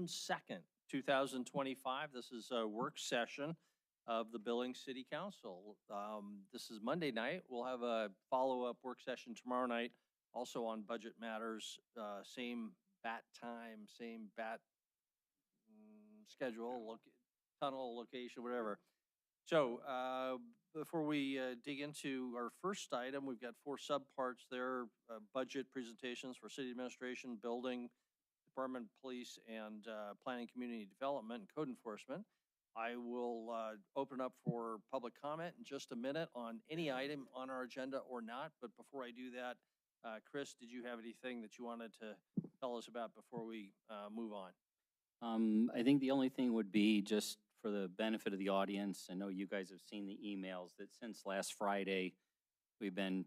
June 2nd, 2025. This is a work session of the Billings City Council. This is Monday night. We'll have a follow-up work session tomorrow night, also on budget matters, same bat time, same bat schedule, tunnel location, whatever. So before we dig into our first item, we've got 4 subparts there, budget presentations for city administration, building, department, police, and planning, community development, and code enforcement. I will open up for public comment in just a minute on any item on our agenda or not. But before I do that, Chris, did you have anything that you wanted to tell us about before we move on? I think the only thing would be, just for the benefit of the audience, I know you guys have seen the emails that since last Friday, we've been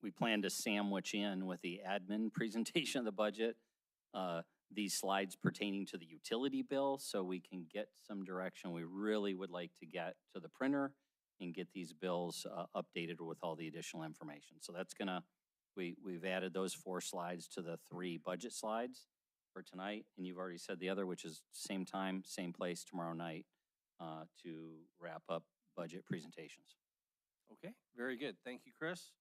we plan to sandwich in with the admin presentation of the budget, these slides pertaining to the utility bill, so we can get some direction. We really would like to get to the printer and get these bills updated with all the additional information. So that's we've added those 4 slides to the 3 budget slides for tonight, and you've already said the other, which is same time, same place tomorrow night to wrap up budget presentations. Okay, very good. Thank you, Chris.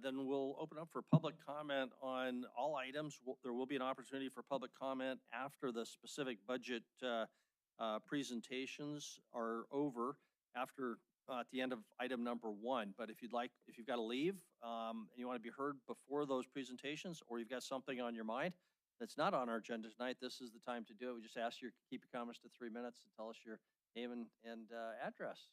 Then we'll open up for public comment on all items. There will be an opportunity for public comment after the specific budget presentations are over, after at the end of item number 1. But if you've got to leave and you want to be heard before those presentations, or you've got something on your mind that's not on our agenda tonight, this is the time to do it. We just ask you to keep your comments to 3 minutes and tell us your name and address.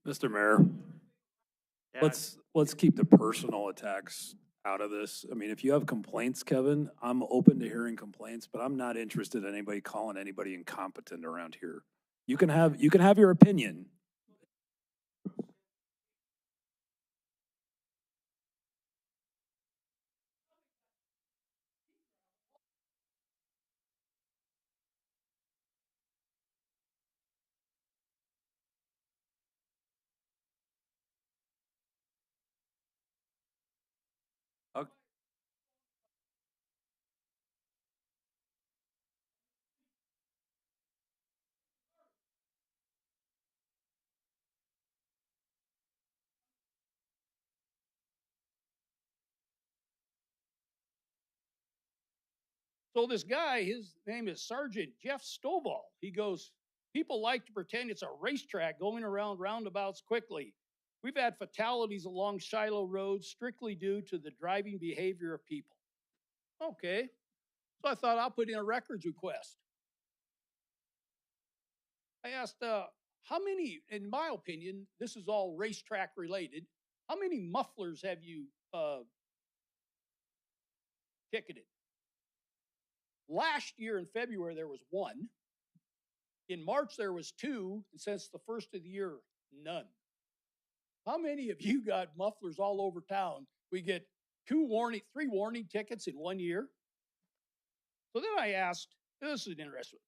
Mr. Mayor, Yeah. let's keep the personal attacks out of this. I mean, if you have complaints, Kevin, I'm open to hearing complaints, but I'm not interested in anybody calling anybody incompetent around here. You can have your opinion. Okay. So this guy, his name is Sergeant Jeff Stovall. He goes, people like to pretend it's a racetrack going around roundabouts quickly. We've had fatalities along Shiloh Road strictly due to the driving behavior of people. Okay. So I thought I'll put in a records request. I asked, how many, in my opinion, this is all racetrack related, how many mufflers have you ticketed? Last year in February, there was 1. In March, there was 2. And since the first of the year, none. How many of you got mufflers all over town? We get 3 warning tickets in 1 year. So then I asked, this is interesting,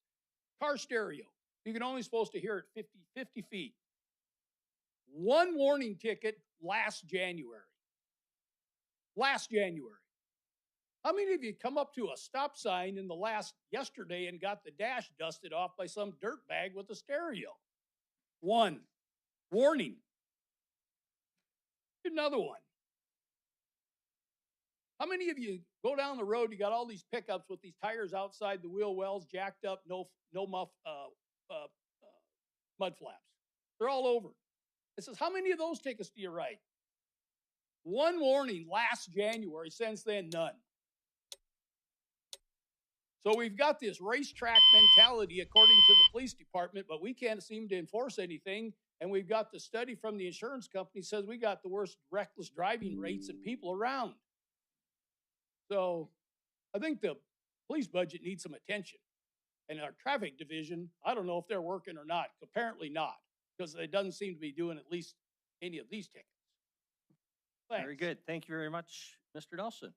car stereo. You can only supposed to hear it 50 feet. 1 warning ticket last January. How many of you come up to a stop sign in the yesterday and got the dash dusted off by some dirtbag with a stereo? One. Warning. Another one. How many of you go down the road, you got all these pickups with these tires outside the wheel wells, jacked up, no mud flaps? They're all over. It says, how many of those tickets do you write? One warning last January, since then, none. So we've got this racetrack mentality according to the police department, but we can't seem to enforce anything. And we've got the study from the insurance company says we got the worst reckless driving rates and people around. So I think the police budget needs some attention. And our traffic division, I don't know if they're working or not. Apparently not, because it doesn't seem to be doing at least any of these tickets. Thanks. Very good. Thank you very much, Mr. Nelson.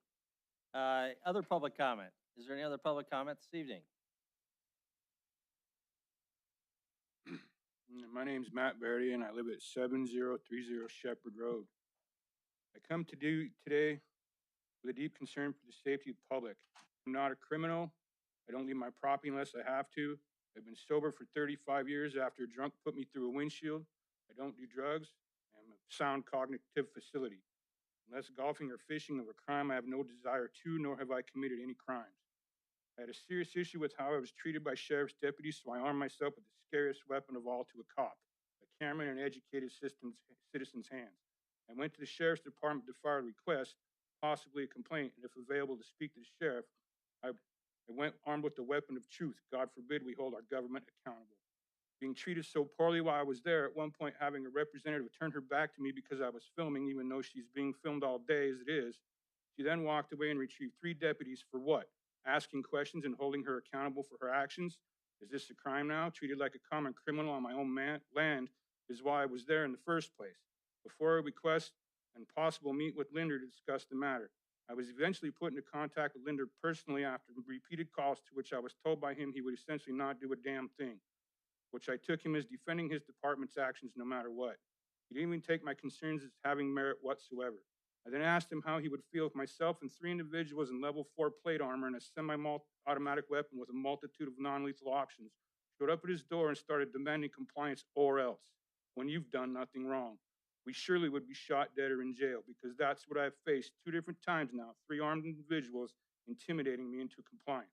Other public comment? Is there any other public comment this evening? My name's Matt Verdi, and I live at 7030 Shepherd Road. I come to do today with a deep concern for the safety of the public. I'm not a criminal. I don't leave my property unless I have to. I've been sober for 35 years after a drunk put me through a windshield. I don't do drugs. I'm a sound cognitive facility. Unless golfing or fishing of a crime I have no desire to, nor have I committed any crimes. I had a serious issue with how I was treated by sheriff's deputies, so I armed myself with the scariest weapon of all to a cop, a camera in an educated citizen's hands. I went to the sheriff's department to file a request, possibly a complaint, and if available to speak to the sheriff, I went armed with the weapon of truth. God forbid we hold our government accountable. Being treated so poorly while I was there, at one point having a representative turn her back to me because I was filming, even though she's being filmed all day as it is. She then walked away and retrieved 3 deputies for what? Asking questions and holding her accountable for her actions? Is this a crime now? Treated like a common criminal on my own land is why I was there in the first place. Before a request and possible meet with Linder to discuss the matter. I was eventually put into contact with Linder personally after repeated calls to which I was told by him he would essentially not do a damn thing, which I took him as defending his department's actions no matter what. He didn't even take my concerns as having merit whatsoever. I then asked him how he would feel if myself and 3 individuals in level 4 plate armor and a semi-automatic weapon with a multitude of non-lethal options showed up at his door and started demanding compliance or else, when you've done nothing wrong. We surely would be shot dead or in jail, because that's what I've faced 2 different times now, 3 armed individuals intimidating me into compliance.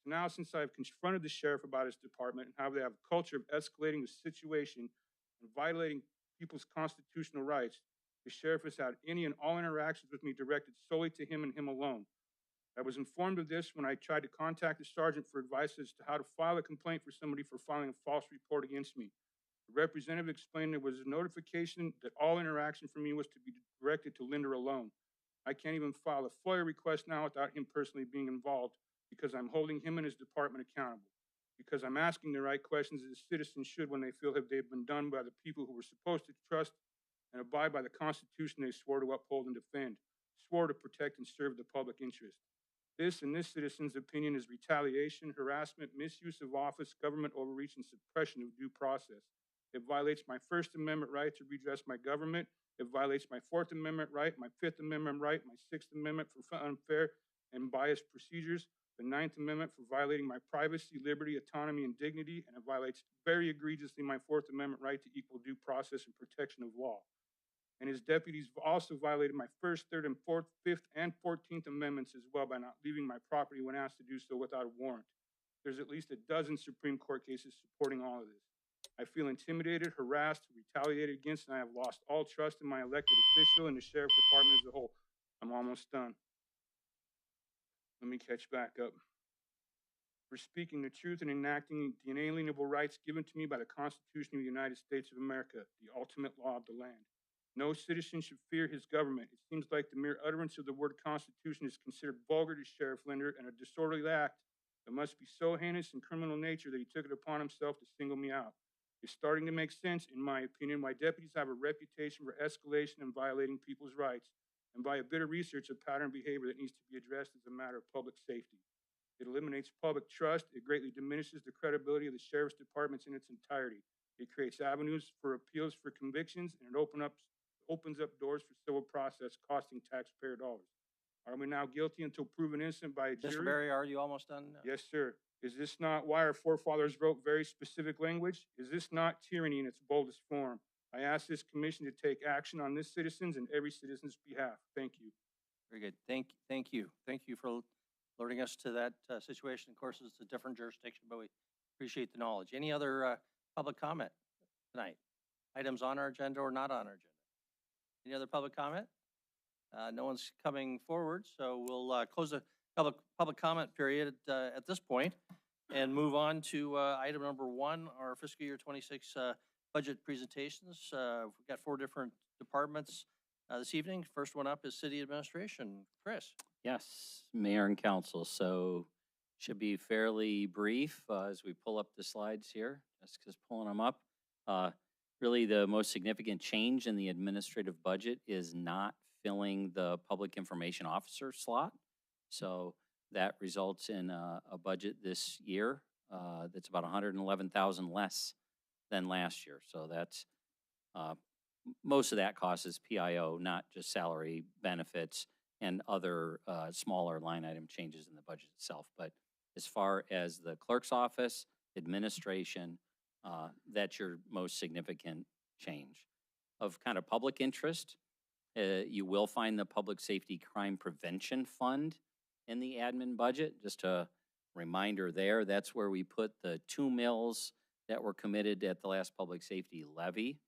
So now, since I've confronted the sheriff about his department and how they have a culture of escalating the situation and violating people's constitutional rights, the sheriff has had any and all interactions with me directed solely to him and him alone. I was informed of this when I tried to contact the sergeant for advice as to how to file a complaint for somebody for filing a false report against me. The representative explained there was a notification that all interaction from me was to be directed to Linder alone. I can't even file a FOIA request now without him personally being involved, because I'm holding him and his department accountable, because I'm asking the right questions as citizens should when they feel that they've been done by the people who were supposed to trust and abide by the Constitution they swore to uphold and defend, swore to protect and serve the public interest. This, in this citizen's opinion, is retaliation, harassment, misuse of office, government overreach, and suppression of due process. It violates my First Amendment right to redress my government. It violates my Fourth Amendment right, my Fifth Amendment right, my Sixth Amendment for unfair and biased procedures, the Ninth Amendment for violating my privacy, liberty, autonomy, and dignity, and it violates very egregiously my Fourth Amendment right to equal due process and protection of law. And his deputies also violated my First, Third, and Fourth, Fifth, and 14th Amendments as well by not leaving my property when asked to do so without a warrant. There's at least a dozen Supreme Court cases supporting all of this. I feel intimidated, harassed, retaliated against, and I have lost all trust in my elected official and the sheriff department as a whole. I'm almost done. Let me catch back up. For speaking the truth and enacting the inalienable rights given to me by the Constitution of the United States of America, the ultimate law of the land. No citizen should fear his government. It seems like the mere utterance of the word Constitution is considered vulgar to Sheriff Linder and a disorderly act that must be so heinous in criminal nature that he took it upon himself to single me out. It's starting to make sense, in my opinion, why deputies have a reputation for escalation and violating people's rights, and by a bit of research of pattern behavior that needs to be addressed as a matter of public safety. It eliminates public trust. It greatly diminishes the credibility of the sheriff's departments in its entirety. It creates avenues for appeals for convictions, and it opens up doors for civil process costing taxpayer dollars. Are we now guilty until proven innocent by a Mr. jury? Barry, are you almost done? Yes, sir. Is this not why our forefathers wrote very specific language? Is this not tyranny in its boldest form? I ask this commission to take action on this citizens and every citizen's behalf. Thank you. Very good. Thank you. Thank you for alerting us to that situation. Of course, it's a different jurisdiction, but we appreciate the knowledge. Any other public comment tonight? Items on our agenda or not on our agenda? Any other public comment? No one's coming forward, so we'll close the public comment period at this point and move on to item number 1, our fiscal year 26 budget presentations. We've got 4 different departments this evening. First one up is City Administration. Chris. Yes, Mayor and Council. So should be fairly brief as we pull up the slides here. Jessica's pulling them up. Really, the most significant change in the administrative budget is not filling the public information officer slot. So that results in a budget this year that's about 111,000 less than last year. So that's most of that cost is PIO, not just salary, benefits, and other smaller line item changes in the budget itself. But as far as the clerk's office, administration, that's your most significant change. Of kind of public interest, you will find the Public Safety Crime Prevention Fund in the admin budget. Just a reminder there, that's where we put the 2 mills that were committed at the last public safety levy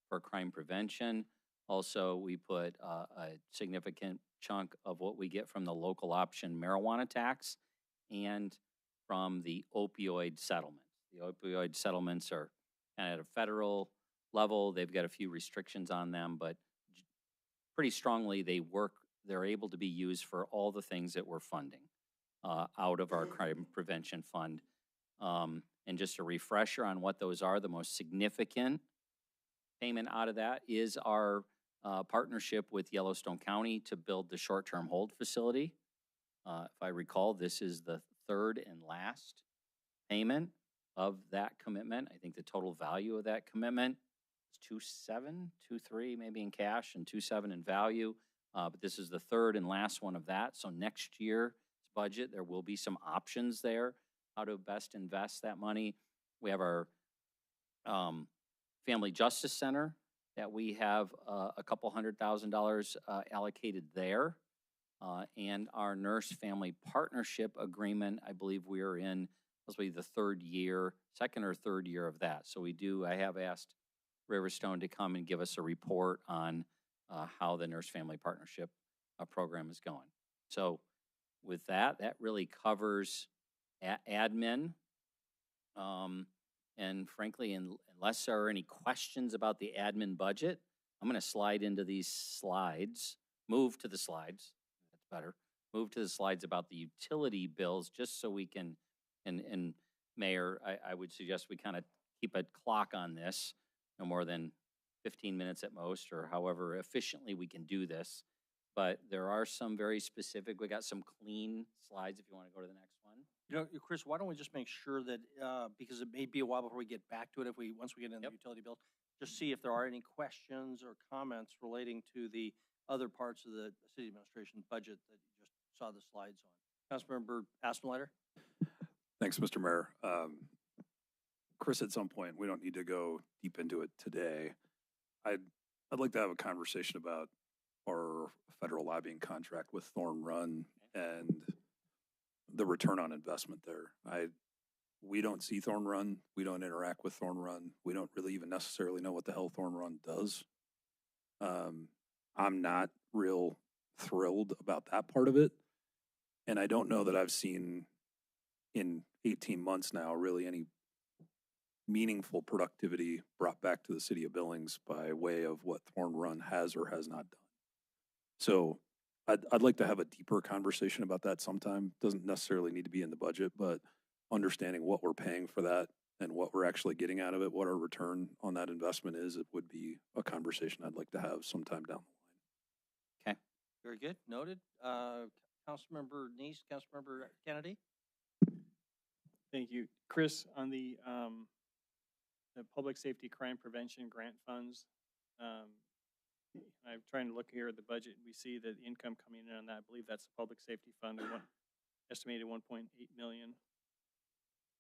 for crime prevention. Also, we put a significant chunk of what we get from the local option marijuana tax and from the opioid settlements. The opioid settlements are kind of at a federal level. They've got a few restrictions on them, but pretty strongly they're able to be used for all the things that we're funding out of our crime prevention fund. And just a refresher on what those are, the most significant payment out of that is our partnership with Yellowstone County to build the short-term hold facility. If I recall, this is the 3rd and last payment of that commitment. I think the total value of that commitment is 2.3 maybe in cash and 2.7 in value. But this is the 3rd and last one of that. So next year's budget, there will be some options there, how to best invest that money. We have our Family Justice Center that we have a couple $100,000 allocated there. And our Nurse Family Partnership Agreement, I believe we are in possibly the 2nd or 3rd year of that. So I have asked Riverstone to come and give us a report on how the Nurse Family Partnership program is going. So with that really covers admin. And frankly, unless there are any questions about the admin budget, I'm going to slide into these slides, move to the slides. That's better. Move to the slides about the utility bills, just so we can, and Mayor, I would suggest we kind of keep a clock on this, no more than 15 minutes at most, or however efficiently we can do this. But there are some very specific, we got some clean slides if you want to go to the next one. You know, Chris, why don't we just make sure that, because it may be a while before we get back to it, once we get into the utility bill, just see if there are any questions or comments relating to the other parts of the city administration budget that you just saw the slides on. Councilmember Aspenleiter? Thanks, Mr. Mayor. Chris, at some point, we don't need to go deep into it today. I'd like to have a conversation about our federal lobbying contract with Thorn Run and the return on investment there. We don't see Thorn Run. We don't interact with Thorn Run. We don't really even necessarily know what the hell Thorn Run does. I'm not real thrilled about that part of it. And I don't know that I've seen in 18 months now really any meaningful productivity brought back to the city of Billings by way of what Thorn Run has or has not done. So I'd like to have a deeper conversation about that sometime. Doesn't necessarily need to be in the budget, but understanding what we're paying for that and what we're actually getting out of it, what our return on that investment is, it would be a conversation I'd like to have sometime down the line. Okay. Very good. Noted. Councilmember Neese, Councilmember Kennedy? Thank you. Chris, on the public safety crime prevention grant funds, I'm trying to look here at the budget, and we see that the income coming in on that, I believe that's the public safety fund, estimated 1.8 million,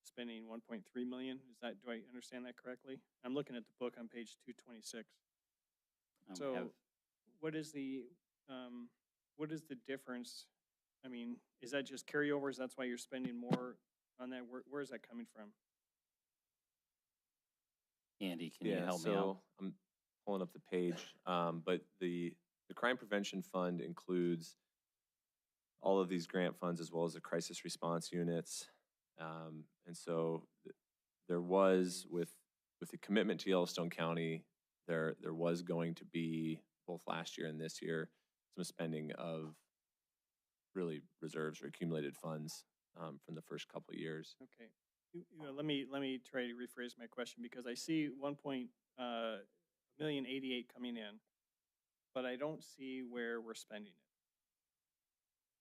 spending 1.3 million. Is that, do I understand that correctly? I'm looking at the book on page 226. We So have- what is the difference? I mean, is that just carryovers? That's why you're spending more on that? Where is that coming from? Andy, can you help me out? So I'm pulling up the page, but the crime prevention fund includes all of these grant funds as well as the crisis response units. And so there was, with the commitment to Yellowstone County, there was going to be, both last year and this year, some spending of really reserves or accumulated funds from the first couple of years. Okay. Let me try to rephrase my question, because I see 1.88 coming in, but I don't see where we're spending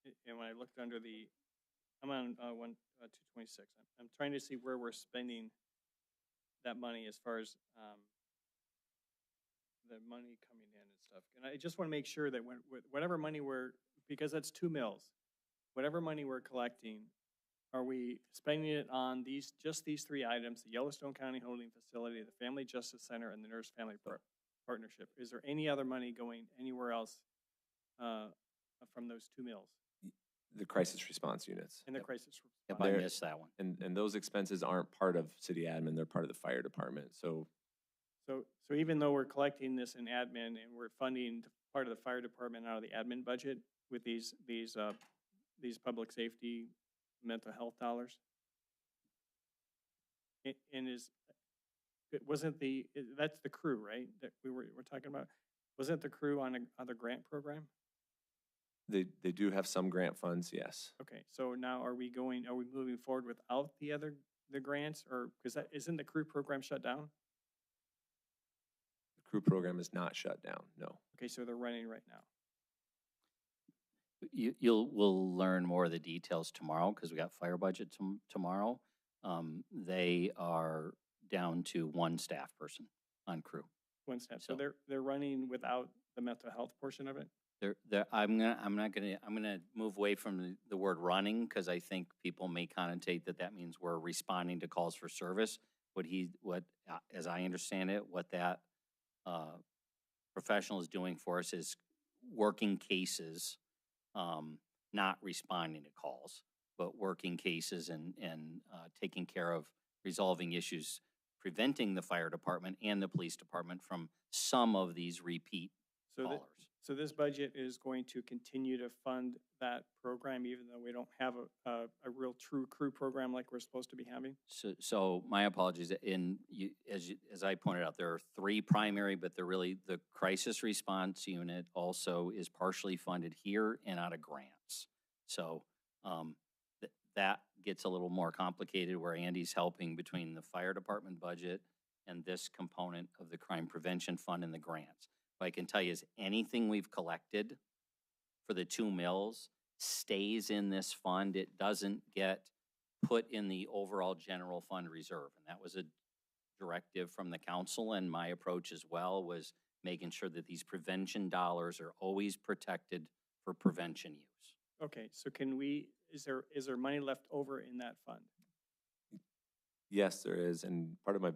it. And when I looked under I'm on 226. I'm trying to see where we're spending that money as far as the money coming in and stuff. And I just want to make sure that whatever money because that's 2 mills, whatever money we're collecting, are we spending it on just these 3 items: the Yellowstone County Holding Facility, the Family Justice Center, and the Nurse Family Partnership? Is there any other money going anywhere else from those 2 mills? The crisis response units. And the crisis. Yep, I There- missed that one. And those expenses aren't part of city admin, they're part of the fire department. So So even though we're collecting this in admin and we're funding part of the fire department out of the admin budget with these public safety, mental health dollars? And that's the crew, right? That we're talking about? Wasn't the crew on the grant program? they do have some grant funds, yes. Okay, so now are we moving forward without the grants, or, because isn't the crew program shut down? The crew program is not shut down, no. Okay, so they're running right now. We'll learn more of the details tomorrow, because we got fire budget tomorrow. They are down to 1 staff person on crew. One step. So So- they're running without the mental health portion of it? I'm gonna move away from the word running, because I think people may connotate that means we're responding to calls for service. As I understand it, what that professional is doing for us is working cases, not responding to calls, but working cases and taking care of resolving issues, preventing the fire department and the police department from some of these repeat callers. So this budget is going to continue to fund that program, even though we don't have a real true crew program like we're supposed to be having? So my apologies. As I pointed out, there are 3 primary, but the crisis response unit also is partially funded here and out of grants. So that gets a little more complicated, where Andy's helping between the fire department budget and this component of the crime prevention fund and the grants. What I can tell you is anything we've collected for the 2 mills stays in this fund. It doesn't get put in the overall general fund reserve. And that was a directive from the council, and my approach as well was making sure that these prevention dollars are always protected for prevention use. Okay, so is there money left over in that fund? Yes, there is. And part of my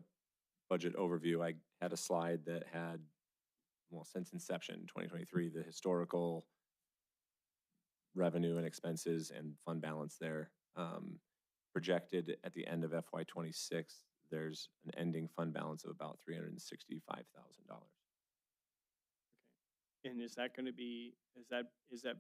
budget overview, I had a slide that had, well, since inception, 2023, the historical revenue and expenses and fund balance there. Projected at the end of FY '26, there's an ending fund balance of about $365,000. Okay. And is that going to be, is that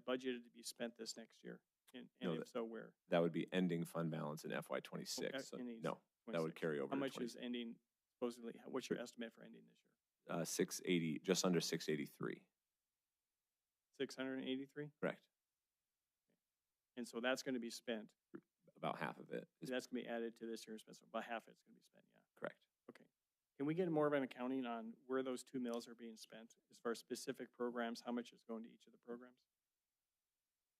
budgeted to be spent this next year? And No, if so, where? That would be ending fund balance in FY '26. So ending no, that would 26. carry over. How to much 20 is ending, supposedly, what's your estimate for ending this year? 680, just under 683. 683? Correct. And so that's going to be spent. About half of it is That's going to be added to this year's, so about half it's going to be spent, yeah. correct. Okay. Can we get more of an accounting on where those 2 mills are being spent as far as specific programs, how much is going to each of the programs?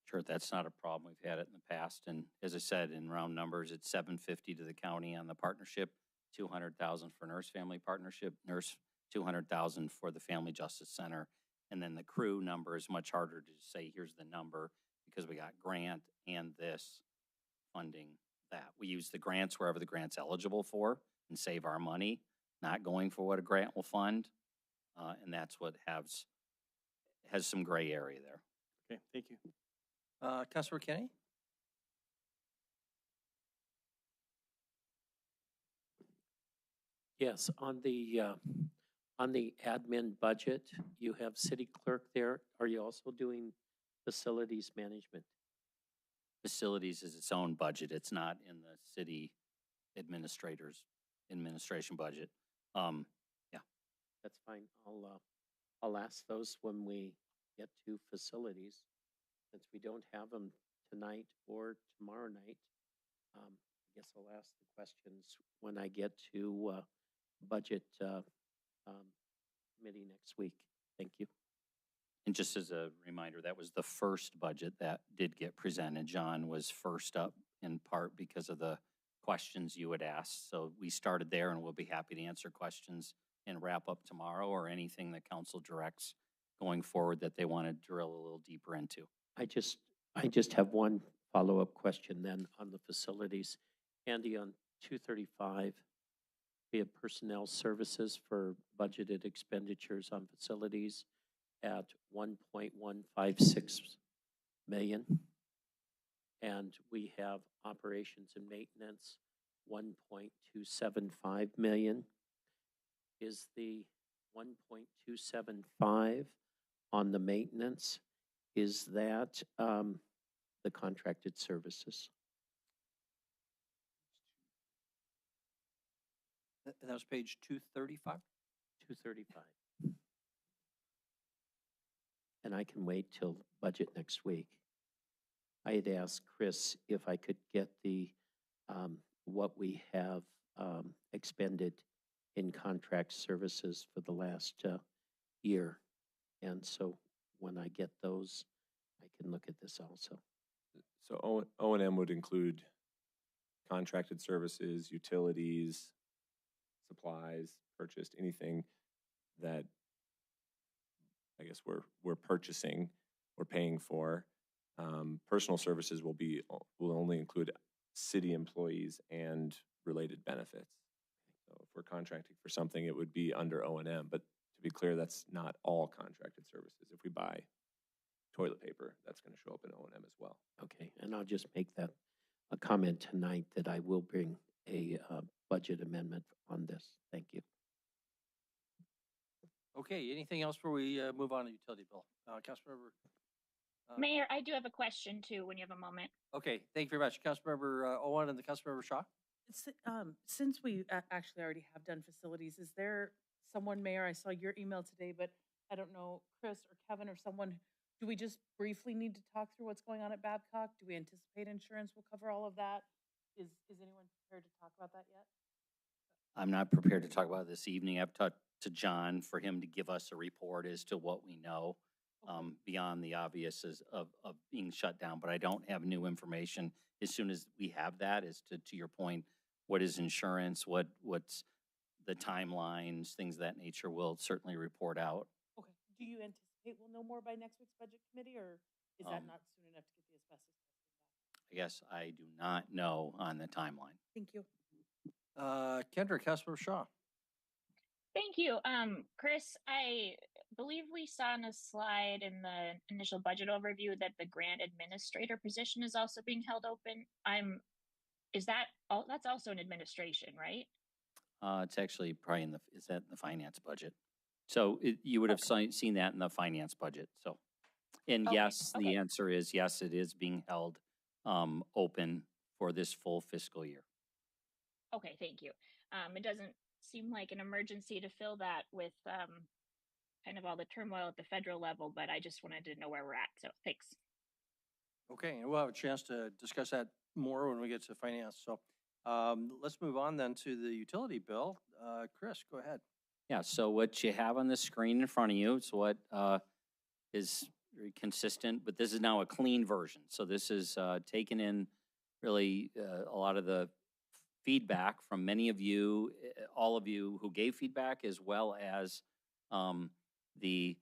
Sure, that's not a problem. We've had it in the past. And as I said, in round numbers, it's $750 to the county on the partnership, $200,000 for Nurse Family Partnership, $200,000 for the Family Justice Center, And then the crew number is much harder to say, here's the number, because we got grant and this funding that. We use the grants wherever the grant's eligible for and save our money, not going for what a grant will fund. And that's what has some gray area there. Okay, thank you. Councilor Kenny? Yes, on the admin budget, you have city clerk there. Are you also doing facilities management? Facilities is its own budget. It's not in the city administration budget. That's fine. I'll ask those when we get to facilities, since we don't have them tonight or tomorrow night. I guess I'll ask the questions when I get to budget committee next week. Thank you. And just as a reminder, that was the first budget that did get presented. John was first up in part because of the questions you had asked. So we started there, and we'll be happy to answer questions and wrap up tomorrow, or anything that council directs going forward that they want to drill a little deeper into. I just have one follow-up question then on the facilities. Andy, on 235, we have personnel services for budgeted expenditures on facilities at 1.156 million. And we have operations and maintenance, 1.275 million. Is the 1.275 on the maintenance, is that the contracted services? That was page 235? 235. And I can wait till budget next week. I had asked Chris if I could get the, what we have expended in contract services for the last year. And so when I get those, I can look at this also. So O&M would include contracted services, utilities, supplies, purchased, anything that I guess we're purchasing, we're paying for. Personal services will only include city employees and related benefits. So if we're contracting for something, it would be under O&M. But to be clear, that's not all contracted services. If we buy toilet paper, that's going to show up in O&M as well. Okay, and I'll just make that a comment tonight that I will bring a budget amendment on this. Thank you. Okay, anything else before we move on to utility bill? Councilmember? Mayor, I do have a question too, when you have a moment. Okay, thank you very much. Councilmember Owen and the Councilmember Shaw? Since we actually already have done facilities, is there someone, Mayor, I saw your email today, but I don't know, Chris or Kevin or someone, do we just briefly need to talk through what's going on at Babcock? Do we anticipate insurance will cover all of that? Is anyone prepared to talk about that yet? I'm not prepared to talk about it this evening. I've talked to John for him to give us a report as to what we know, beyond the obvious of being shut down, but I don't have new information. As soon as we have that, as to your point, what is insurance, what's the timelines, things of that nature, we'll certainly report out. Okay. Do you anticipate we'll know more by next week's budget committee, or is that not soon enough to get the asbestos testing back? I guess I do not know on the timeline. Thank you. Kendra, Councilmember Shaw? Thank you. Chris, I believe we saw on a slide in the initial budget overview that the grant administrator position is also being held open. That's also an administration, right? It's actually probably is that in the finance budget? So you would have seen that in the finance budget. So, and Okay, yes, the okay. answer is yes, it is being held open for this full fiscal year. Okay, thank you. It doesn't seem like an emergency to fill that with kind of all the turmoil at the federal level, but I just wanted to know where we're at. So thanks. Okay, and we'll have a chance to discuss that more when we get to finance. So let's move on then to the utility bill. Chris, go ahead. Yeah, so what you have on the screen in front of you is what is very consistent, but this is now a clean version. So this is taken in really a lot of the feedback from many of you, all of you who gave feedback, as well as the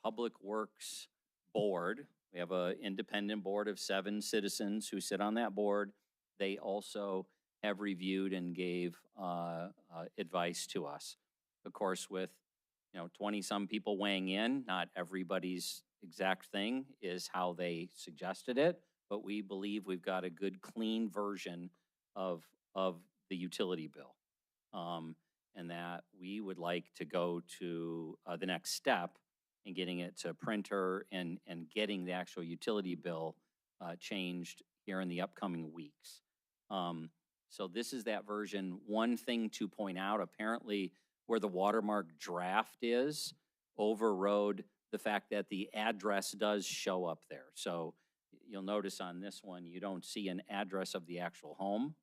Public Works Board. We have an independent board of 7 citizens who sit on that board. They also have reviewed and gave advice to us. Of course, with 20-some people weighing in, not everybody's exact thing is how they suggested it, but we believe we've got a good, clean version of the utility bill. And that we would like to go to the next step in getting it to printer and getting the actual utility bill changed here in the upcoming weeks. So this is that version. One thing to point out, apparently where the watermark draft is overrode the fact that the address does show up there. So you'll notice on this one, you don't see an address of the actual home.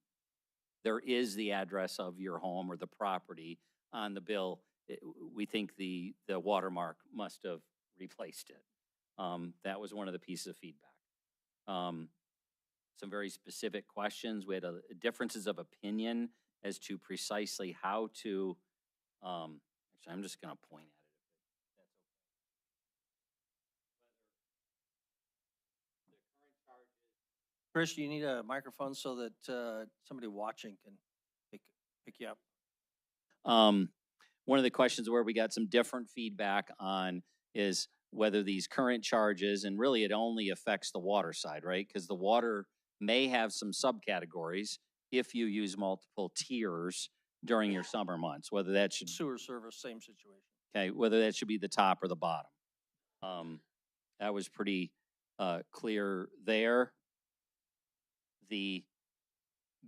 There is the address of your home or the property on the bill. We think the watermark must have replaced it. That was one of the pieces of feedback. Some very specific questions. We had differences of opinion as to precisely how to, actually, I'm just gonna point at it. Chris, you need a microphone so that somebody watching can pick you up. One of the questions where we got some different feedback on is whether these current charges, and really it only affects the water side, right? Because the water may have some subcategories if you use multiple tiers during your summer months, whether that should, Sewer service, same situation. okay, whether that should be the top or the bottom. That was pretty clear there. The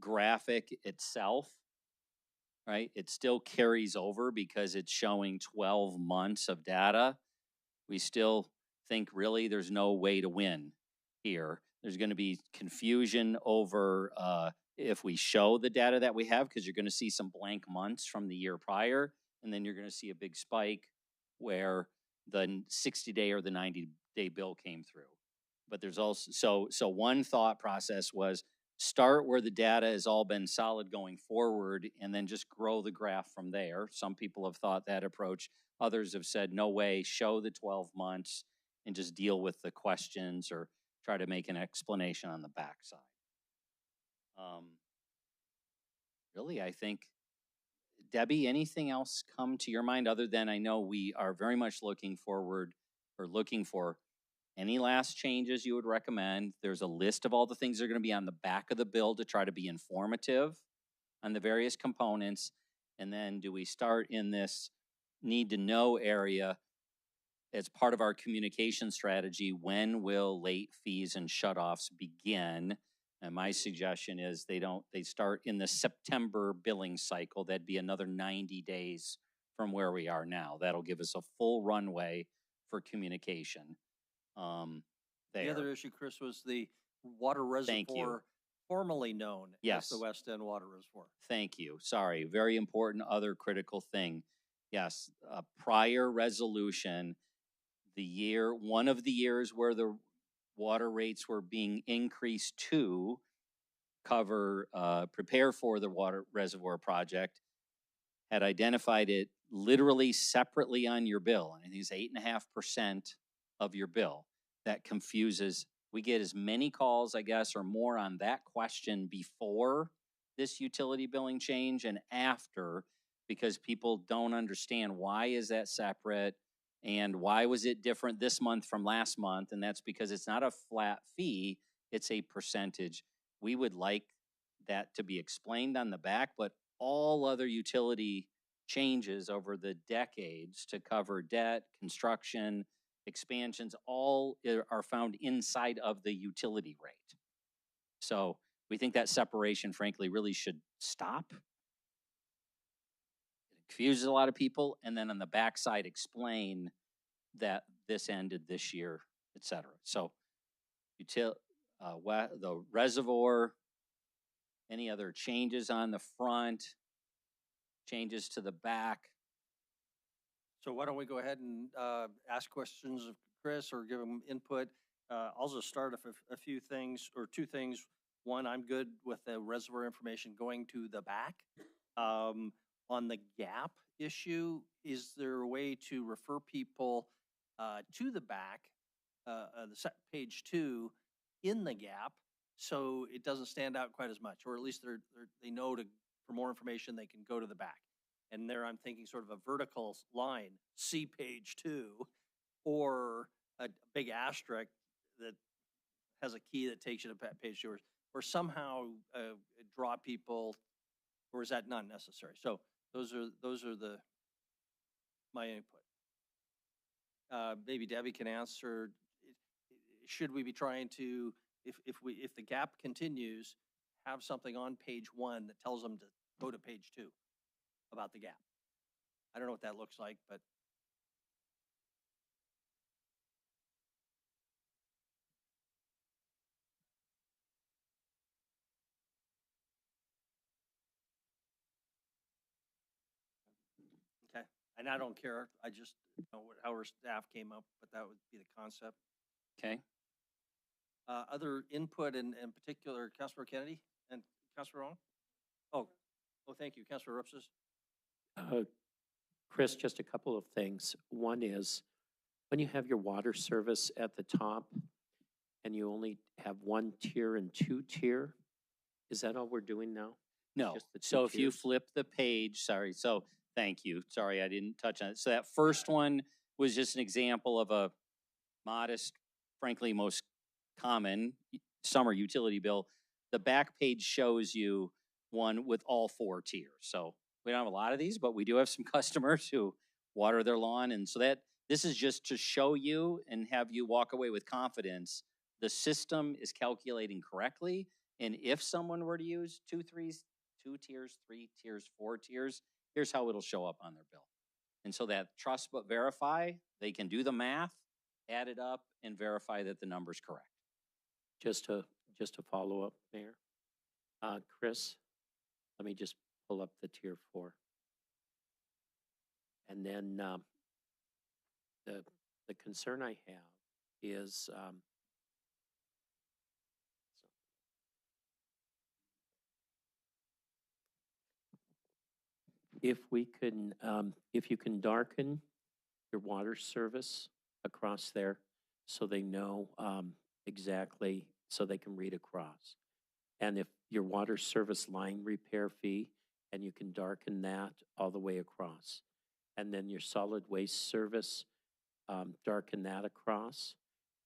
graphic itself, right? It still carries over because it's showing 12 months of data. We still think really there's no way to win here. There's going to be confusion over if we show the data that we have, because you're going to see some blank months from the year prior, and then you're going to see a big spike where the 60-day or the 90-day bill came through. But there's also, so one thought process was start where the data has all been solid going forward and then just grow the graph from there. Some people have thought that approach. Others have said, no way, show the 12 months and just deal with the questions or try to make an explanation on the backside. Really, I think, Debbie, anything else come to your mind other than I know we are very much looking forward or looking for any last changes you would recommend? There's a list of all the things that are going to be on the back of the bill to try to be informative on the various components. And then do we start in this need to know area as part of our communication strategy? When will late fees and shutoffs begin? And my suggestion is they start in the September billing cycle. That'd be another 90 days from where we are now. That'll give us a full runway for communication. The other issue, Chris, was the water reservoir, formerly known as the West End Water Reservoir. Thank you. Sorry. Very important other critical thing. Yes, prior resolution, one of the years where the water rates were being increased to prepare for the water reservoir project, had identified it literally separately on your bill. And I think it's 8.5% of your bill. That confuses. We get as many calls, I guess, or more on that question before this utility billing change and after, because people don't understand why is that separate and why was it different this month from last month. And that's because it's not a flat fee, it's a percentage. We would like that to be explained on the back, but all other utility changes over the decades to cover debt, construction, expansions, all are found inside of the utility rate. So we think that separation, frankly, really should stop. It confuses a lot of people. And then on the backside, explain that this ended this year, et cetera. So the reservoir, any other changes on the front, changes to the back. So why don't we go ahead and ask questions of Chris or give him input? I'll just start a few things or two things. One, I'm good with the reservoir information going to the back. On the gap issue, is there a way to refer people to the back, page 2 in the gap, so it doesn't stand out quite as much, or at least they know for more information, they can go to the back. And there I'm thinking sort of a vertical line, see page 2, or a big asterisk that has a key that takes you to page 2, or somehow draw people, or is that not necessary? So those are my input. Maybe Debbie can answer, should we be trying to, if the gap continues, have something on page 1 that tells them to go to page 2 about the gap? I don't know what that looks like, but. Okay, and I don't care, I just know how our staff came up, but that would be the concept. Okay. Other input in particular, Councilor Kennedy and Councilor Owen? Oh, thank you, Councilor Rupses. Chris, just a couple of things. One is, when you have your water service at the top and you only have 1 tier and 2 tier, is that all we're doing now? No. Just the 2 So if you tiers? flip the page, sorry, so thank you. Sorry, I didn't touch on it. So that first one was just an example of a modest, frankly, most common summer utility bill. The back page shows you one with all 4 tiers. So we don't have a lot of these, but we do have some customers who water their lawn. And so this is just to show you and have you walk away with confidence. The system is calculating correctly. And if someone were to use 2 tiers, 3 tiers, 4 tiers, here's how it'll show up on their bill. And so that trust but verify, they can do the math, add it up, and verify that the number's correct. Just to follow up, Mayor. Chris, let me just pull up the tier 4. And then the concern I have is if you can darken your water service across there so they know exactly, so they can read across. And if your water service line repair fee, and you can darken that all the way across. And then your solid waste service, darken that across.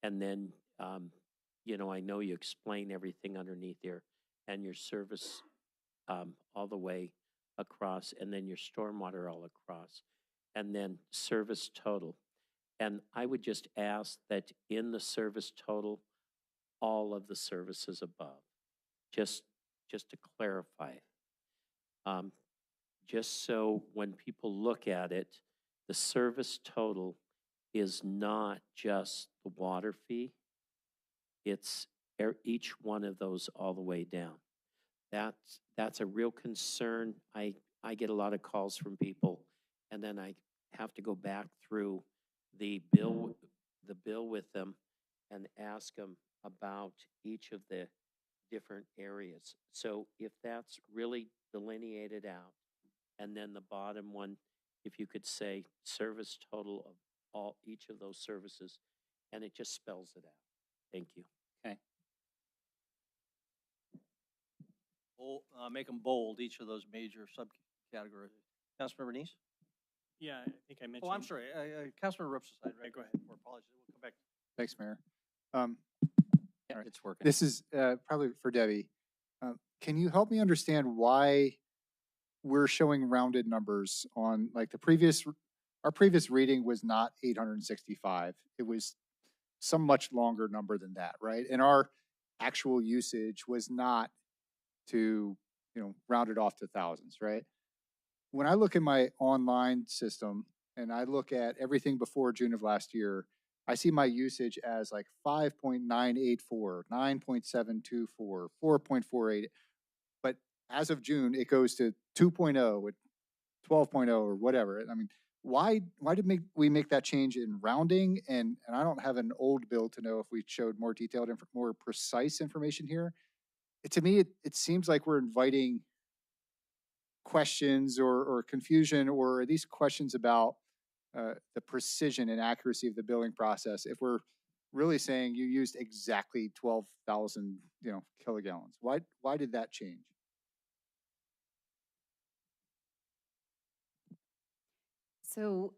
And then, I know you explain everything underneath there, and your service all the way across, and then your stormwater all across, and then service total. And I would just ask that in the service total, all of the services above, just to clarify. Just so when people look at it, the service total is not just the water fee, it's each one of those all the way down. That's a real concern. I get a lot of calls from people, and then I have to go back through the bill with them and ask them about each of the different areas. So if that's really delineated out, and then the bottom one, if you could say service total of each of those services, and it just spells it out. Thank you. Okay. Make them bold, each of those major subcategories. Councilmember Nice? Yeah, I think I mentioned. Oh, I'm sorry, Councilmember Rupses. Right, go ahead. Apologies, we'll come back. Thanks, Mayor. Yeah, it's working. This is probably for Debbie. Can you help me understand why we're showing rounded numbers on, like, our previous reading was not 865. It was some much longer number than that, right? And our actual usage was not to, round it off to thousands, right? When I look at my online system and I look at everything before June of last year, I see my usage as like 5.984, 9.724, 4.48. But as of June, it goes to 2.0, 12.0, or whatever. I mean, why did we make that change in rounding? And I don't have an old bill to know if we showed more detailed, more precise information here. To me, it seems like we're inviting questions or confusion, or these questions about the precision and accuracy of the billing process if we're really saying you used exactly 12,000, kilogallons? Why did that change? So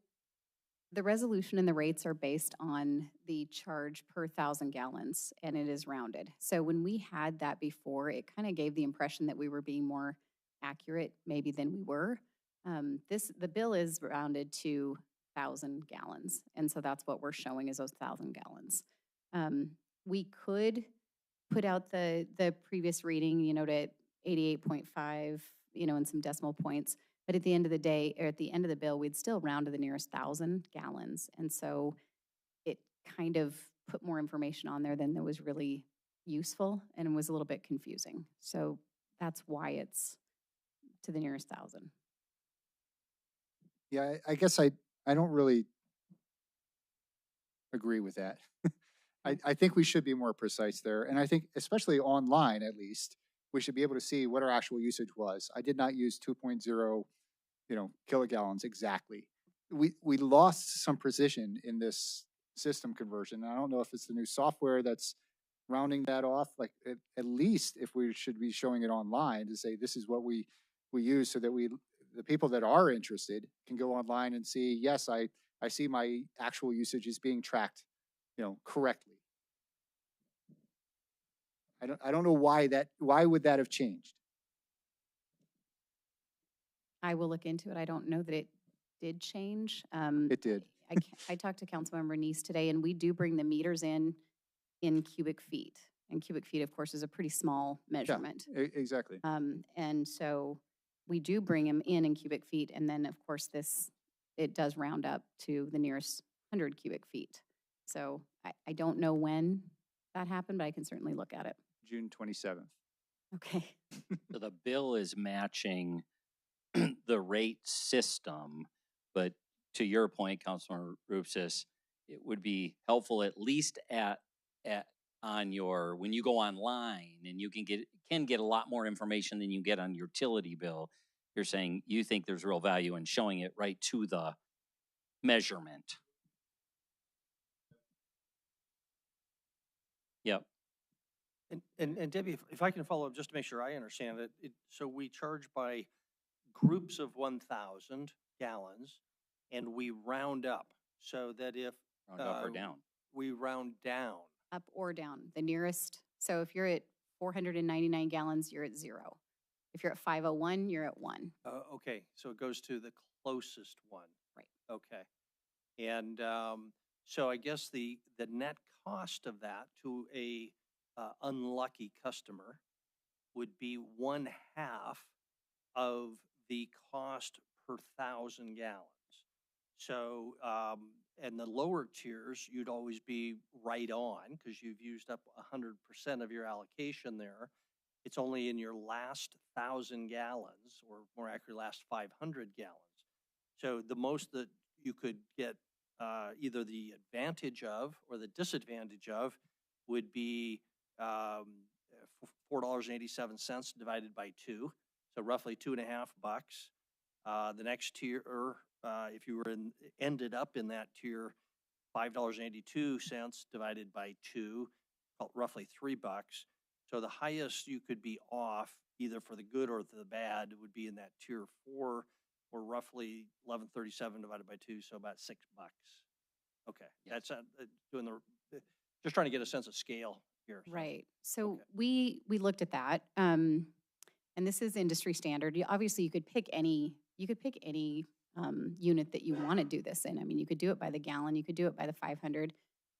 the resolution and the rates are based on the charge per 1,000 gallons, and it is rounded. So when we had that before, it kind of gave the impression that we were being more accurate maybe than we were. The bill is rounded to 1,000 gallons, and so that's what we're showing is those 1,000 gallons. We could put out the previous reading, to 88.5, and some decimal points. But at the end of the day, or at the end of the bill, we'd still round to the nearest 1,000 gallons. And so it kind of put more information on there than that was really useful and was a little bit confusing. So that's why it's to the nearest 1,000. Yeah, I guess I don't really agree with that. I think we should be more precise there. And I think especially online, at least, we should be able to see what our actual usage was. I did not use 2.0, kilogallons exactly. We lost some precision in this system conversion. I don't know if it's the new software that's rounding that off. Like at least if we should be showing it online to say this is what we use, so that the people that are interested can go online and see, yes, I see my actual usage is being tracked, correctly. I don't know why would that have changed? I will look into it. I don't know that it did change. It did. I talked to Councilmember Neese today, and we do bring the meters in cubic feet. And cubic feet, of course, is a pretty small measurement. Yeah, exactly. And so we do bring them in cubic feet, and then, of course, it does round up to the nearest 100 cubic feet. So I don't know when that happened, but I can certainly look at it. June 27th. Okay. So the bill is matching the rate system, but to your point, Councilor Rupsis, it would be helpful at least on your, when you go online and you can get a lot more information than you get on your utility bill. You're saying you think there's real value in showing it right to the measurement. Yep. And Debbie, if I can follow up just to make sure I understand it, so we charge by groups of 1,000 gallons, and we round up so that if Round up or down. we round down. Up or down, the nearest. So if you're at 499 gallons, you're at 0. If you're at 501, you're at 1. Okay, so it goes to the closest one. Right. Okay. And so I guess the net cost of that to a unlucky customer would be 1/2 of the cost per 1,000 gallons. So, and the lower tiers, you'd always be right on because you've used up 100% of your allocation there. It's only in your last 1,000 gallons, or more accurately, last 500 gallons. So the most that you could get either the advantage of or the disadvantage of would be $4.87 divided by 2, so roughly $2.50. The next tier, if you were ended up in that tier, $5.82 divided by 2, roughly $3. So the highest you could be off, either for the good or the bad, would be in that tier 4, or roughly $11.37 divided by 2, so about $6. Okay, Yes. that's doing just trying to get a sense of scale here. So. Right. So Okay. we looked at that, and this is industry standard. Obviously, you could pick any unit that you want to do this in. I mean, you could do it by the gallon, you could do it by the 500,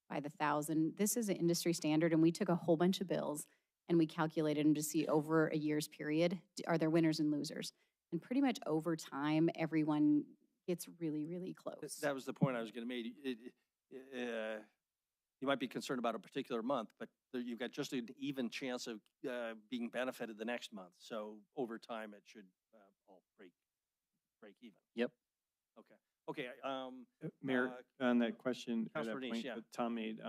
by the 1,000. This is an industry standard, and we took a whole bunch of bills and we calculated them to see over a year's period, are there winners and losers? And pretty much over time, everyone gets really, really close. That was the point I was going to make. You might be concerned about a particular month, but you've got just an even chance of being benefited the next month. So over time, it should all break even. Yep. Okay. Mayor, on that question, or Councilor that Neese, point yeah. that Tom made,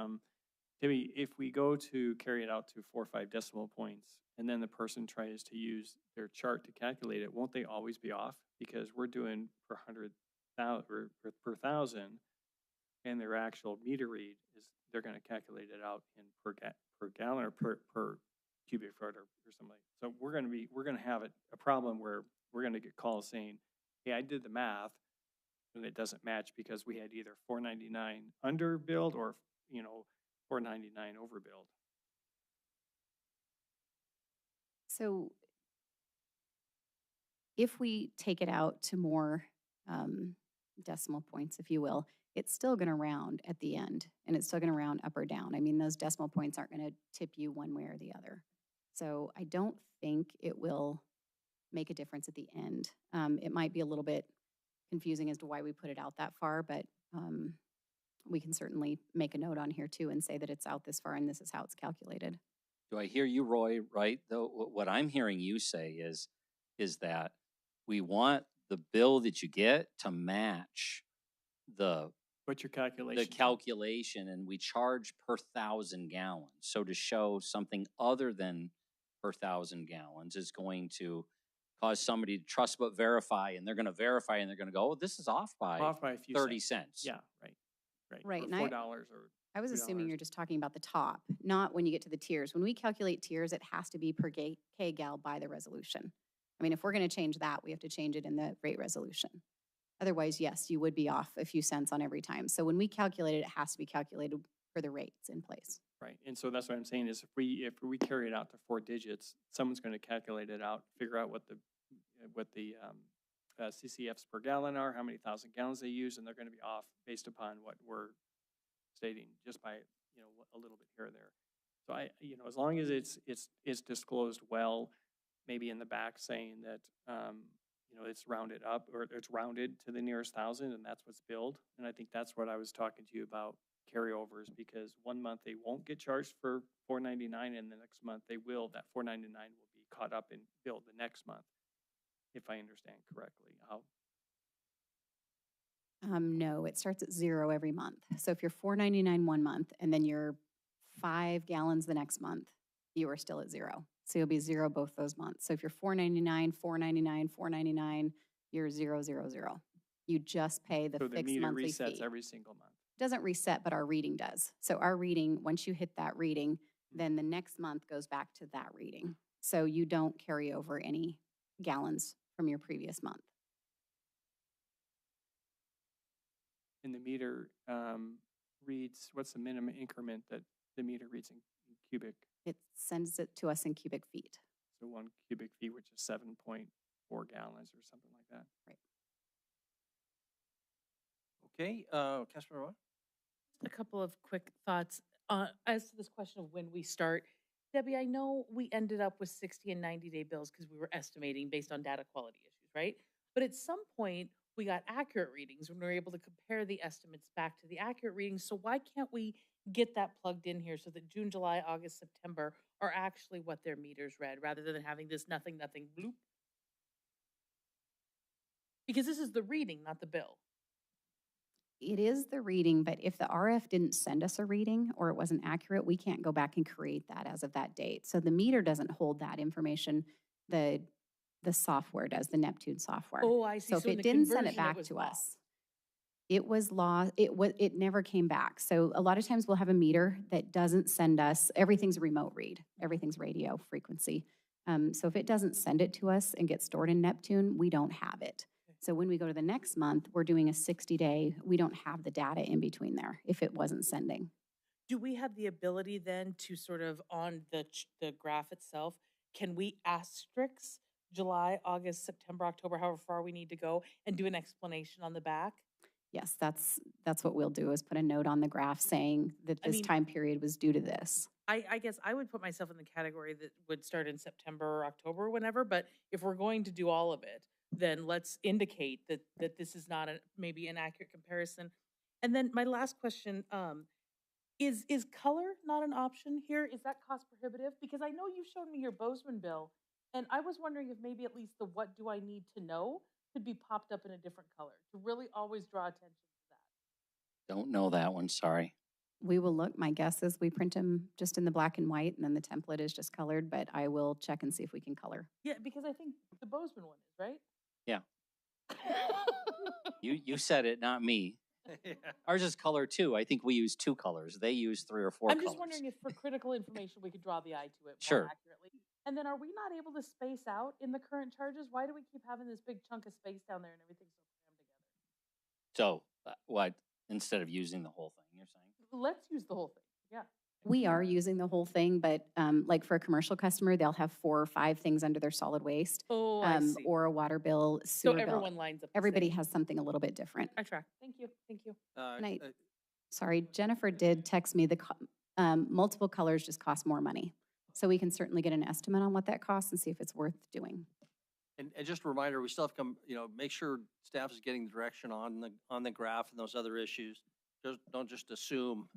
Debbie, if we go to carry it out to 4 or 5 decimal points, and then the person tries to use their chart to calculate it, won't they always be off? Because we're doing per 100 per thousand, and their actual meter read is, they're gonna calculate it out in per gallon or per cubic foot or something. So we're gonna have a problem where we're gonna get calls saying, hey, I did the math, and it doesn't match because we had either $4.99 underbilled or, $4.99 overbilled. So if we take it out to more decimal points, if you will, it's still going to round at the end, and it's still going to round up or down. I mean, those decimal points aren't going to tip you one way or the other. So I don't think it will make a difference at the end. It might be a little bit confusing as to why we put it out that far, but we can certainly make a note on here too and say that it's out this far and this is how it's calculated. Do I hear you, Roy, right? Though what I'm hearing you say is that we want the bill that you get to match the What's your calculation? calculation, and we charge per 1,000 gallons. So to show something other than per 1,000 gallons is going to cause somebody to trust but verify, and they're going to verify and they're going to go, oh, this is off by a few 30 cents. cents. Yeah, right. Right, Or and $4 or I was assuming $2. you're just talking about the top, not when you get to the tiers. When we calculate tiers, it has to be per K-gal by the resolution. I mean, if we're going to change that, we have to change it in the rate resolution. Otherwise, yes, you would be off a few cents on every time. So when we calculate it, it has to be calculated for the rates in place. Right, and so that's what I'm saying is if we carry it out to 4 digits, someone's going to calculate it out, figure out what the CCFs per gallon are, how many thousand gallons they use, and they're going to be off based upon what we're stating just by a little bit here or there. So as long as it's disclosed well, maybe in the back saying that it's rounded up or it's rounded to the nearest 1,000 and that's what's billed. And I think that's what I was talking to you about carryovers, because one month they won't get charged for $4.99 and the next month they will. That $4.99 will be caught up and billed the next month, if I understand correctly. No, it starts at 0 every month. So if you're $4.99 one month and then you're 5 gallons the next month, you are still at 0. So you'll be 0 both those months. So if you're $4.99, $4.99, $4.99, you're 0, 0, 0. You just pay the So the fixed meter monthly resets fee. every single month. It doesn't reset, but our reading does. So our reading, once you hit that reading, then the next month goes back to that reading. So you don't carry over any gallons from your previous month. And the meter reads, what's the minimum increment that the meter reads in cubic? It sends it to us in cubic feet. So 1 cubic feet, which is 7.4 gallons or something like that. Right. Okay, Councilmember Roy? A couple of quick thoughts as to this question of when we start. Debbie, I know we ended up with 60 and 90-day bills because we were estimating based on data quality issues, right? But at some point, we got accurate readings when we were able to compare the estimates back to the accurate readings. So why can't we get that plugged in here so that June, July, August, September are actually what their meters read rather than having this nothing bloop? Because this is the reading, not the bill. It is the reading, but if the RF didn't send us a reading or it wasn't accurate, we can't go back and create that as of that date. So the meter doesn't hold that information. The software does, the Neptune software. Oh, I see. So if it didn't send it back to us, it was lost. It never came back. So a lot of times we'll have a meter that doesn't send us, everything's a remote read, everything's radio frequency. So if it doesn't send it to us and get stored in Neptune, we don't have it. So when we go to the next month, we're doing a 60-day, we don't have the data in between there if it wasn't sending. Do we have the ability then to sort of on the graph itself, can we asterisk July, August, September, October, however far we need to go, and do an explanation on the back? Yes, that's what we'll do is put a note on the graph saying that this time period was due to this. I guess I would put myself in the category that would start in September or October or whenever, but if we're going to do all of it, then let's indicate that this is not maybe an accurate comparison. And then my last question, is color not an option here? Is that cost prohibitive? Because I know you've shown me your Bozeman bill, and I was wondering if maybe at least the what do I need to know could be popped up in a different color to really always draw attention to that. Don't know that one, sorry. We will look, my guess is we print them just in the black and white and then the template is just colored, but I will check and see if we can color. Yeah, because I think the Bozeman one is, right? Yeah. You said it, not me. Yeah. Ours is color too. I think we use 2 colors. They use 3 or 4 I'm colors. just wondering if for critical information, we could draw the eye to it Sure. more accurately. And then are we not able to space out in the current charges? Why do we keep having this big chunk of space down there and everything's so crammed together? So, what, instead of using the whole thing, you're saying? Let's use the whole thing, yeah. We are using the whole thing, but like for a commercial customer, they'll have 4 or 5 things under their solid waste. Oh, I see. Or a water bill, So sewer bill. everyone lines up the Everybody same. has something a little bit different. I track. Thank you, thank you. And sorry, Jennifer did text me multiple colors just cost more money. So we can certainly get an estimate on what that costs and see if it's worth doing. And just a reminder, we still have to come, make sure staff is getting the direction on the graph and those other issues. Don't just assume,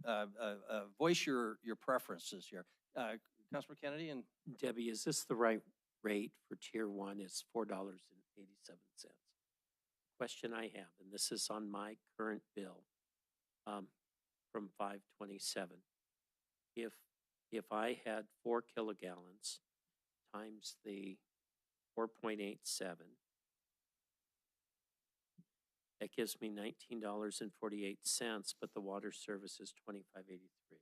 voice your preferences here. Councilor Kennedy and Debbie, is this the right rate for tier 1? It's $4.87. Question I have, and this is on my current bill, from 5/27. If I had 4 kilogallons times the 4.87, that gives me $19.48, but the water service is $25.83.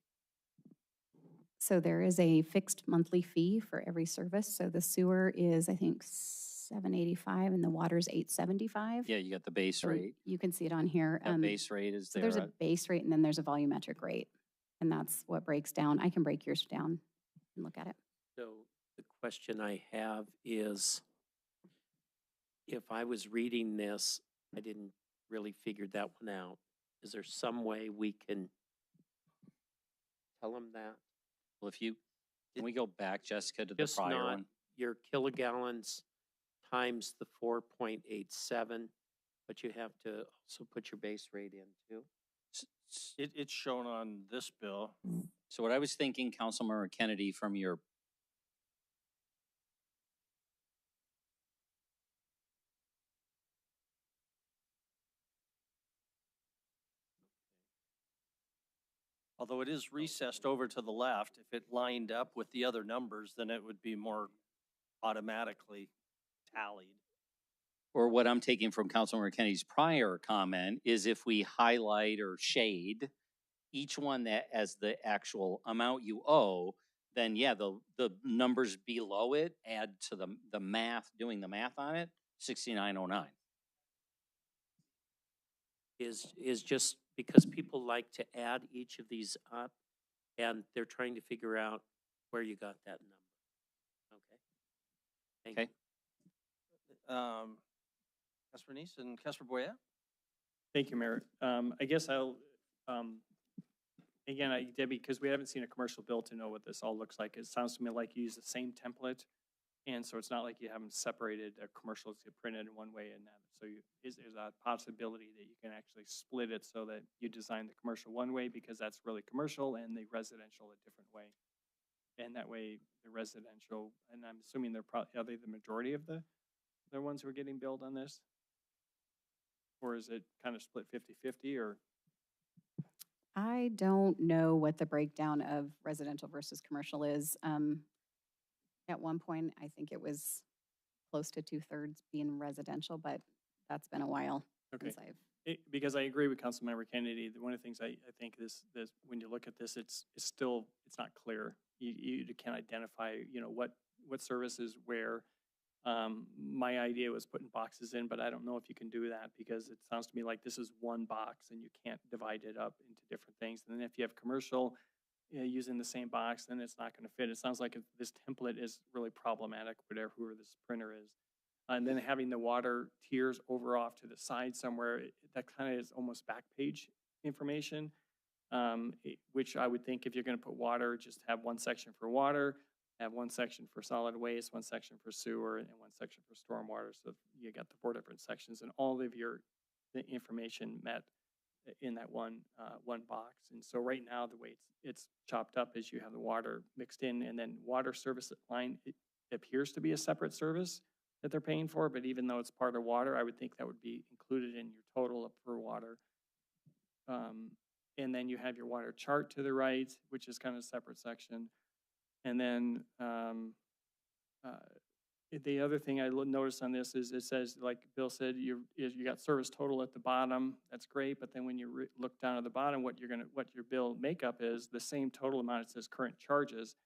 So there is a fixed monthly fee for every service. So the sewer is, I think, $7.85 and the water's $8.75. Yeah, you got the base So rate. you can see it on here. That base rate is So there. there's a base rate and then there's a volumetric rate. And that's what breaks down. I can break yours down and look at it. So the question I have is, if I was reading this, I didn't really figure that one out. Is there some way we can tell them that? Well, can we go back, Jessica, to the Just prior not one? your kilogallons times the 4.87, but you have to also put your base rate in too. it's shown on this bill. So what I was thinking, Councilmember Kennedy, from your Although it is recessed over to the left, if it lined up with the other numbers, then it would be more automatically tallied. or what I'm taking from Councilmember Kennedy's prior comment is if we highlight or shade each one that as the actual amount you owe, then yeah, the numbers below it add to the math, doing the math on it, 6909. Is just because people like to add each of these up and they're trying to figure out where you got that number. Okay. Thank you. Councilor Neese and Councilor Boyette? Thank you, Mayor. I guess I'll, again, Debbie, because we haven't seen a commercial bill to know what this all looks like. It sounds to me like you use the same template. And so it's not like you haven't separated a commercial to printed in one way and that. So is there a possibility that you can actually split it so that you design the commercial one way because that's really commercial and the residential a different way? And that way the residential, and I'm assuming they're probably, are they the majority of the ones who are getting billed on this? Or is it kind of split 50-50 or? I don't know what the breakdown of residential versus commercial is. At one point, I think it was close to 2/3 being residential, but that's been a while Okay. since I've. Because I agree with Councilmember Kennedy. One of the things I think this when you look at this, it's not clear. You can't identify, what services where. My idea was putting boxes in, but I don't know if you can do that because it sounds to me like this is one box and you can't divide it up into different things. And then if you have commercial using the same box, then it's not going to fit. It sounds like this template is really problematic, whoever this printer is. And then having the water tiers over off to the side somewhere, that kind of is almost back page information, which I would think if you're going to put water, just have one section for water, have one section for solid waste, one section for sewer, and one section for stormwater. So you got the 4 different sections and all of the information met in that one box. And so right now, the way it's chopped up is you have the water mixed in, and then water service line, it appears to be a separate service that they're paying for, but even though it's part of water, I would think that would be included in your total for water. And then you have your water chart to the right, which is kind of a separate section. And then The other thing I noticed on this is it says, like Bill said, you got service total at the bottom. That's great, but then when you look down at the bottom, what your bill makeup is the same total amount. It says current charges.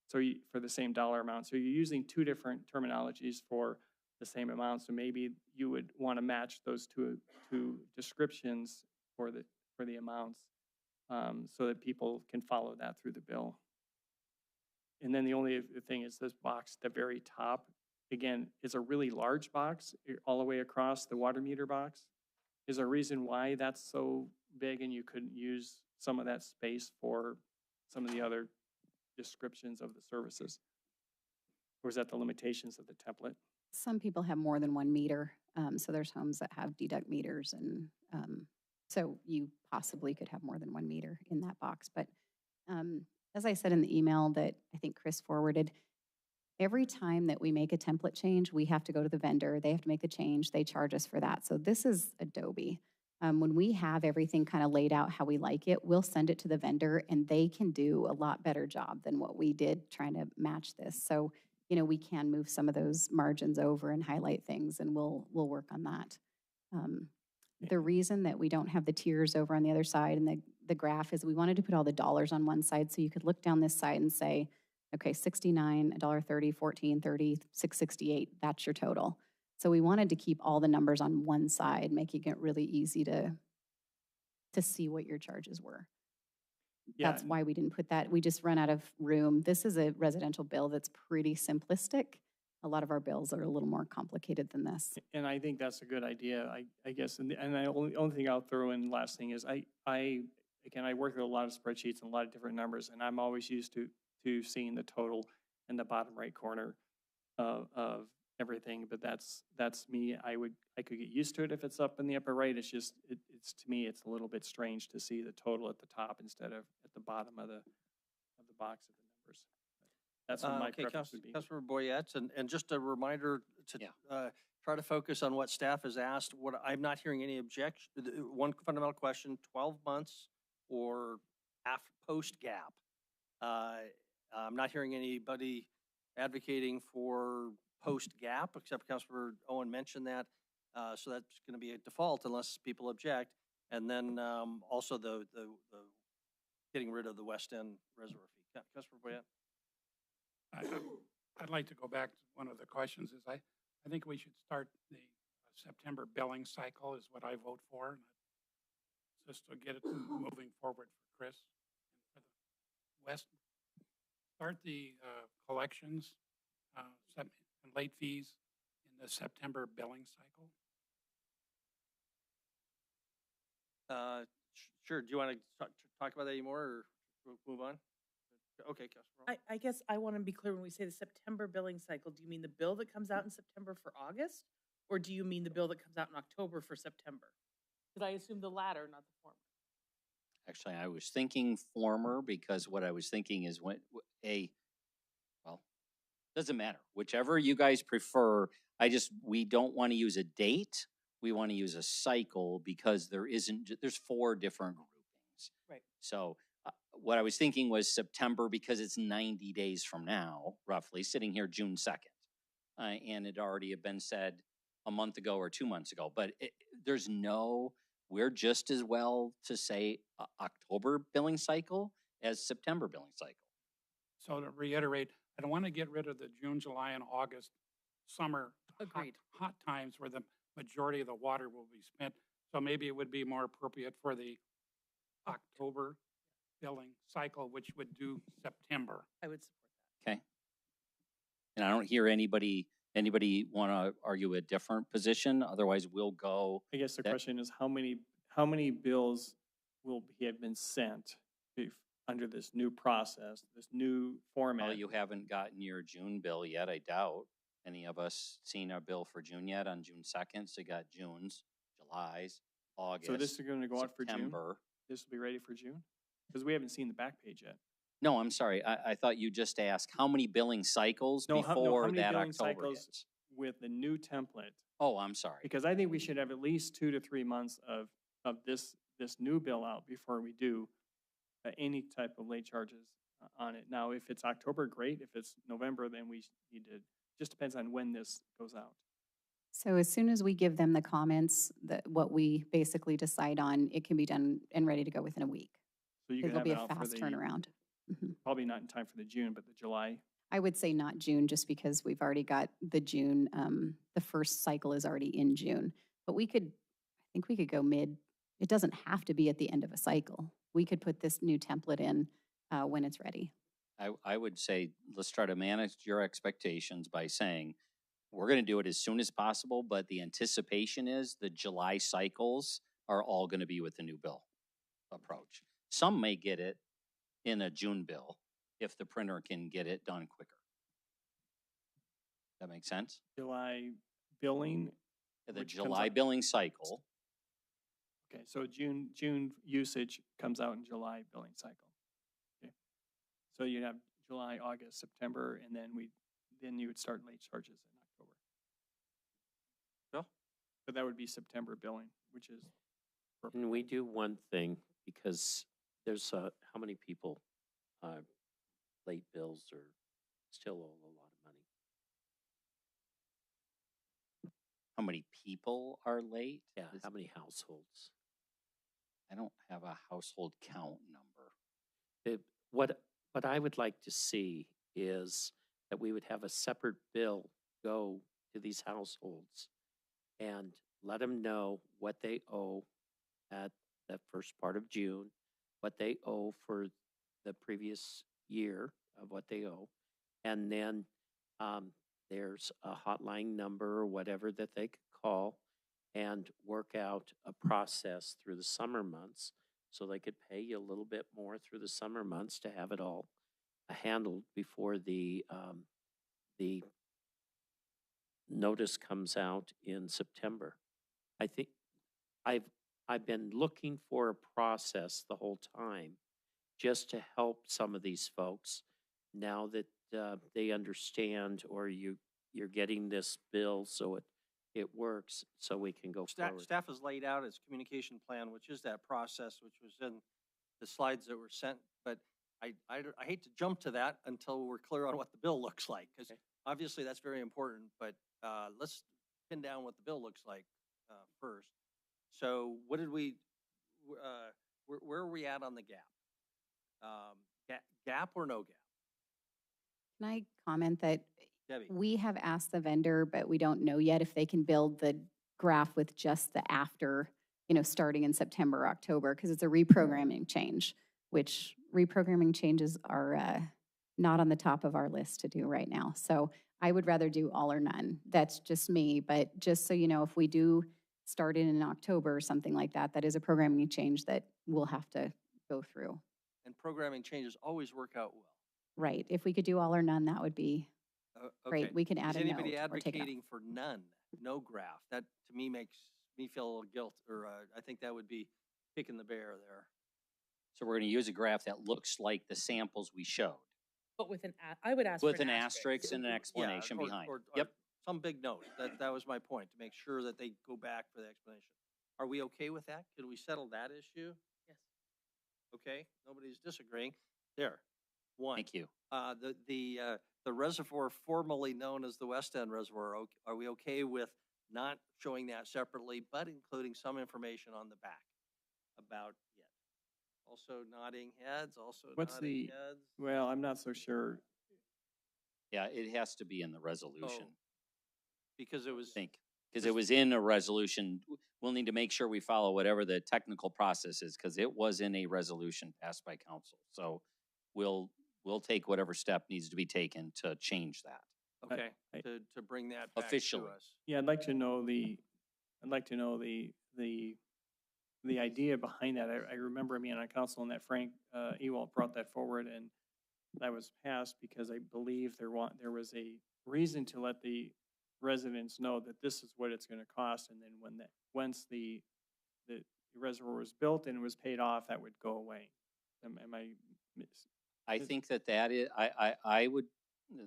So for the same dollar amount. So you're using two different terminologies for the same amount. So maybe you would want to match those two descriptions for the amounts, so that people can follow that through the bill. And then the only thing is this box at the very top, again, is a really large box all the way across the water meter box. Is there a reason why that's so big and you couldn't use some of that space for some of the other descriptions of the services? Or is that the limitations of the template? Some people have more than one meter. So there's homes that have deduct meters, and so you possibly could have more than one meter in that box. But as I said in the email that I think Chris forwarded, every time that we make a template change, we have to go to the vendor. They have to make the change. They charge us for that. So this is Adobe. When we have everything kind of laid out how we like it, we'll send it to the vendor, and they can do a lot better job than what we did trying to match this. So, you know, we can move some of those margins over and highlight things, and we'll work on that. The reason that we don't have the tiers over on the other side and the graph is we wanted to put all the dollars on one side so you could look down this side and say, okay, 69, $1.30, $14.30, $6.68, that's your total. So we wanted to keep all the numbers on one side, making it really easy to see what your charges were. Yeah. That's why we didn't put that. We just run out of room. This is a residential bill that's pretty simplistic. A lot of our bills are a little more complicated than this. And I think that's a good idea, I guess. And the only thing I'll throw in, last thing is I work with a lot of spreadsheets and a lot of different numbers, and I'm always used to seeing the total in the bottom right corner of everything. But that's me. I could get used to it if it's up in the upper right. It's just it's to me it's a little bit strange to see the total at the top instead of at the bottom of the box of the numbers. That's what my preference would be. Councilmember Boyette, and just a reminder to try to focus on what staff has asked. What I'm not hearing any objection. One fundamental question: 12 months or post gap. I'm not hearing anybody advocating for post gap, except Councilmember Owen mentioned that. So that's going to be a default unless people object. And then also the getting rid of the West End reservoir fee. Councilmember Boyette. I'd like to go back to one of the questions. I think we should start the September billing cycle is what I vote for. Just to get it moving forward for Chris and for the West. Start the collections and late fees in the September billing cycle. Sure. Do you want to talk about that anymore, or move on? Okay, Councilmember. I guess I want to be clear when we say the September billing cycle, do you mean the bill that comes out in September for August? Or do you mean the bill that comes out in October for September? Because I assume the latter, not the former. Actually, I was thinking former, because what I was thinking is doesn't matter. Whichever you guys prefer. We don't want to use a date. We want to use a cycle because there's 4 different groupings. Right. So what I was thinking was September because it's 90 days from now, roughly, sitting here June 2nd. And it already had been said a month ago or 2 months ago. But we're just as well to say October billing cycle as September billing cycle. So to reiterate, I don't want to get rid of the June, July, and August summer hot times where the majority of the water will be spent. So maybe it would be more appropriate for the October billing cycle, which would do September. I would support that. Okay. And I don't hear anybody want to argue a different position. Otherwise, we'll go. I guess the question is how many bills will have been sent under this new process, this new format? Well, you haven't gotten your June bill yet, I doubt. Any of us seen our bill for June yet on June 2nd? So you got June's, July's, August. So this is going to go out for June? September. This will be ready for June? Because we haven't seen the back page yet. No, I'm sorry. I thought you just asked how many billing cycles before how many that billing October cycles hits? with the new template? Oh, I'm sorry. Because I think we should have at least 2 to 3 months of this new bill out before we do any type of late charges on it. Now, if it's October, great. If it's November, then we need to just depends on when this goes out. So as soon as we give them the comments, what we basically decide on, it can be done and ready to go within a week. So you could It'll have be it a out for fast the, turnaround. Mhm. probably not in time for the June, but the July. I would say not June, just because we've already got the June, the first cycle is already in June. But I think we could go mid, it doesn't have to be at the end of a cycle. We could put this new template in when it's ready. I would say, let's try to manage your expectations by saying, we're going to do it as soon as possible, but the anticipation is the July cycles are all going to be with the new bill approach. Some may get it in a June bill if the printer can get it done quicker. That makes sense? July billing. The which comes July out- billing cycle. Okay, so June usage comes out in July billing cycle. Okay. So you'd have July, August, September, and then you would start late charges in October. Bill? But that would be September billing, which is perfect. Can we do one thing, because there's, how many people, late bills or still owe a lot of money? How many people are late? Yeah, how many households? I don't have a household count number. What I would like to see is that we would have a separate bill go to these households and let them know what they owe at the first part of June, what they owe for the previous year of what they owe. And then there's a hotline number or whatever that they could call and work out a process through the summer months, so they could pay you a little bit more through the summer months to have it all handled before the notice comes out in September. I think I've been looking for a process the whole time just to help some of these folks now that they understand, or you're getting this bill so it works, so we can go forward. Staff has laid out its communication plan, which is that process, which was in the slides that were sent. But I hate to jump to that until we're clear on what the bill looks like, because obviously that's very important. But let's pin down what the bill looks like first. So what did we, where are we at on the gap? Gap or no gap? Can I comment that Debbie? we have asked the vendor, but we don't know yet if they can build the graph with just the after, starting in September, October, because it's a reprogramming change, which reprogramming changes are not on the top of our list to do right now. So I would rather do all or none. That's just me, but just so you know, if we do start in October or something like that, that is a programming change that we'll have to go through. And programming changes always work out well. Right. If we could do all or none, that would be great. Okay. We can add Is a note anybody or take it out. advocating for none, no graph? That to me makes me feel a little guilt, or I think that would be kicking the bear there. So we're going to use a graph that looks like the samples we showed, But with I would ask with for an asterisk and an explanation or, behind. Or Yep. some big note. That was my point, to make sure that they go back for the explanation. Are we okay with that? Can we settle that issue? Yes. Okay, nobody's disagreeing. There, one. Thank you. The reservoir formerly known as the West End Reservoir, are we okay with not showing that separately, but including some information on the back about it? Also nodding heads, Well, I'm not so sure. Yeah, it has to be in the resolution. Because it was. I think, because it was in a resolution. We'll need to make sure we follow whatever the technical process is, because it was in a resolution passed by council. So we'll take whatever step needs to be taken to change that. Okay, to bring that back Officially. to us. Yeah, I'd like to know the idea behind that. I remember being on council and that Frank Ewald brought that forward, and that was passed because I believe there was a reason to let the residents know that this is what it's going to cost, and then once the reservoir was built and it was paid off, that would go away. Am I think that is, I would,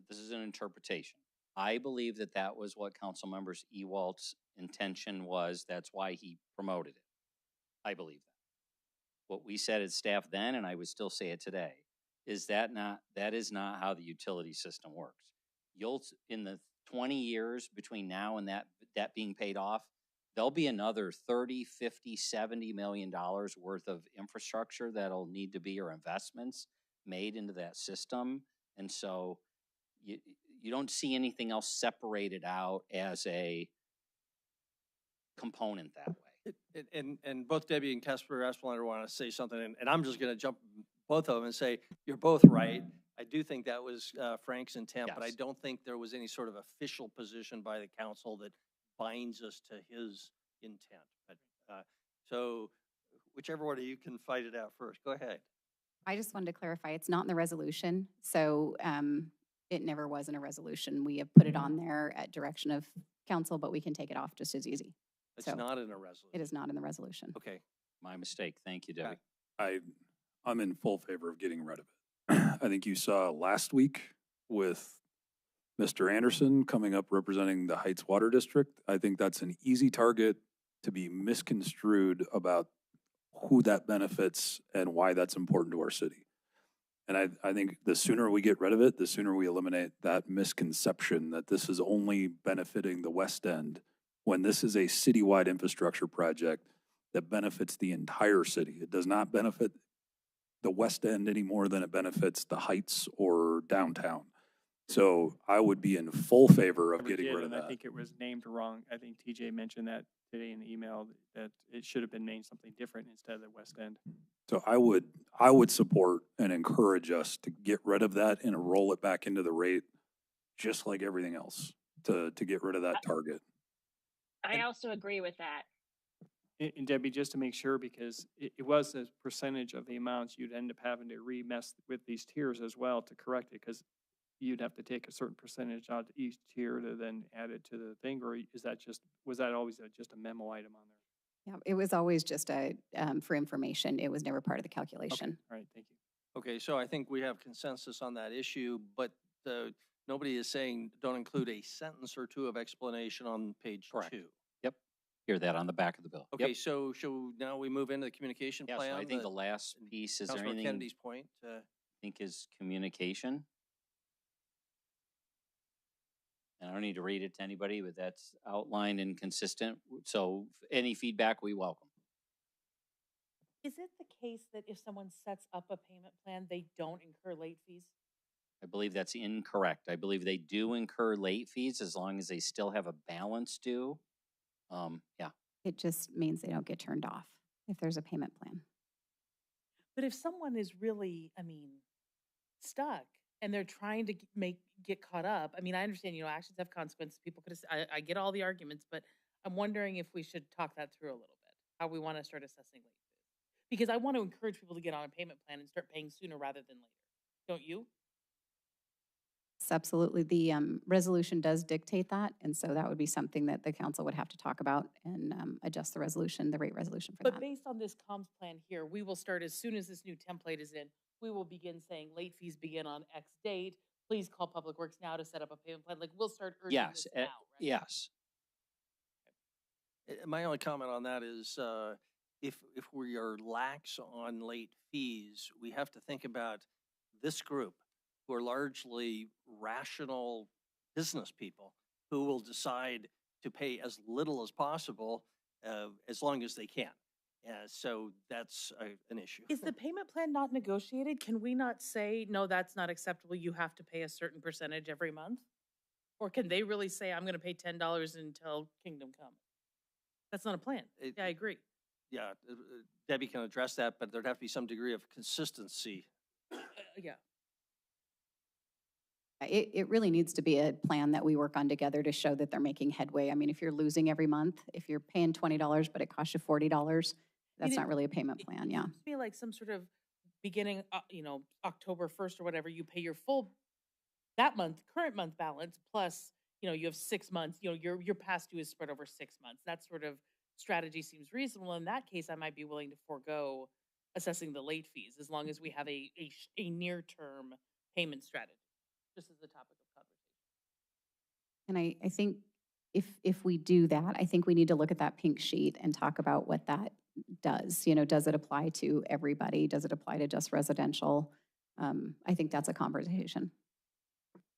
this is an interpretation. I believe that was what council members Ewald's intention was. That's why he promoted it. I believe that. What we said as staff then, and I would still say it today, is that is not how the utility system works. In the 20 years between now and that debt being paid off, there'll be another 30, 50, 70 million dollars worth of infrastructure that'll need to be, or investments made into that system. And so you don't see anything else separated out as a component that way. And both Debbie and Casper Asplander want to say something, and I'm just going to jump both of them and say, you're both right. I do think that was Frank's intent, but I Yes. don't think there was any sort of official position by the council that binds us to his intent. But so whichever one of you can fight it out first, go ahead. I just wanted to clarify, it's not in the resolution, so it never was in a resolution. We have put it on there at direction of council, but we can take it off just as easy. It's So, not in a resolution. It is not in the resolution. Okay. My mistake. Thank you, Debbie. I'm in full favor of getting rid of it. I think you saw last week with Mr. Anderson coming up representing the Heights Water District. I think that's an easy target to be misconstrued about who that benefits and why that's important to our city. And I think the sooner we get rid of it, the sooner we eliminate that misconception that this is only benefiting the West End, when this is a citywide infrastructure project that benefits the entire city. It does not benefit the West End any more than it benefits the Heights or downtown. So I would be in full favor of Never getting did, rid of and that. I think it was named wrong. I think TJ mentioned that today in the email, that it should have been named something different instead of the West End. So I would support and encourage us to get rid of that and roll it back into the rate, just like everything else, to get rid of that target. I also agree with that. And Debbie, just to make sure, because it was a percentage of the amounts, you'd end up having to remess with these tiers as well to correct it, because you'd have to take a certain percentage out of each tier to then add it to the thing, or is that just, was that always just a memo item on there? Yeah, it was always just for information. It was never part of the calculation. All right, thank you. Okay, so I think we have consensus on that issue, but nobody is saying don't include a sentence or two of explanation on page Correct. 2. Yep. Hear that on the back of the bill. Okay, Yep. so now we move into the communication Yeah, plan? so I think the last piece, is there Councilor anything Kennedy's point. I think is communication? And I don't need to read it to anybody, but that's outlined and consistent. So any feedback we welcome. Is it the case that if someone sets up a payment plan, they don't incur late fees? I believe that's incorrect. I believe they do incur late fees as long as they still have a balance due. Yeah. It just means they don't get turned off if there's a payment plan. But if someone is really, stuck and they're trying to get caught up, I understand, actions have consequences. People could, I get all the arguments, but I'm wondering if we should talk that through a little bit, how we want to start assessing late fees. Because I want to encourage people to get on a payment plan and start paying sooner rather than later. Don't you? So absolutely. The resolution does dictate that. And so that would be something that the council would have to talk about and adjust the resolution, the rate resolution for But that. based on this comms plan here, we will start as soon as this new template is in, we will begin saying late fees begin on X date. Please call Public Works now to set up a payment plan. Like, we'll start urging Yes. this now, right? Yes. My only comment on that is if we are lax on late fees, we have to think about this group who are largely rational business people who will decide to pay as little as possible as long as they can. So that's an issue. Is the payment plan not negotiated? Can we not say, no, that's not acceptable, you have to pay a certain percentage every month? Or can they really say, I'm gonna pay $10 until kingdom come? That's not a plan. Yeah, I agree. Yeah, Debbie can address that, but there'd have to be some degree of consistency. Yeah. It really needs to be a plan that we work on together to show that they're making headway. If you're losing every month, if you're paying $20, but it costs you $40, that's not really a payment plan, yeah. It seems to me like some sort of beginning, October 1st or whatever, you pay your full, that month, current month balance, plus, you have 6 months, your past due is spread over 6 months. That sort of strategy seems reasonable. In that case, I might be willing to forego assessing the late fees as long as we have a near-term payment strategy. Just as a topic of conversation. And I think if we do that, I think we need to look at that pink sheet and talk about what that does. Does it apply to everybody? Does it apply to just residential? I think that's a conversation.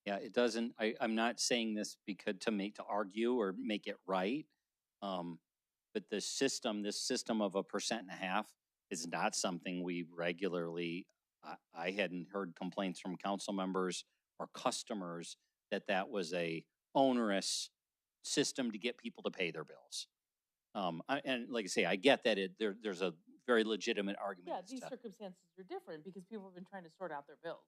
Yeah, it doesn't, I'm not saying this because to argue or make it right. But this system of 1.5% is not something we regularly, I hadn't heard complaints from council members or customers that was a onerous system to get people to pay their bills. And like I say, I get that there's a very legitimate argument. Yeah, as these to- circumstances are different because people have been trying to sort out their bills.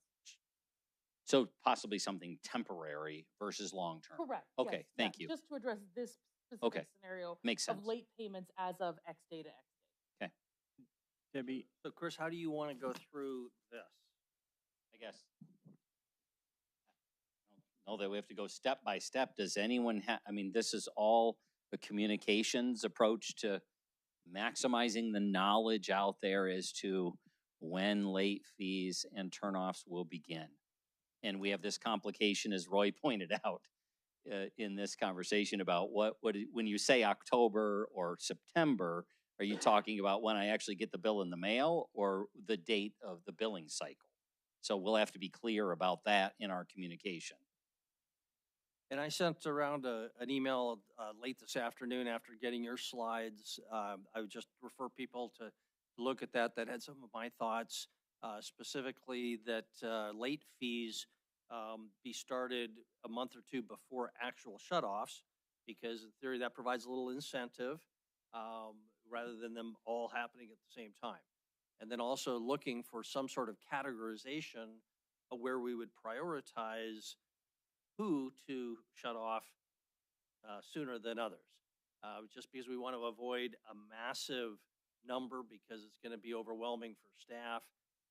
So possibly something temporary versus long-term. Correct. Okay, yes, thank yeah, you. Just to address this Okay, specific scenario makes sense. of late payments as of X day to X day. Okay, Debbie, So Chris, how do you want to go through this? I guess. Know that we have to go step by step. Does anyone I mean, this is all the communications approach to maximizing the knowledge out there as to when late fees and turnoffs will begin. And we have this complication, as Roy pointed out, in this conversation about when you say October or September, are you talking about when I actually get the bill in the mail or the date of the billing cycle? So we'll have to be clear about that in our communication. And I sent around an email late this afternoon after getting your slides. I would just refer people to look at that. That had some of my thoughts, specifically that late fees be started a month or two before actual shutoffs, because in theory that provides a little incentive rather than them all happening at the same time. And then also looking for some sort of categorization of where we would prioritize who to shut off sooner than others. Just because we want to avoid a massive number because it's going to be overwhelming for staff.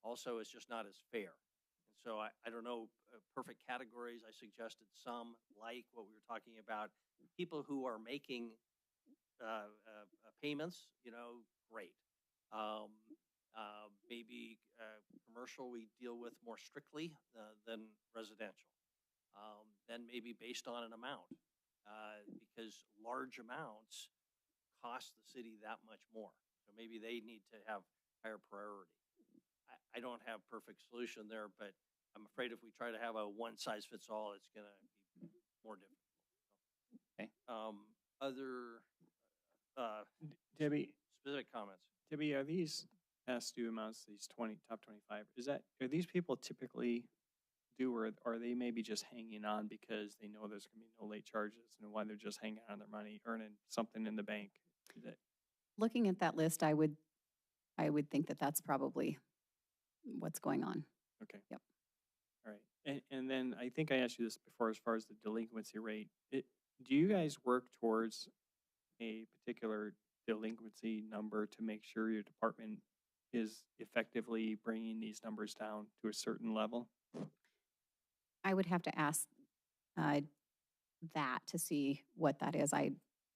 Also, it's just not as fair. And so I don't know perfect categories. I suggested some, like what we were talking about, people who are making payments, great. Maybe commercial we deal with more strictly than residential. Then maybe based on an amount, because large amounts cost the city that much more. So maybe they need to have higher priority. I don't have perfect solution there, but I'm afraid if we try to have a one size fits all, it's going to be more difficult. Okay. Other Debbie, specific comments. Debbie, are these past due amounts, these top 25, are these people typically do, or are they maybe just hanging on because they know there's going to be no late charges and why they're just hanging on their money, earning something in the bank? Looking at that list, I would think that that's probably what's going on. Okay. Yep. All right. And then I think I asked you this before as far as the delinquency rate. Do you guys work towards a particular delinquency number to make sure your department is effectively bringing these numbers down to a certain level? I would have to ask that to see what that is. I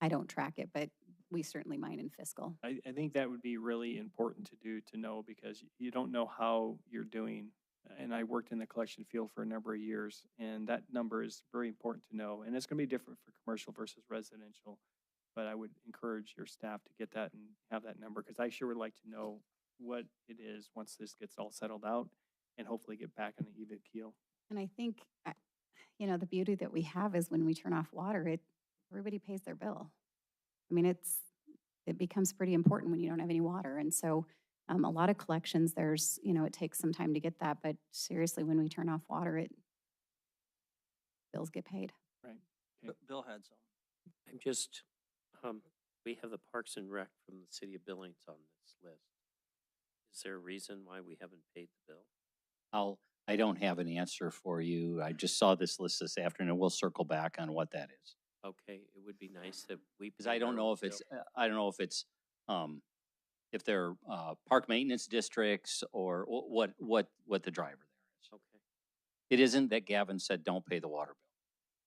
don't track it, but we certainly mine in fiscal. I think that would be really important to do, to know, because you don't know how you're doing. And I worked in the collection field for a number of years, and that number is very important to know. And it's going to be different for commercial versus residential. But I would encourage your staff to get that and have that number, because I sure would like to know what it is once this gets all settled out, and hopefully get back on an even keel. And I think, the beauty that we have is when we turn off water, everybody pays their bill. I mean, it becomes pretty important when you don't have any water. And so a lot of collections, there's, it takes some time to get that, but seriously, when we turn off water, bills get paid. Right. Okay. Bill had some. I'm just, we have the Parks and Rec from the city of Billings on this list. Is there a reason why we haven't paid the bill? I don't have an answer for you. I just saw this list this afternoon. We'll circle back on what that is. Okay, it would be nice if we. Because I don't know if it's, if they're park maintenance districts or what the driver there is. Okay, It isn't that Gavin said, don't pay the water bill.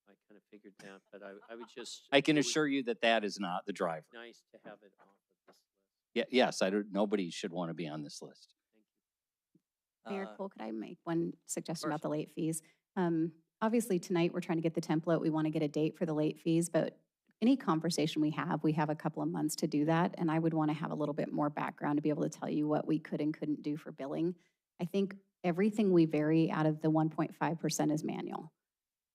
I kind of figured that, but I would just. I can it would assure you that is not the driver. be nice to have it off of this list. Yeah, yes, nobody should want to be on this list. Thank you. Mayor Cole, could I make one suggestion course. about the late fees? Obviously, tonight, we're trying to get the template. We want to get a date for the late fees, but any conversation we have a couple of months to do that, and I would want to have a little bit more background to be able to tell you what we could and couldn't do for billing. I think everything we vary out of the 1.5% is manual.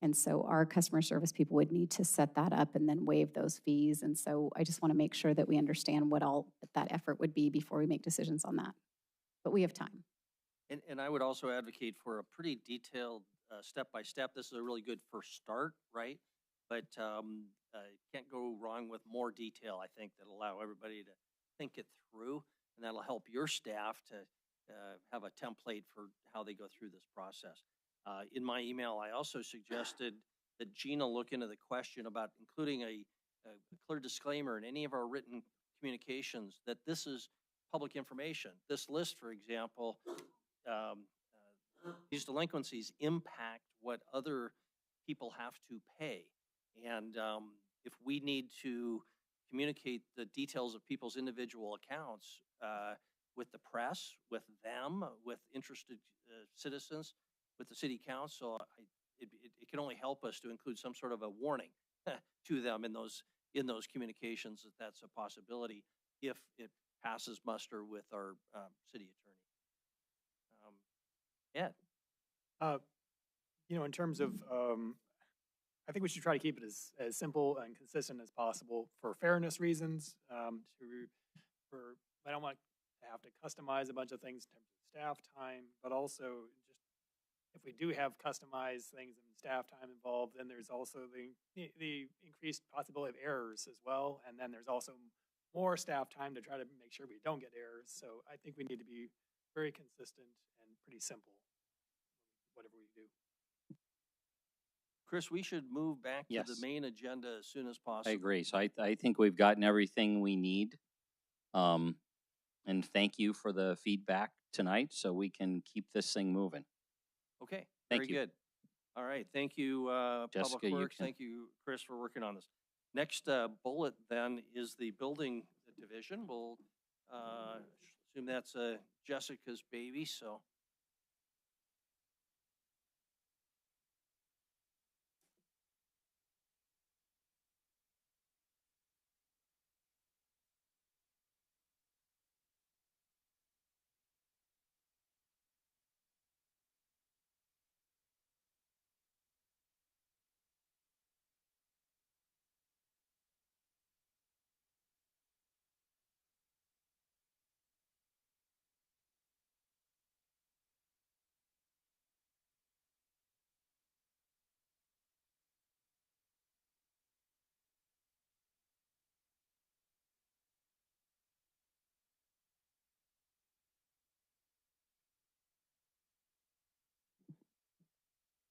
And so our customer service people would need to set that up and then waive those fees. And so I just want to make sure that we understand what all that effort would be before we make decisions on that. But we have time. And I would also advocate for a pretty detailed step-by-step. This is a really good first start, right? But can't go wrong with more detail, I think, that'll allow everybody to think it through. And that'll help your staff to have a template for how they go through this process. In my email, I also suggested that Gina look into the question about including a clear disclaimer in any of our written communications that this is public information. This list, for example, these delinquencies impact what other people have to pay. And if we need to communicate the details of people's individual accounts with the press, with them, with interested citizens, with the city council, it can only help us to include some sort of a warning to them in those communications that that's a possibility if it passes muster with our city attorney. Ed. You know, in terms of, I think we should try to keep it as simple and consistent as possible for fairness reasons. I don't want to have to customize a bunch of things in terms of staff time, but also just if we do have customized things and staff time involved, then there's also the increased possibility of errors as well. And then there's also more staff time to try to make sure we don't get errors. So I think we need to be very consistent and pretty simple, whatever we do. Chris, we should move back to Yes. the main agenda as soon as possible. I agree. So I think we've gotten everything we need. And thank you for the feedback tonight so we can keep this thing moving. Okay, Thank very you. good. All right, thank you, Jessica, Public you Works. can- Thank you, Chris, for working on this. Next bullet then is the building division. We'll assume that's Jessica's baby, so.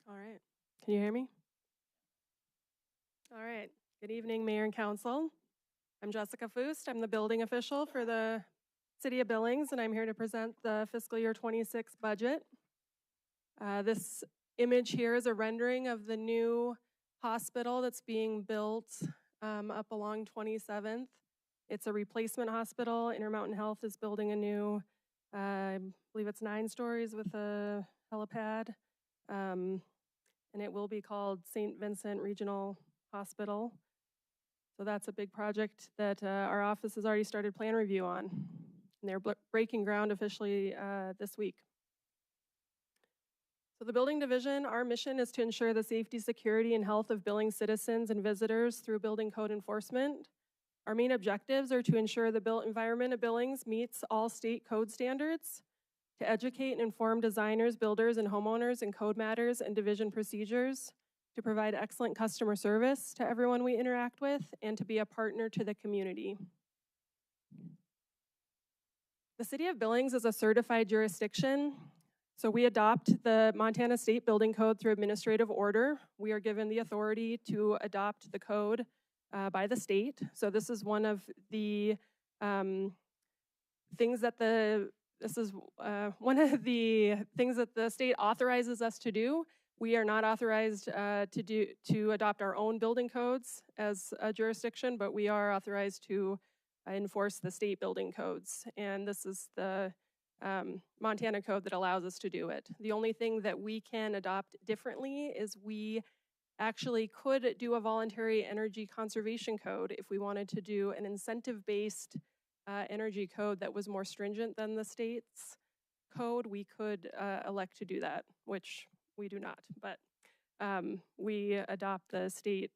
All right. Can you hear me? All right. Good evening, Mayor and Council. I'm Jessica Foost. I'm the building official for the City of Billings, and I'm here to present the fiscal year 26 budget. This image here is a rendering of the new hospital that's being built up along 27th. It's a replacement hospital. Intermountain Health is building a new, I believe it's 9 stories with a helipad. And it will be called St. Vincent Regional Hospital. So that's a big project that our office has already started plan review on. And they're breaking ground officially this week. So the building division, our mission is to ensure the safety, security, and health of Billings citizens and visitors through building code enforcement. Our main objectives are to ensure the built environment of Billings meets all state code standards, to educate and inform designers, builders, and homeowners in code matters and division procedures, to provide excellent customer service to everyone we interact with, and to be a partner to the community. The City of Billings is a certified jurisdiction, so we adopt the Montana State Building Code through administrative order. We are given the authority to adopt the code by the state. So this is one of the things that one of the things that the state authorizes us to do. We are not authorized to adopt our own building codes as a jurisdiction, but we are authorized to enforce the state building codes. And this is the Montana code that allows us to do it. The only thing that we can adopt differently is we actually could do a voluntary energy conservation code if we wanted to do an incentive-based energy code that was more stringent than the state's code. We could elect to do that, which we do not. But we adopt the state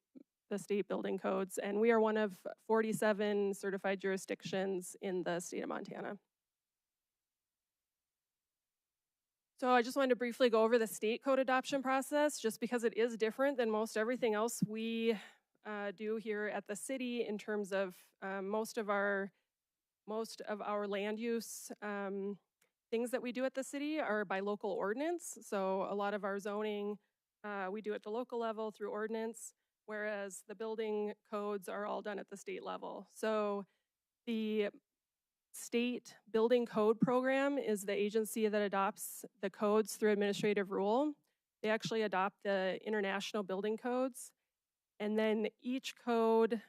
building codes, and we are one of 47 certified jurisdictions in the state of Montana. So I just wanted to briefly go over the state code adoption process, just because it is different than most everything else we do here at the city in terms of most of our land use things that we do at the city are by local ordinance. So a lot of our zoning, we do at the local level through ordinance, whereas the building codes are all done at the state level. So the state building code program is the agency that adopts the codes through administrative rule. They actually adopt the international building codes, and then each code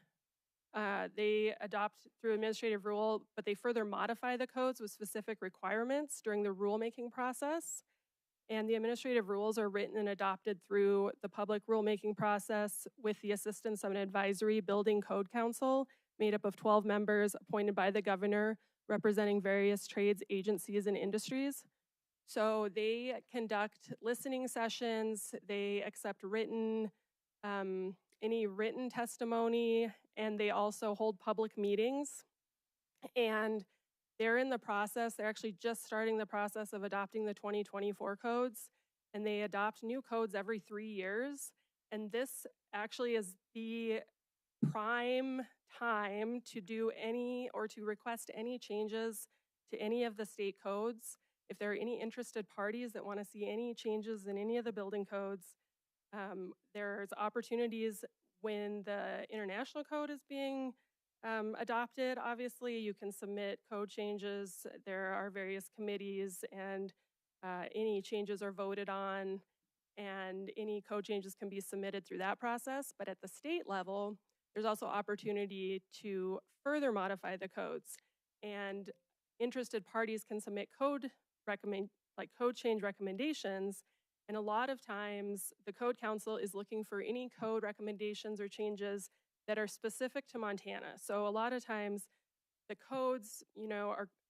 they adopt through administrative rule, but they further modify the codes with specific requirements during the rulemaking process. And the administrative rules are written and adopted through the public rulemaking process with the assistance of an advisory building code council made up of 12 members appointed by the governor representing various trades, agencies, and industries. So they conduct listening sessions, they accept any written testimony, and they also hold public meetings. And they're in the process, they're actually just starting the process of adopting the 2024 codes, and they adopt new codes every 3 years. And this actually is the prime time to do any or to request any changes to any of the state codes. If there are any interested parties that want to see any changes in any of the building codes, there's opportunities when the international code is being adopted. Obviously, you can submit code changes. There are various committees, and any changes are voted on, and any code changes can be submitted through that process. But at the state level, there's also opportunity to further modify the codes, and interested parties can submit code change recommendations. And a lot of times, the Code Council is looking for any code recommendations or changes that are specific to Montana. So a lot of times, the codes,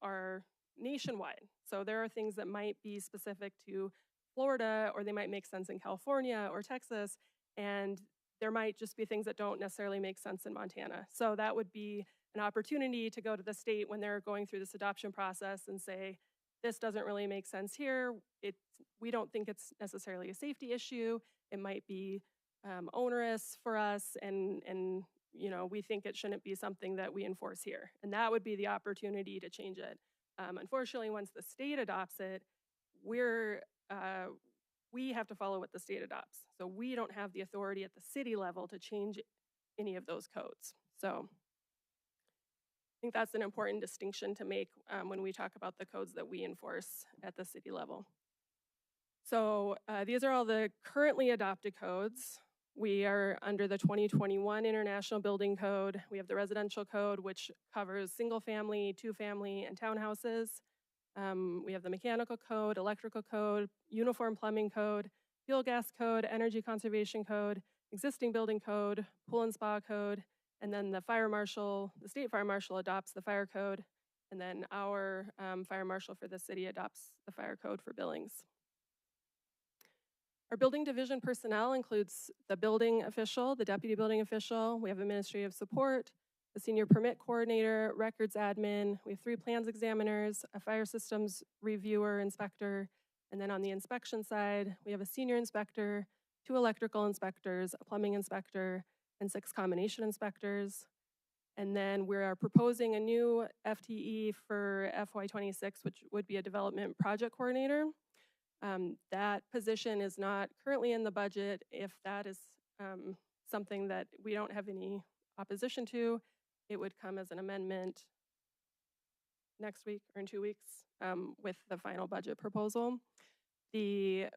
are nationwide. So there are things that might be specific to Florida, or they might make sense in California or Texas, and there might just be things that don't necessarily make sense in Montana. So that would be an opportunity to go to the state when they're going through this adoption process and say, this doesn't really make sense here. We don't think it's necessarily a safety issue. It might be onerous for us, and we think it shouldn't be something that we enforce here. And that would be the opportunity to change it. Unfortunately, once the state adopts it, we have to follow what the state adopts. So we don't have the authority at the city level to change any of those codes. So I think that's an important distinction to make when we talk about the codes that we enforce at the city level. So these are all the currently adopted codes. We are under the 2021 International Building Code. We have the residential code, which covers single family, 2-family, and townhouses. We have the mechanical code, electrical code, uniform plumbing code, fuel gas code, energy conservation code, existing building code, pool and spa code, and then the state fire marshal adopts the fire code, and then our fire marshal for the city adopts the fire code for Billings. Our building division personnel includes the building official, the deputy building official, we have administrative support, the senior permit coordinator, records admin, we have 3 plans examiners, a fire systems reviewer, inspector, and then on the inspection side, we have a senior inspector, 2 electrical inspectors, a plumbing inspector, and 6 combination inspectors. And then we are proposing a new FTE for FY26, which would be a development project coordinator. That position is not currently in the budget. If that is something that we don't have any opposition to, it would come as an amendment next week or in 2 weeks with the final budget proposal. The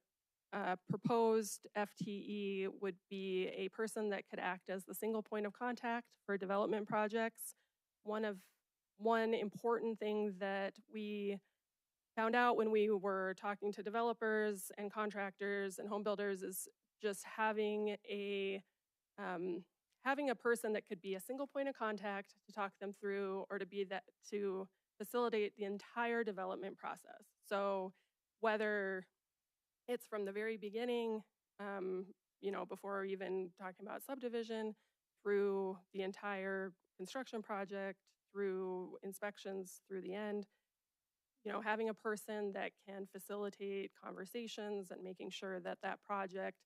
proposed FTE would be a person that could act as the single point of contact for development projects. One important thing that we found out when we were talking to developers and contractors and home builders is just having a person that could be a single point of contact to talk them through, or to facilitate the entire development process. So whether it's from the very beginning, before even talking about subdivision, through the entire construction project, through inspections, through the end. Having a person that can facilitate conversations and making sure that that project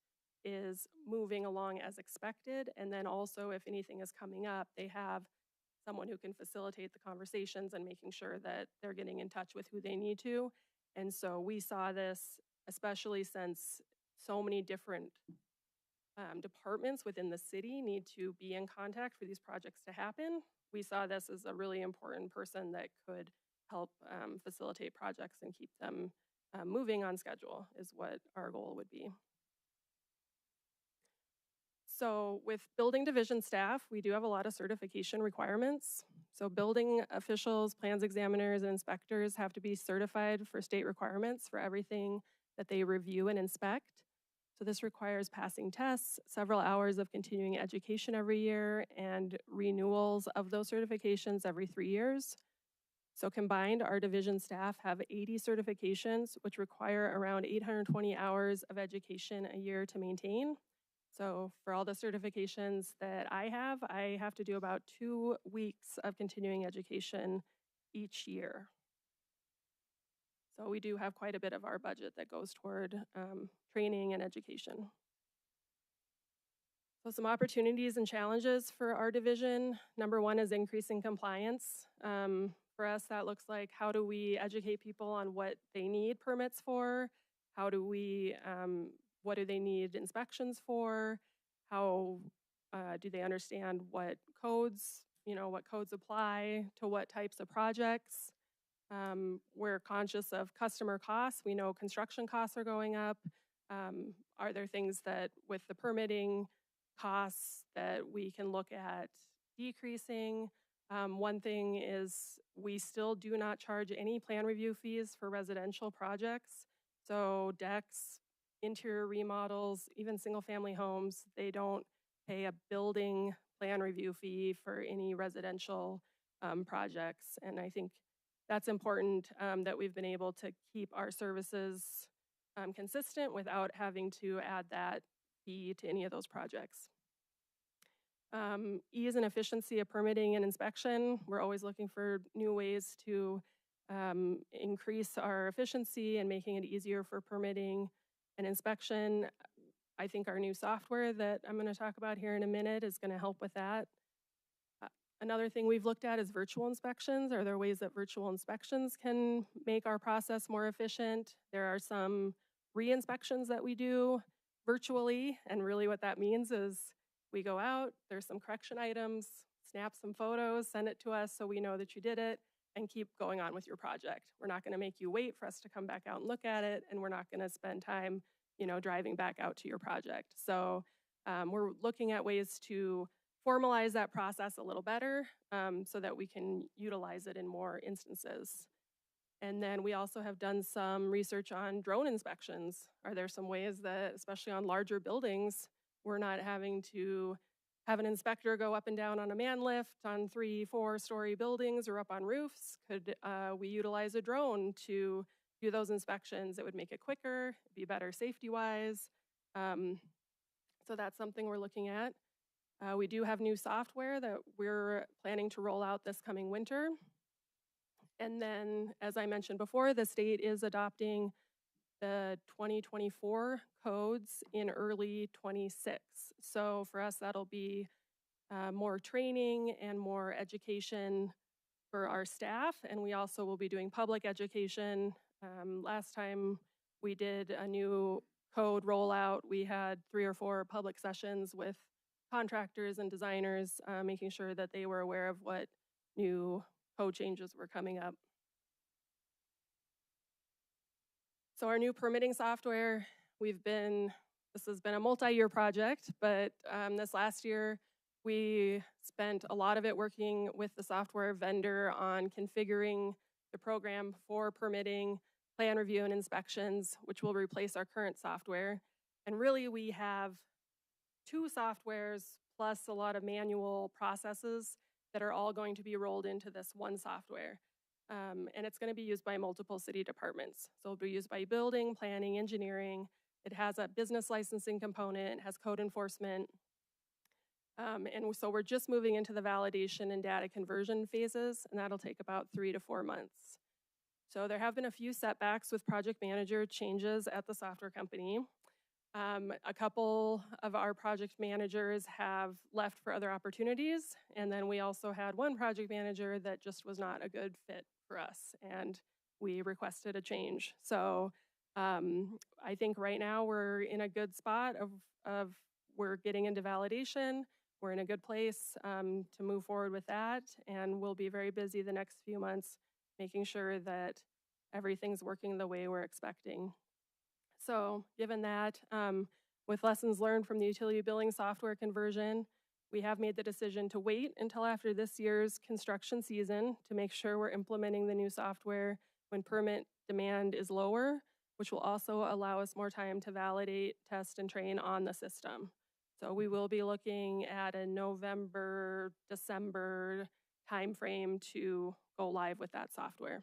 is moving along as expected. And then also, if anything is coming up, they have someone who can facilitate the conversations and making sure that they're getting in touch with who they need to. And so we saw this, especially since so many different departments within the city need to be in contact for these projects to happen. We saw this as a really important person that could help facilitate projects and keep them moving on schedule is what our goal would be. So with building division staff, we do have a lot of certification requirements. So building officials, plans examiners, and inspectors have to be certified for state requirements for everything that they review and inspect. So this requires passing tests, several hours of continuing education every year, and renewals of those certifications every 3 years. So combined, our division staff have 80 certifications, which require around 820 hours of education a year to maintain. So for all the certifications that I have to do about 2 weeks of continuing education each year. So we do have quite a bit of our budget that goes toward training and education. So some opportunities and challenges for our division. Number one is increasing compliance. For us, that looks like how do we educate people on what they need permits for? How do we, what do they need inspections for? How do they understand what codes, what codes apply to what types of projects? We're conscious of customer costs. We know construction costs are going up. Are there things that with the permitting costs that we can look at decreasing? One thing is we still do not charge any plan review fees for residential projects. So decks, interior remodels, even single family homes, they don't pay a building plan review fee for any residential projects. And I think that's important that we've been able to keep our services consistent without having to add that fee to any of those projects. Ease and efficiency of permitting and inspection. We're always looking for new ways to increase our efficiency and making it easier for permitting and inspection. I think our new software that I'm going to talk about here in a minute is going to help with that. Another thing we've looked at is virtual inspections. Are there ways that virtual inspections can make our process more efficient? There are some re-inspections that we do virtually, and really what that means is we go out, there's some correction items, snap some photos, send it to us so we know that you did it, and keep going on with your project. We're not going to make you wait for us to come back out and look at it, and we're not going to spend time, driving back out to your project. So we're looking at ways to formalize that process a little better so that we can utilize it in more instances. And then we also have done some research on drone inspections. Are there some ways that, especially on larger buildings, we're not having to have an inspector go up and down on a man lift on 3-4 story buildings or up on roofs? Could we utilize a drone to do those inspections? It would make it quicker, be better safety-wise. So that's something we're looking at. We do have new software that we're planning to roll out this coming winter. And then, as I mentioned before, the state is adopting the 2024 codes in early 26. So for us, that'll be more training and more education for our staff. And we also will be doing public education. Last time we did a new code rollout, we had 3 or 4 public sessions with contractors and designers, making sure that they were aware of what new code changes were coming up. So our new permitting software, this has been a multi-year project, but this last year we spent a lot of it working with the software vendor on configuring the program for permitting, plan review, and inspections, which will replace our current software. And really we have 2 softwares plus a lot of manual processes that are all going to be rolled into this one software. And it's going to be used by multiple city departments. So it'll be used by building, planning, engineering, It has a business licensing component, it has code enforcement. And so we're just moving into the validation and data conversion phases, and that'll take about 3 to 4 months. So there have been a few setbacks with project manager changes at the software company. A couple of our project managers have left for other opportunities, and then we also had one project manager that just was not a good fit for us, and we requested a change. So I think right now we're in a good spot of we're getting into validation. We're in a good place to move forward with that, and we'll be very busy the next few months making sure that everything's working the way we're expecting. So given that, with lessons learned from the utility billing software conversion, we have made the decision to wait until after this year's construction season to make sure we're implementing the new software when permit demand is lower, which will also allow us more time to validate, test, and train on the system. So we will be looking at a November, December timeframe to go live with that software.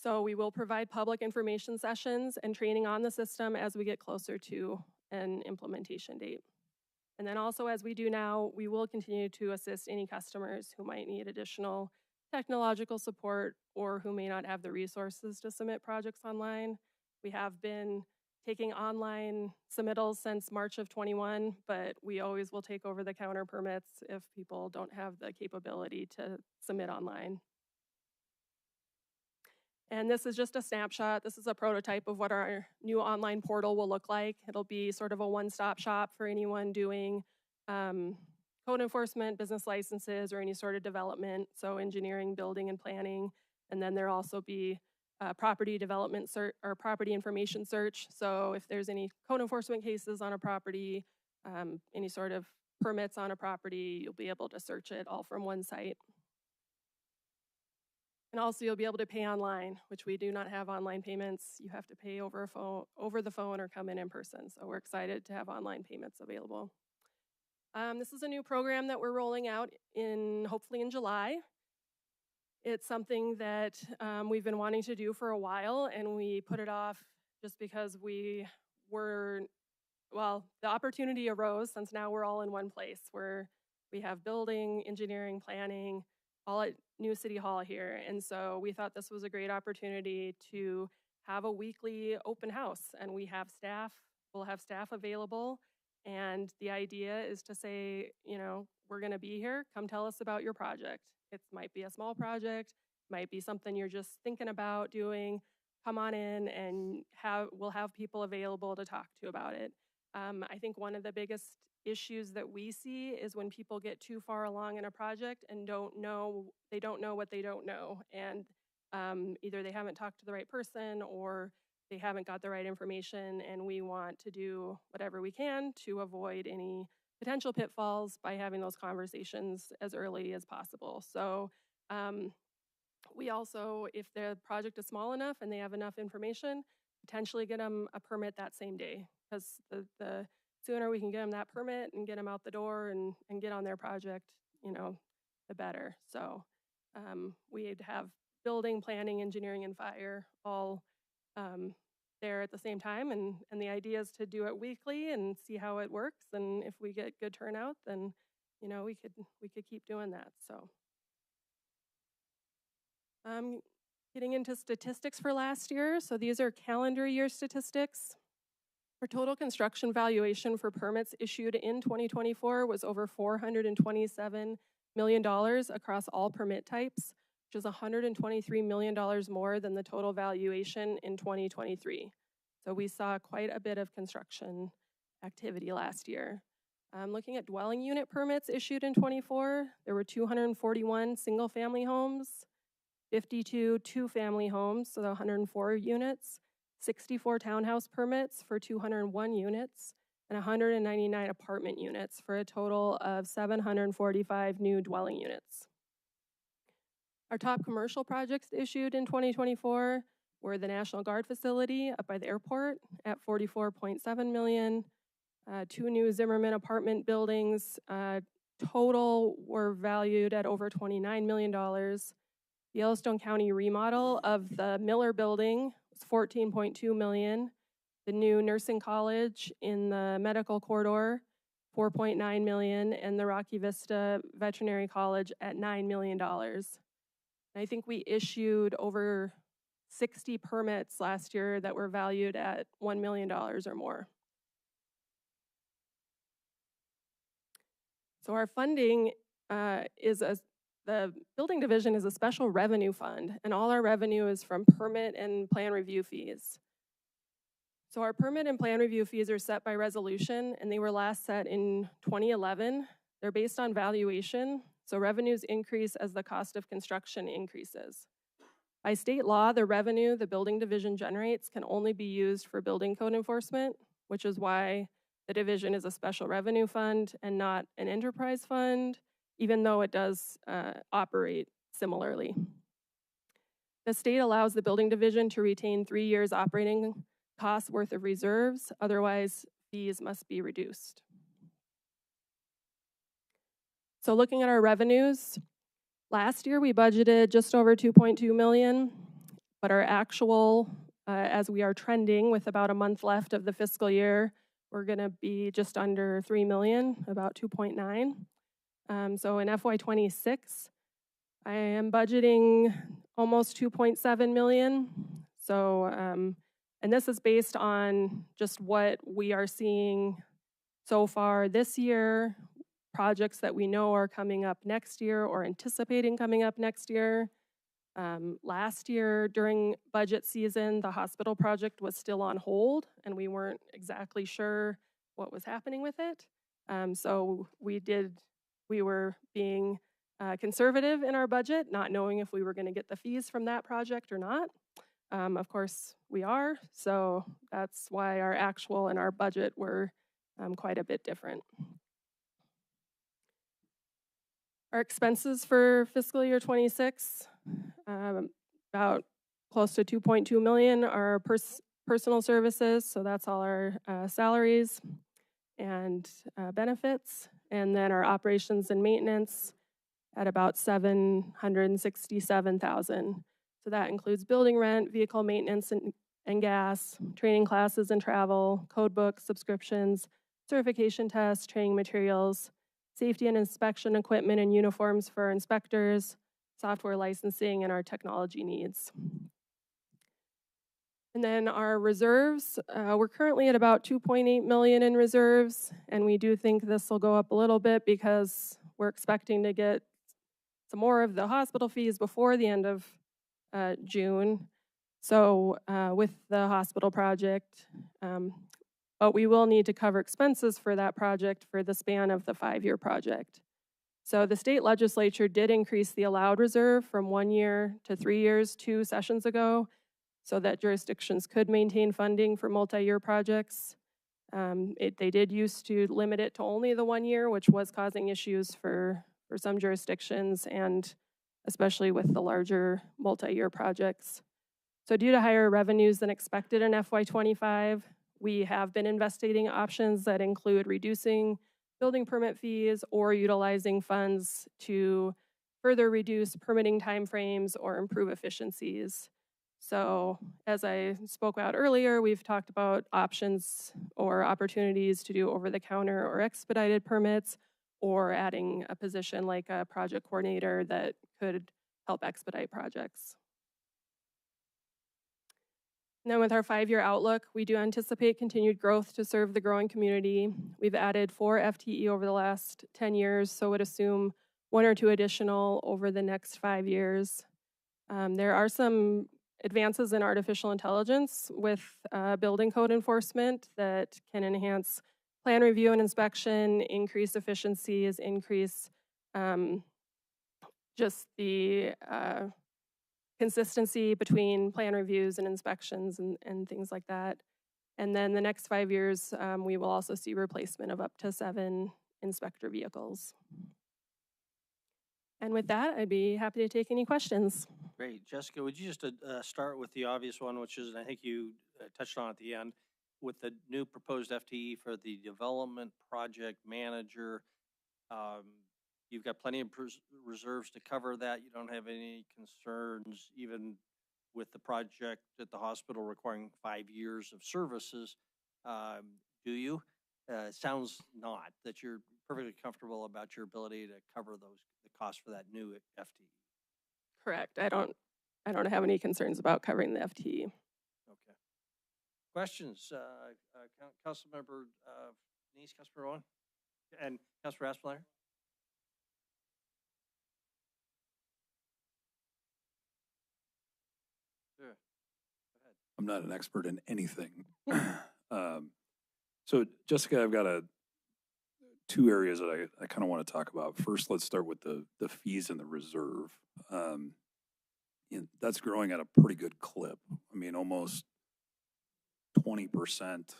So we will provide public information sessions and training on the system as we get closer to an implementation date. And then also, as we do now, we will continue to assist any customers who might need additional technological support or who may not have the resources to submit projects online. We have been taking online submittals since March of 21, but we always will take over-the-counter permits if people don't have the capability to submit online. And this is just a snapshot. This is a prototype of what our new online portal will look like. It'll be sort of a one-stop shop for anyone doing code enforcement, business licenses, or any sort of development, so engineering, building, and planning. And then there'll also be property development search or property information search. So if there's any code enforcement cases on a property, any sort of permits on a property, you'll be able to search it all from one site. And also you'll be able to pay online, which we do not have online payments. You have to pay over the phone or come in person. So we're excited to have online payments available. This is a new program that we're rolling out hopefully in July. It's something that we've been wanting to do for a while, and we put it off just because the opportunity arose since now we're all in one place where we have building, engineering, planning, all at New City Hall here. And so we thought this was a great opportunity to have a weekly open house, and we'll have staff available. And the idea is to say, we're gonna be here, come tell us about your project. It might be a small project, might be something you're just thinking about doing. Come on in and we'll have people available to talk to about it. I think one of the biggest issues that we see is when people get too far along in a project and they don't know what they don't know. And either they haven't talked to the right person or they haven't got the right information, and we want to do whatever we can to avoid any potential pitfalls by having those conversations as early as possible. So we also, if the project is small enough and they have enough information, potentially get them a permit that same day, because the sooner we can get them that permit and get them out the door and get on their project, the better. So we'd have building, planning, engineering, and fire all there at the same time. And the idea is to do it weekly and see how it works. And if we get good turnout, then, we could keep doing that. So getting into statistics for last year. So these are calendar year statistics. Our total construction valuation for permits issued in 2024 was over $427 million across all permit types, which is $123 million more than the total valuation in 2023. So we saw quite a bit of construction activity last year. Looking at dwelling unit permits issued in 24, there were 241 single-family homes, 52 two-family homes, so 104 units, 64 townhouse permits for 201 units, and 199 apartment units for a total of 745 new dwelling units. Our top commercial projects issued in 2024 were the National Guard facility up by the airport at $44.7 million, 2 new Zimmerman apartment buildings, total were valued at over $29 million. The Yellowstone County remodel of the Miller building was $14.2 million. the new nursing college in the medical corridor, 4.9 million, and the Rocky Vista Veterinary College at $9 million. I think we issued over 60 permits last year that were valued at $1 million or more. So our funding the building division is a special revenue fund, and all our revenue is from permit and plan review fees. So our permit and plan review fees are set by resolution, and they were last set in 2011. They're based on valuation, so revenues increase as the cost of construction increases. By state law, the revenue the building division generates can only be used for building code enforcement, which is why the division is a special revenue fund and not an enterprise fund, even though it does operate similarly. The state allows the building division to retain 3 years operating costs worth of reserves, otherwise fees must be reduced. So looking at our revenues, last year we budgeted just over 2.2 million, but our actual, as we are trending with about a month left of the fiscal year, we're gonna be just under 3 million, about 2.9. So in FY26, I am budgeting almost 2.7 million. So, and this is based on just what we are seeing so far this year, projects that we know are coming up next year or anticipating coming up next year. Last year during budget season, the hospital project was still on hold and we weren't exactly sure what was happening with it. So we were being conservative in our budget, not knowing if we were going to get the fees from that project or not. Of course, we are, so that's why our actual and our budget were quite a bit different. Our expenses for fiscal year 26, about close to 2.2 million are personal services, so that's all our salaries and benefits, and then our operations and maintenance at about 767,000. So that includes building rent, vehicle maintenance and gas, training classes and travel, code books, subscriptions, certification tests, training materials, safety and inspection equipment and uniforms for our inspectors, software licensing, and our technology needs. And then our reserves, we're currently at about 2.8 million in reserves, and we do think this will go up a little bit because we're expecting to get some more of the hospital fees before the end of June. So with the hospital project, but we will need to cover expenses for that project for the span of the 5-year project. So the state legislature did increase the allowed reserve from 1 year to 3 years 2 sessions ago, so that jurisdictions could maintain funding for multi-year projects. They did used to limit it to only the 1 year, which was causing issues for some jurisdictions and especially with the larger multi-year projects. So due to higher revenues than expected in FY25, we have been investigating options that include reducing building permit fees or utilizing funds to further reduce permitting timeframes or improve efficiencies. So as I spoke about earlier, we've talked about options or opportunities to do over-the-counter or expedited permits, or adding a position like a project coordinator that could help expedite projects. And then with our 5-year outlook, we do anticipate continued growth to serve the growing community. We've added 4 FTE over the last 10 years, so would assume 1 or 2 additional over the next 5 years. There are some advances in artificial intelligence with building code enforcement that can enhance plan review and inspection, increase efficiencies, increase just the consistency between plan reviews and inspections and things like that. And then the next 5 years, we will also see replacement of up to 7 inspector vehicles. And with that, I'd be happy to take any questions. Great. Jessica, would you just start with the obvious one, which is, and I think you touched on at the end, with the new proposed FTE for the development project manager. You've got plenty of reserves to cover that. You don't have any concerns even with the project at the hospital requiring 5 years of services. Do you? Sounds not, that you're perfectly comfortable about your ability to cover the cost for that new FTE. Correct. I don't have any concerns about covering the FTE. Okay. Questions? Councilmember Nice, Councilmember Owen, and Councilmember Asplander? Sure. Go ahead. I'm not an expert in anything. So Jessica, I've got two areas that I kind of want to talk about. First, let's start with the fees and the reserve. That's growing at a pretty good clip. I mean, almost 20%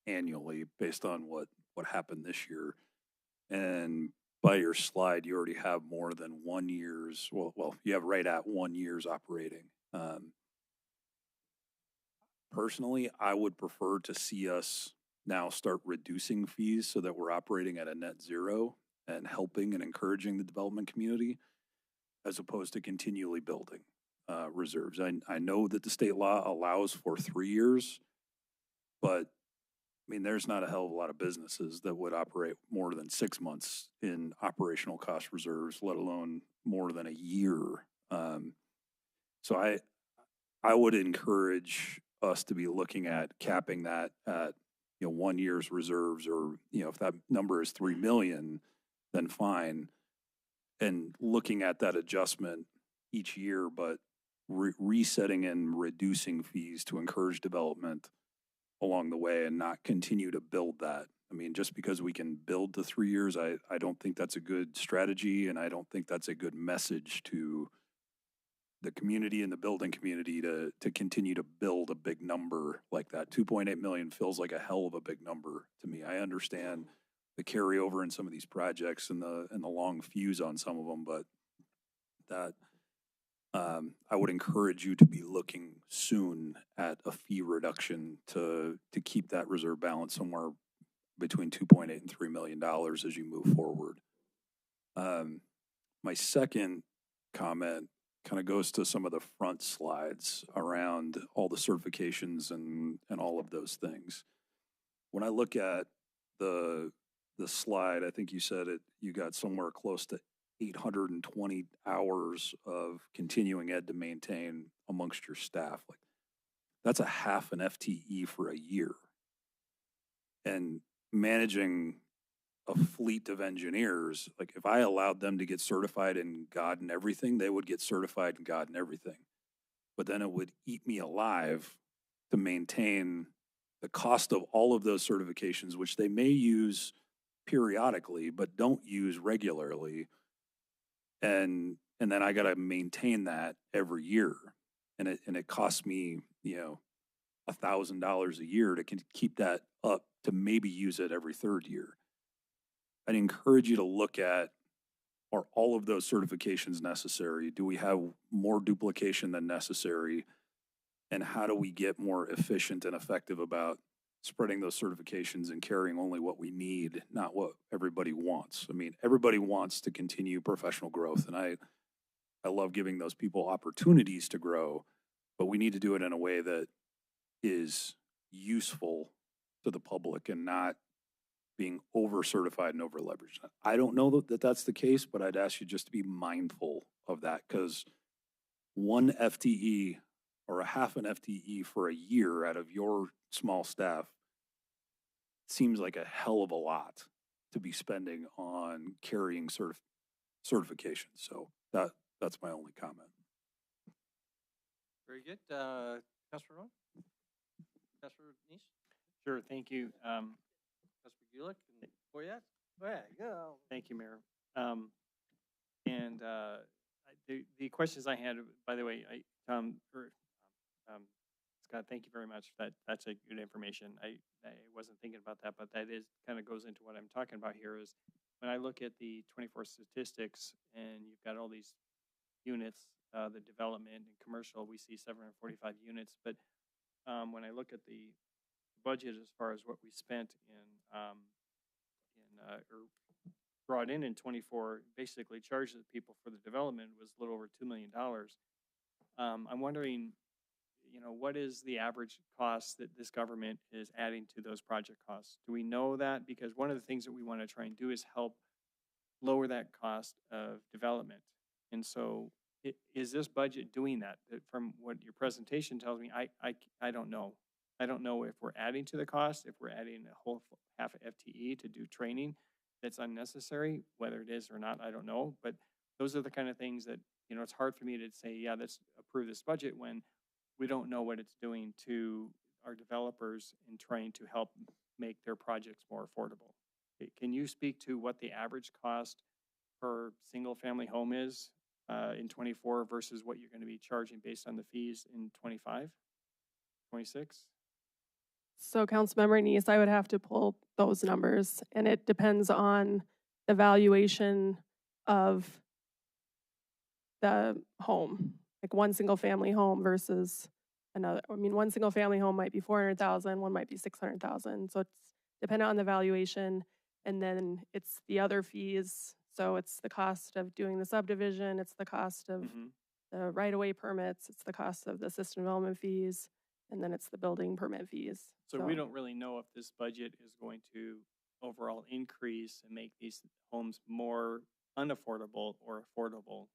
annually based on what happened this year. And by your slide, you already have more than 1 year's, well, you have right at 1 year's operating. Personally, I would prefer to see us now start reducing fees so that we're operating at a net zero and helping and encouraging the development community as opposed to continually building reserves. I know that the state law allows for 3 years, but I mean, there's not a hell of a lot of businesses that would operate more than 6 months in operational cost reserves, let alone more than a year. So I would encourage us to be looking at capping that at 1 year's reserves, or if that number is 3 million, then fine, and looking at that adjustment each year, but resetting and reducing fees to encourage development along the way and not continue to build that. I mean, just because we can build to 3 years, I don't think that's a good strategy, and I don't think that's a good message to the community and the building community to continue to build a big number like that. 2.8 million feels like a hell of a big number to me. I understand the carryover in some of these projects and the long fuse on some of them, but that I would encourage you to be looking soon at a fee reduction to keep that reserve balance somewhere between 2.8 and $3 million as you move forward. My second comment kind of goes to some of the front slides around all the certifications and all of those things. When I look at the slide, I think you said you got somewhere close to 820 hours of continuing ed to maintain amongst your staff. Like, that's a half an FTE for a year. And managing a fleet of engineers, like if I allowed them to get certified in God and everything, they would get certified in God and everything. But then it would eat me alive to maintain the cost of all of those certifications, which they may use periodically, but don't use regularly. And then I got to maintain that every year. And it costs me, $1,000 a year to keep that up to maybe use it every third year. I'd encourage you to look at, are all of those certifications necessary? Do we have more duplication than necessary? And how do we get more efficient and effective about spreading those certifications and carrying only what we need, not what everybody wants? I mean, everybody wants to continue professional growth, and I love giving those people opportunities to grow, but we need to do it in a way that is useful to the public and not being over-certified and over-leveraged. I don't know that that's the case, but I'd ask you just to be mindful of that, because one FTE or a half an FTE for a year out of your small staff seems like a hell of a lot to be spending on carrying certifications. So that's my only comment. Very good. Councilor Rowan? Councilor Nice? Sure, thank you. Councilor Gulick and Boyette? Go ahead, go. Thank you, Mayor. The questions I had, by the way, Scott, thank you very much. That's a good information. I wasn't thinking about that, but that is kind of goes into what I'm talking about here. Is when I look at the 24 statistics and you've got all these units, the development and commercial, we see 745 units. But when I look at the budget as far as what we spent or brought in 24, basically charged the people for the development was a little over $2 million. I'm wondering, what is the average cost that this government is adding to those project costs? Do we know that? Because one of the things that we want to try and do is help lower that cost of development. And so is this budget doing that? From what your presentation tells me, I don't know. I don't know if we're adding to the cost, if we're adding a whole half FTE to do training that's unnecessary, whether it is or not, I don't know. But those are the kind of things that, it's hard for me to say, yeah, let's approve this budget when we don't know what it's doing to our developers in trying to help make their projects more affordable. Can you speak to what the average cost per single-family home is in 24 versus what you're going to be charging based on the fees in 25, 26? So Councilmember Neese, I would have to pull those numbers, and it depends on the valuation of the home, like one single family home versus another. I mean, one single family home might be 400,000, one might be 600,000. So it's dependent on the valuation, and then it's the other fees. So it's the cost of doing the subdivision, it's the cost of the right-of-way permits, it's the cost of the system development fees, and then it's the building permit fees. So we don't really know if this budget is going to overall increase and make these homes more unaffordable or affordable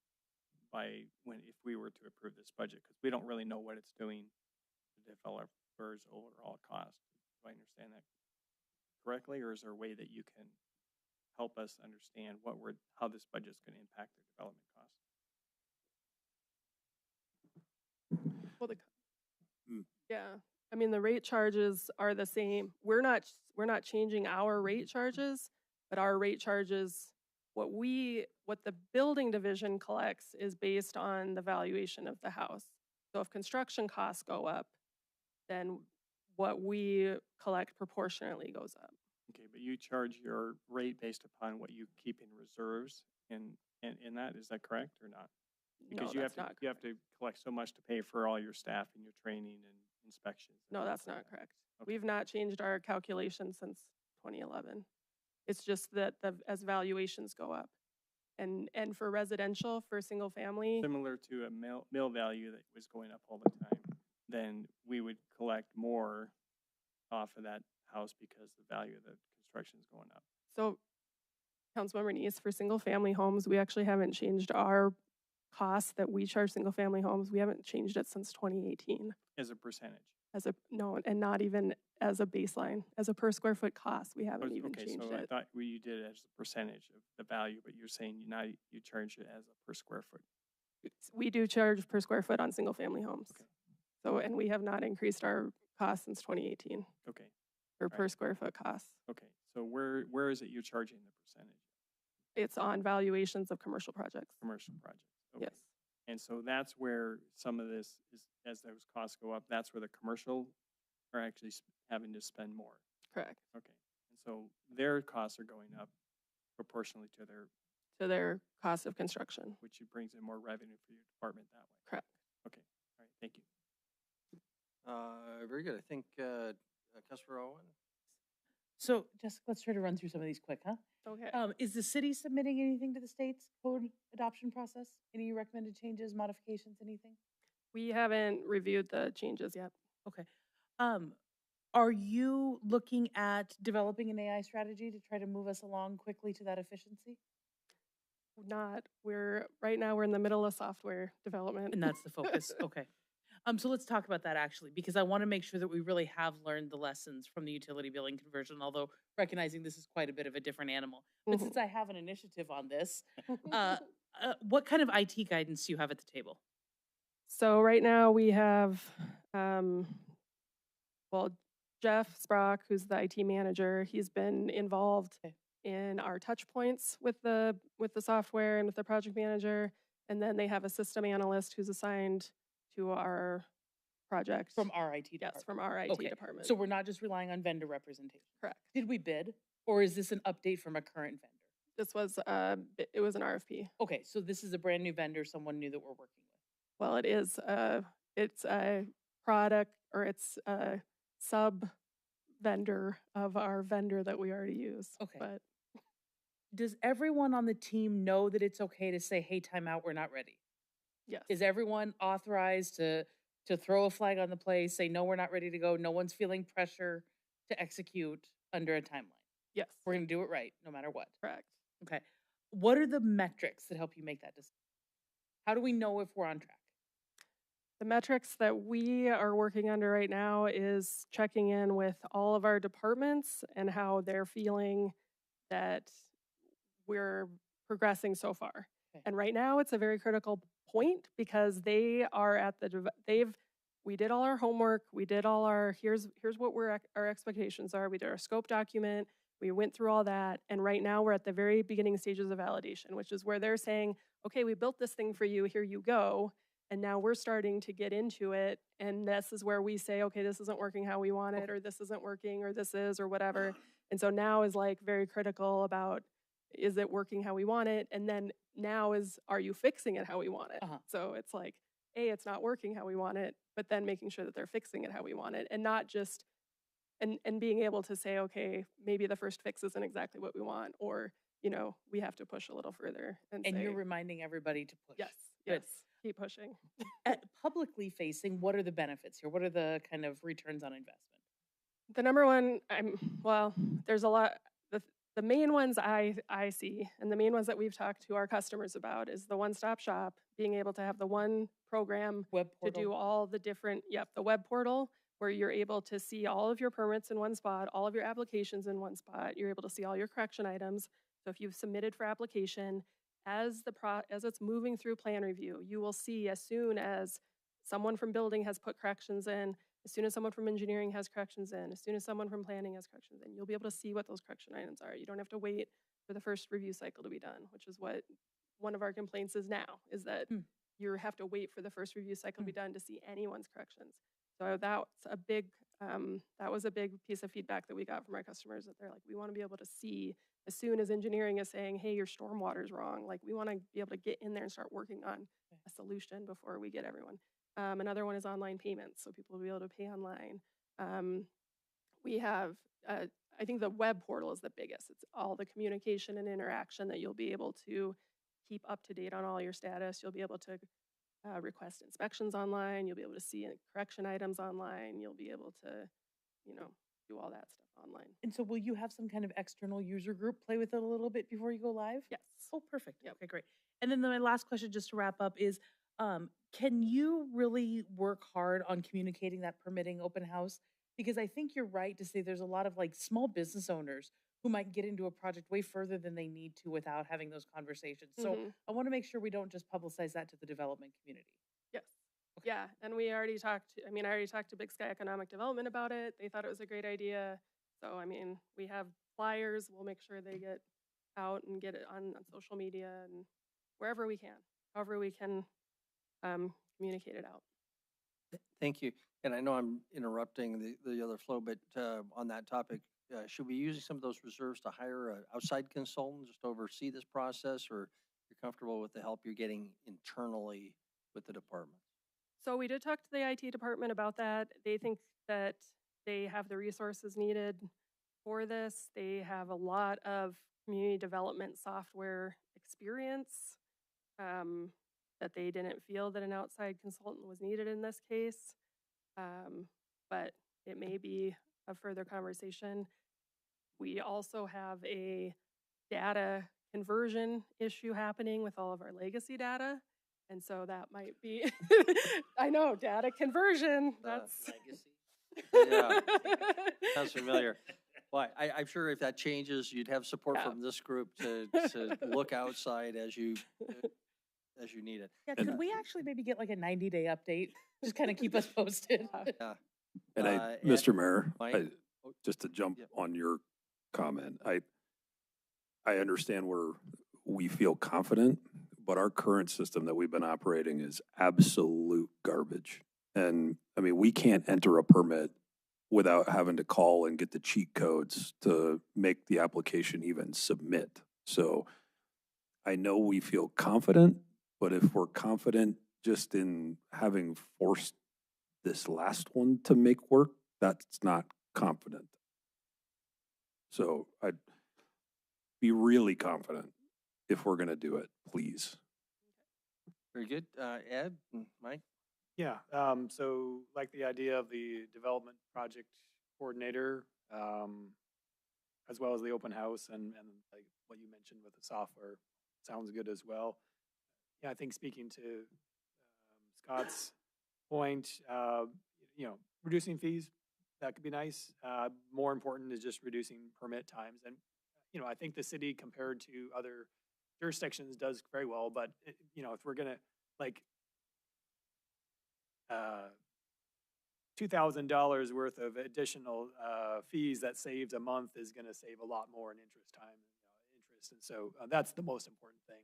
if we were to approve this budget, because we don't really know what it's doing to developers' overall cost. Do I understand that correctly, or is there a way that you can help us understand how this budget is going to impact the development costs? Well, yeah, I mean, the rate charges are the same. We're not changing our rate charges, but our rate charges, what the building division collects is based on the valuation of the house. So if construction costs go up, then what we collect proportionately goes up. Okay, but you charge your rate based upon what you keep in reserves in that, is that correct or not? Because No, you that's have not to collect so much to pay for all your staff and your training and inspections. No, that's not correct. We've not changed our calculation since 2011. It's just that as valuations go up. And for residential, for single family, Similar to a mill value that was going up all the time, then we would collect more off of that house because the value of the construction is going up. so Councilmember Neese, for single family homes, we actually haven't changed our costs that we charge single family homes. We haven't changed it since 2018 As a percentage. and not even as a baseline, as a per square foot cost. We haven't even Okay, changed so I it. thought you did it as a percentage of the value, but you're saying now you charge it as a per square foot. We do charge per square foot on single family homes. Okay. So, and we have not increased our costs since 2018 Okay, for per Right. square foot costs. okay. So where is it you're charging the percentage? It's on valuations of commercial projects. Commercial projects? Okay. Yes. And so that's where some of this is, as those costs go up, that's where the commercial are actually having to spend more. Correct. Okay. And so their costs are going up proportionally to their cost of construction. which brings in more revenue for your department that way. Correct. Okay. All right. Thank you. Very good. I think Councilor Owen? So Jessica, let's try to run through some of these quick, huh? Okay. Is the city submitting anything to the state's code adoption process? Any recommended changes, modifications, anything? We haven't reviewed the changes yet. Okay. Are you looking at developing an AI strategy to try to move us along quickly to that efficiency? Right now we're in the middle of software development. And that's the focus. Okay. So let's talk about that actually, because I want to make sure that we really have learned the lessons from the utility billing conversion, although recognizing this is quite a bit of a different animal. But since I have an initiative on this, what kind of IT guidance do you have at the table? So right now we have, Jeff Sprock, who's the IT manager, he's been involved in our touch points with the software and with the project manager. And then they have a system analyst who's assigned to our project. From our IT department? Yes, from our IT department. So we're not just relying on vendor representation? Correct. Did we bid, or is this an update from a current vendor? This was, it was an RFP. Okay, so this is a brand new vendor, someone new that we're working with. Well, it's a product, or it's a sub vendor of our vendor that we already use. Okay. But does everyone on the team know that it's okay to say, hey, time out, we're not ready? Yes. Is everyone authorized to throw a flag on the play, say, no, we're not ready to go, no one's feeling pressure to execute under a timeline? Yes. We're gonna do it right, no matter what. Correct. Okay. What are the metrics that help you make that decision? How do we know if we're on track? The metrics that we are working under right now is checking in with all of our departments and how they're feeling that we're progressing so far. Okay. And right now it's a very critical point because they are at the we did all our homework, we did all our here's what our expectations are. We did our scope document, we went through all that, and right now we're at the very beginning stages of validation, which is where they're saying, "Okay, we built this thing for you, here you go." And now we're starting to get into it, and this is where we say, "Okay, this isn't working how we want it, or this isn't working, or this is, or whatever." And so now is like very critical about, is it working how we want it? And then now is, are you fixing it how we want it? So it's like, it's not working how we want it, but then making sure that they're fixing it how we want it, and not just, and being able to say, okay, maybe the first fix isn't exactly what we want, or, we have to push a little further and say, you're reminding everybody to push. yes, Good. yes, keep pushing. Publicly facing, what are the benefits here? What are the kind of returns on investment? The number one, there's a lot. The main ones I see, and the main ones that we've talked to our customers about, is the one-stop shop, being able to have the one program Web to portal. do all the different, the web portal, where you're able to see all of your permits in one spot, all of your applications in one spot. You're able to see all your correction items. So if you've submitted for application, as it's moving through plan review, you will see as soon as someone from building has put corrections in, as soon as someone from engineering has corrections in, as soon as someone from planning has corrections in, you'll be able to see what those correction items are. You don't have to wait for the first review cycle to be done, which is what one of our complaints is now, is that you have to wait for the first review cycle to be done to see anyone's corrections. So that was a big piece of feedback that we got from our customers, that they're like, we want to be able to see as soon as engineering is saying, hey, your stormwater is wrong. Like, we want to be able to get in there and start working on a solution before we get everyone. Another one is online payments, so people will be able to pay online. We have, I think the web portal is the biggest. It's all the communication and interaction that you'll be able to keep up to date on all your status. You'll be able to request inspections online. You'll be able to see correction items online. You'll be able to, do all that stuff online. And so will you have some kind of external user group play with it a little bit before you go live? Yes. Oh, perfect. Yep. Okay, great. And then my last question, just to wrap up, is can you really work hard on communicating that permitting open house? Because I think you're right to say there's a lot of like small business owners who might get into a project way further than they need to without having those conversations. So I want to make sure we don't just publicize that to the development community. Yes. Okay. Yeah, and I already talked to Big Sky Economic Development about it. They thought it was a great idea. So, we have flyers. We'll make sure they get out and get it on social media and wherever we can, however we can communicate it out. Thank you. And I know I'm interrupting the other flow, but on that topic, should we be using some of those reserves to hire an outside consultant just to oversee this process, or you're comfortable with the help you're getting internally with the department? So we did talk to the IT department about that. They think that they have the resources needed for this. They have a lot of community development software experience, that they didn't feel that an outside consultant was needed in this case. But it may be a further conversation. We also have a data conversion issue happening with all of our legacy data. And so that might be, I know, data conversion. That's legacy. Yeah, sounds familiar. Well, I'm sure if that changes, you'd have support from this group to look outside as you need it. Yeah, could we actually maybe get like a 90-day update? Just kind of keep us posted. Yeah. And Mr. Mayor, just to jump Yep. on your comment, I understand where we feel confident, but our current system that we've been operating is absolute garbage. And we can't enter a permit without having to call and get the cheat codes to make the application even submit. So I know we feel confident, but if we're confident just in having forced this last one to make work, that's not confident. So I'd be really confident if we're going to do it, please. Very good. Ed and Mike? Yeah, so like the idea of the development project coordinator, as well as the open house and like what you mentioned with the software sounds good as well. Yeah, I think speaking to Scott's point, reducing fees, that could be nice. More important is just reducing permit times. And, I think the city compared to other jurisdictions does very well, but, if we're gonna, like, $2,000 worth of additional fees that saves a month is going to save a lot more in interest time, interest, and so that's the most important thing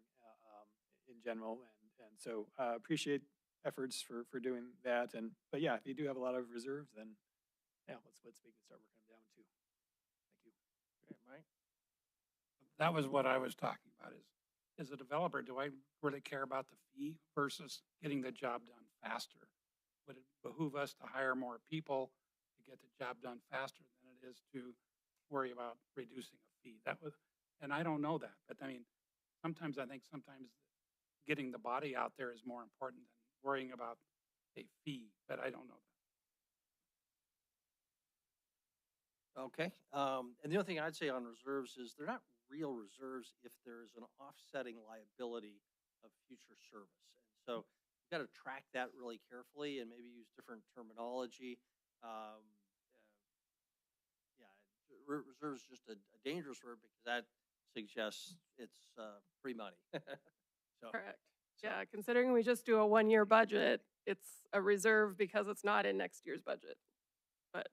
in general. And so appreciate efforts for doing that. But yeah, if you do have a lot of reserves, then yeah, let's we can start working them down too. Thank you. Okay, Mike? That was what I was talking about is, as a developer, do I really care about the fee versus getting the job done faster? Would it behoove us to hire more people to get the job done faster than it is to worry about reducing a fee? And I don't know that, but I mean, sometimes I think getting the body out there is more important than worrying about a fee, but I don't know that. Okay. And the other thing I'd say on reserves is they're not real reserves if there's an offsetting liability of future service. And so you've got to track that really carefully and maybe use different terminology. Reserve is just a dangerous word because that suggests it's free money. So, Correct. Yeah, considering we just do a 1-year budget, it's a reserve because it's not in next year's budget. But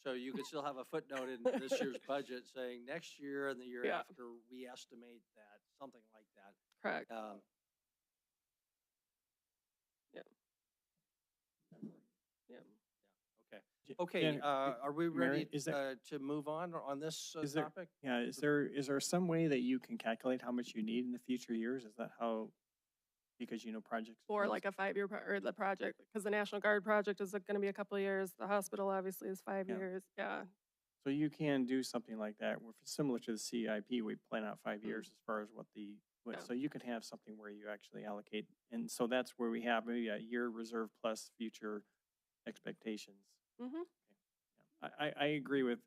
so you could still have a footnote in this year's budget saying next year and the year Yeah. after, we estimate that, something like that. correct. Yeah. Yeah. Okay. J- Okay, Jen, are we Mary, ready is there- to move on this Is there- topic? Yeah, is there some way that you can calculate how much you need in the future years? Is that how, because projects? Or like a 5-year, or the project, because the National Guard project is going to be a couple of years. The hospital obviously is 5 Yeah. years. Yeah. So you can do something like that, where similar to the CIP, we plan out 5 years as far as Yeah. so you could have something where you actually allocate. And so that's where we have maybe a year reserve plus future expectations. Mm-hmm. I agree with,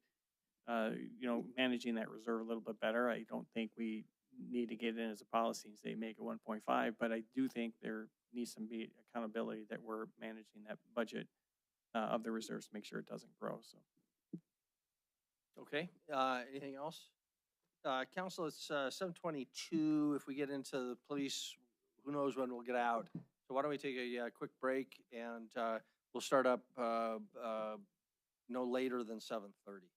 managing that reserve a little bit better. I don't think we need to get in as a policy and say make it 1.5, but I do think there needs to be accountability that we're managing that budget of the reserves to make sure it doesn't grow, so. Okay, anything else? Council, it's 7:22. If we get into the police, who knows when we'll get out. So why don't we take a quick break and we'll start up no later than 7:30.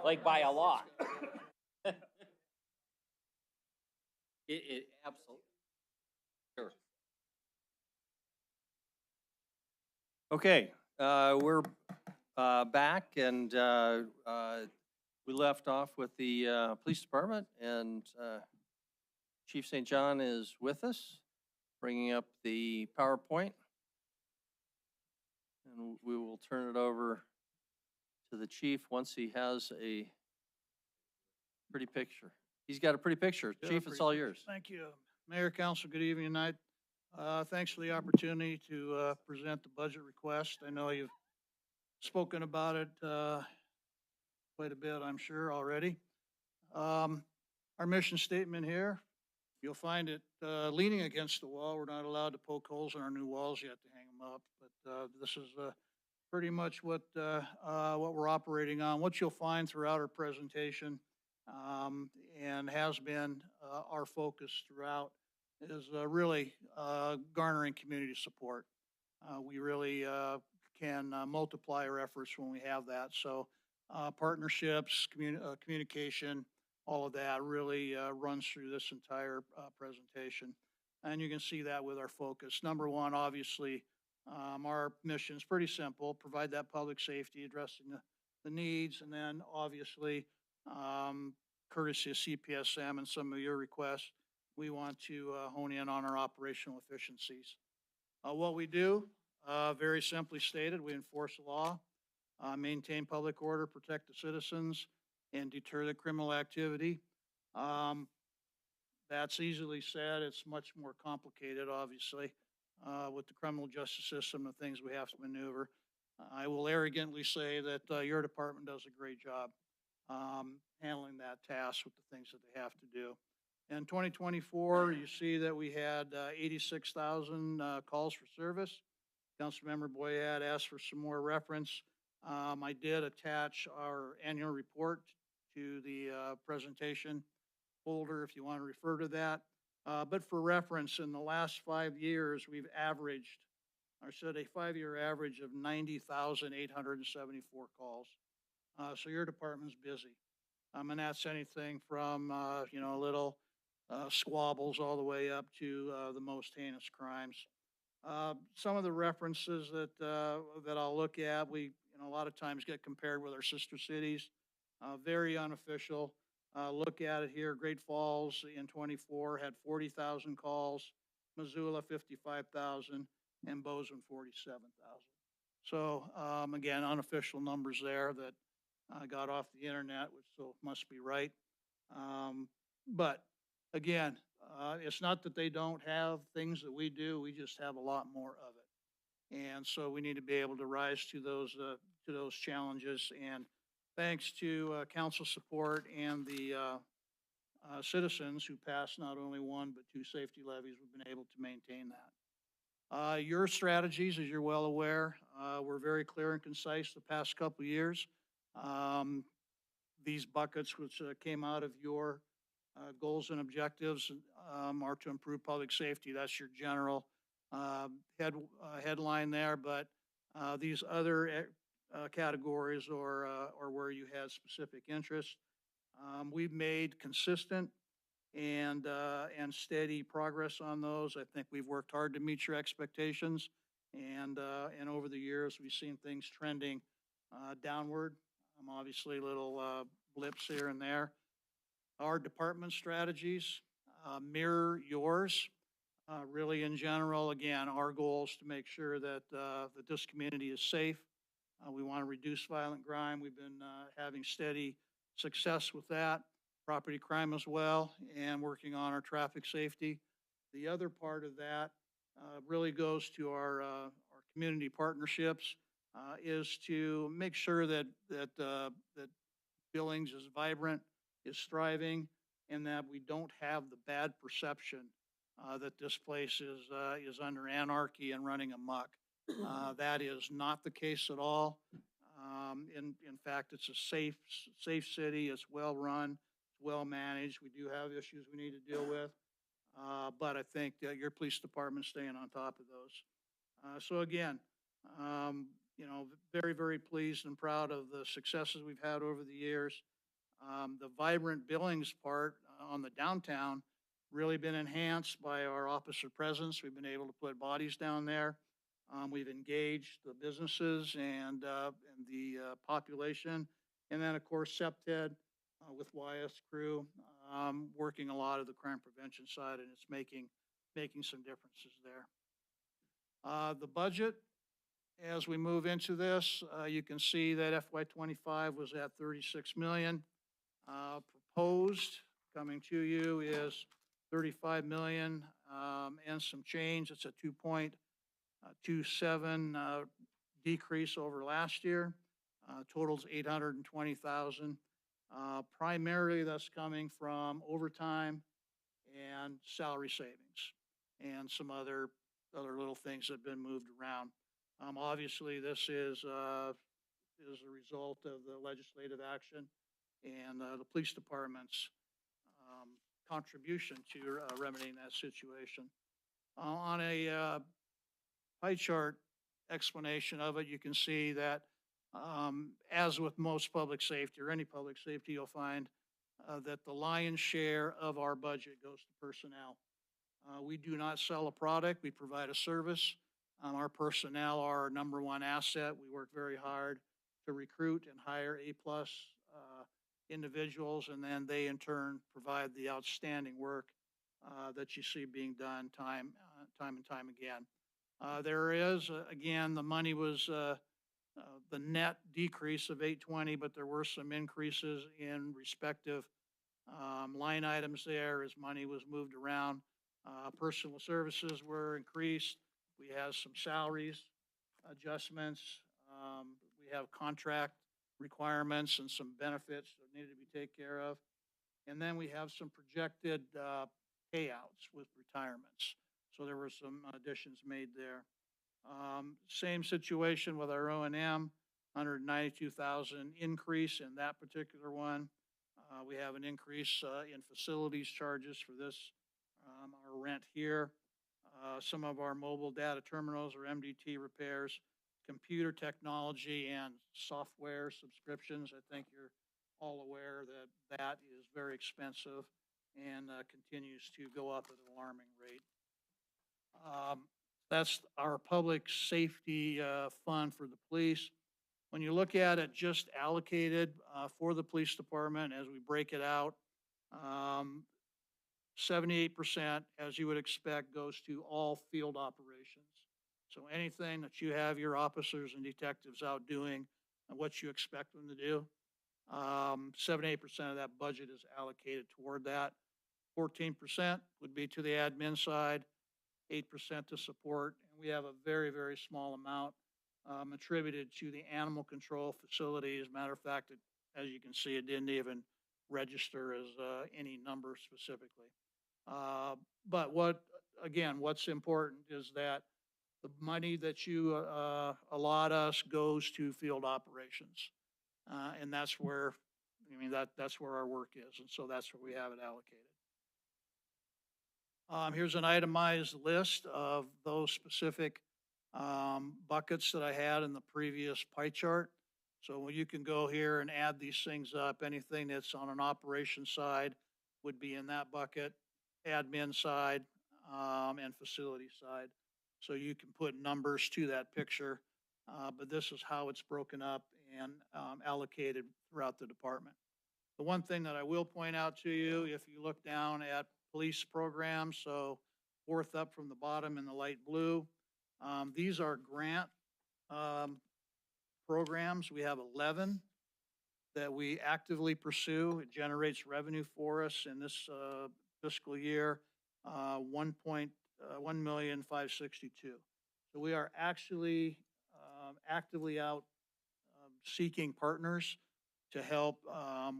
Like by a lot. It absolutely. Sure. Okay, we're back, and we left off with the police department, and Chief St. John is with us, bringing up the PowerPoint. And we will turn it over to the chief once he has a pretty picture. He's got a pretty picture. Yeah, Chief, it's pretty all picture. yours. Thank you. Mayor, Council, good evening tonight. Thanks for the opportunity to present the budget request. I know you've spoken about it quite a bit, I'm sure, already. Our mission statement here, you'll find it leaning against the wall. We're not allowed to poke holes in our new walls yet to hang them up, but this is pretty much what we're operating on. What you'll find throughout our presentation and has been our focus throughout is really garnering community support. We really can multiply our efforts when we have that. So partnerships, communication, all of that really runs through this entire presentation. And you can see that with our focus. Number one, obviously, our mission is pretty simple: provide that public safety, addressing the needs, and then obviously, courtesy of CPSM and some of your requests, we want to hone in on our operational efficiencies. What we do, very simply stated, we enforce the law, maintain public order, protect the citizens, and deter the criminal activity. That's easily said. It's much more complicated, obviously, with the criminal justice system, the things we have to maneuver. I will arrogantly say that your department does a great job handling that task with the things that they have to do. In 2024, you see that we had 86,000 calls for service. Councilmember Boyad asked for some more reference. I did attach our annual report to the presentation folder if you want to refer to that. But for reference, in the last 5 years, we've averaged, I said a 5-year average of 90,874 calls. So your department's busy. And that's anything from, little squabbles all the way up to the most heinous crimes. Some of the references that I'll look at, we a lot of times get compared with our sister cities. Very unofficial. Look at it here. Great Falls in 24 had 40,000 calls, Missoula 55,000, and Bozeman 47,000. So again, unofficial numbers there that I got off the internet, which so must be right. But again, it's not that they don't have things that we do. We just have a lot more of it, and so we need to be able to rise to those challenges. And thanks to council support and the citizens who passed not only one but 2 safety levies, we've been able to maintain that. Your strategies, as you're well aware, were very clear and concise the past couple of years. These buckets, which came out of your goals and objectives, are to improve public safety. That's your general headline there. But these other categories or where you had specific interest, we've made consistent and steady progress on those. I think we've worked hard to meet your expectations, and over the years we've seen things trending downward. Obviously little blips here and there. Our department strategies mirror yours. Really, in general, again, our goal is to make sure that this community is safe. We want to reduce violent crime. We've been having steady success with that. Property crime as well, and working on our traffic safety. The other part of that really goes to our community partnerships, is to make sure that Billings is vibrant, is thriving, and that we don't have the bad perception that this place is under anarchy and running amok. That is not the case at all. In fact, it's a safe city. It's well run, it's well managed. We do have issues we need to deal with, but I think your police department's staying on top of those. So again, very, very pleased and proud of the successes we've had over the years. The vibrant Billings part on the downtown really been enhanced by our officer presence. We've been able to put bodies down there. We've engaged the businesses and the population. And then, of course, SEPTED with YS crew, working a lot of the crime prevention side, and it's making some differences there. The budget, as we move into this, you can see that FY25 was at 36 million. Proposed coming to you is 35 million and some change. It's a 2.27 decrease over last year. Totals 820,000. Primarily that's coming from overtime and salary savings and some other little things that have been moved around. Obviously, this is a result of the legislative action and the police department's contribution to remedying that situation. On a pie chart explanation of it, you can see that as with most public safety or any public safety, you'll find that the lion's share of our budget goes to personnel. We do not sell a product, we provide a service. Our personnel are our number one asset. We work very hard to recruit and hire A-plus individuals, and then they in turn provide the outstanding work that you see being done time and time again. There is, again, the money was the net decrease of 820, but there were some increases in respective line items there as money was moved around. Personal services were increased. We have some salaries adjustments. We have contract requirements and some benefits that need to be taken care of. And then we have some projected payouts with retirements. So there were some additions made there. Same situation with our O&M, 192,000 increase in that particular one. We have an increase in facilities charges for this, our rent here. Some of our mobile data terminals or MDT repairs, computer technology and software subscriptions. I think you're all aware that that is very expensive and continues to go up at an alarming rate. That's our public safety fund for the police. When you look at it just allocated for the police department as we break it out, 78%, as you would expect, goes to all field operations. So anything that you have your officers and detectives out doing and what you expect them to do, 78% of that budget is allocated toward that. 14% would be to the admin side, 8% to support, and we have a very, very small amount attributed to the animal control facility. As a matter of fact, as you can see, it didn't even register as any number specifically. But what's important is that the money that you allot us goes to field operations, and that's where, that's where our work is, and so that's where we have it allocated. Here's an itemized list of those specific buckets that I had in the previous pie chart. So you can go here and add these things up. Anything that's on an operation side would be in that bucket, admin side, and facility side. So you can put numbers to that picture, but this is how it's broken up and allocated throughout the department. The one thing that I will point out to you, if you look down at police programs, so fourth up from the bottom in the light blue, these are grant programs. We have 11 that we actively pursue. It generates revenue for us in this fiscal year, 1,562,000. So we are actually actively out seeking partners to help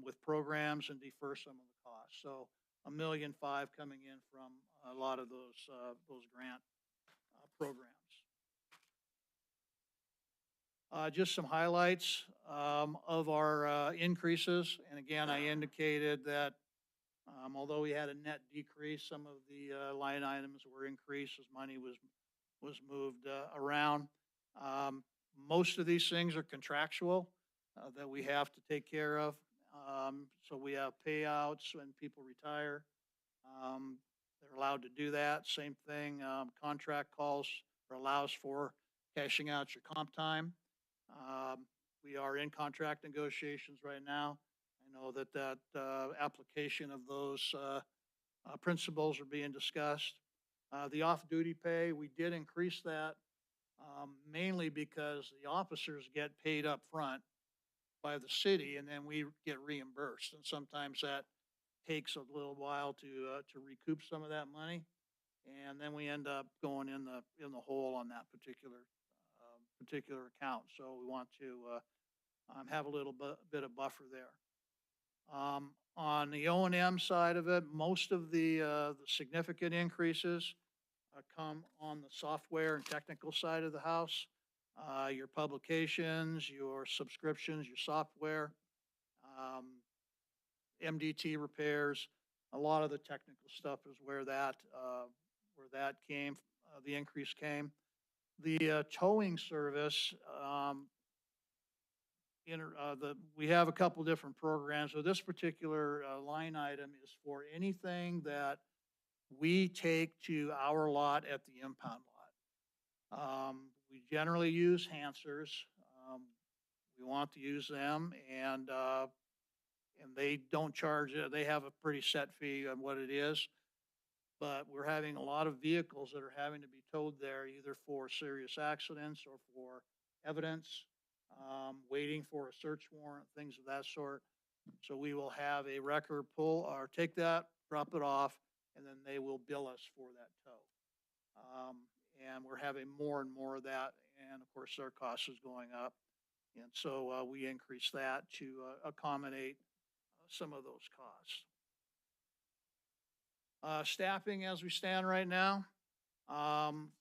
with programs and defer some of the costs. So $1.5 million coming in from a lot of those grant programs. Just some highlights of our increases. And again, I indicated that although we had a net decrease, some of the line items were increased as money was moved around. Most of these things are contractual that we have to take care of. So we have payouts when people retire. They're allowed to do that. Same thing, contract calls or allows for cashing out your comp time. We are in contract negotiations right now. I know that application of those principles are being discussed. The off-duty pay, we did increase that mainly because the officers get paid up front by the city and then we get reimbursed. And sometimes that takes a little while to recoup some of that money. And then we end up going in the hole on that particular account. So we want to have a little bit of buffer there. On the O&M side of it, most of the significant increases come on the software and technical side of the house. Your publications, your subscriptions, your software, MDT repairs, a lot of the technical stuff is where that came, the increase came. The towing service, we have a couple different programs. So this particular line item is for anything that we take to our lot at the impound lot. We generally use Hansers. We want to use them, and they don't charge it. They have a pretty set fee on what it is. But we're having a lot of vehicles that are having to be towed there either for serious accidents or for evidence, waiting for a search warrant, things of that sort. So we will have a wrecker pull or take that, drop it off, and then they will bill us for that tow. And we're having more and more of that. And of course, our cost is going up. And so we increase that to accommodate some of those costs. Staffing as we stand right now, on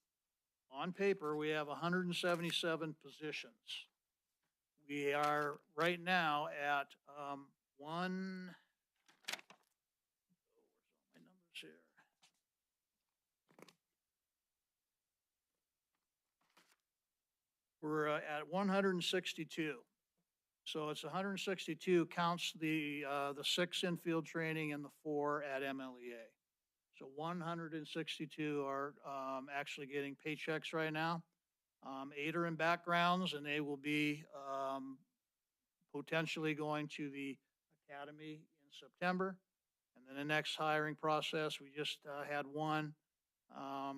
paper, we have 177 positions. We are right now at where's all my numbers here? We're at 162. So it's 162 counts the 6 in-field training and the 4 at MLEA. So 162 are actually getting paychecks right now. 8 are in backgrounds, and they will be potentially going to the academy in September. And then the next hiring process, we just had one a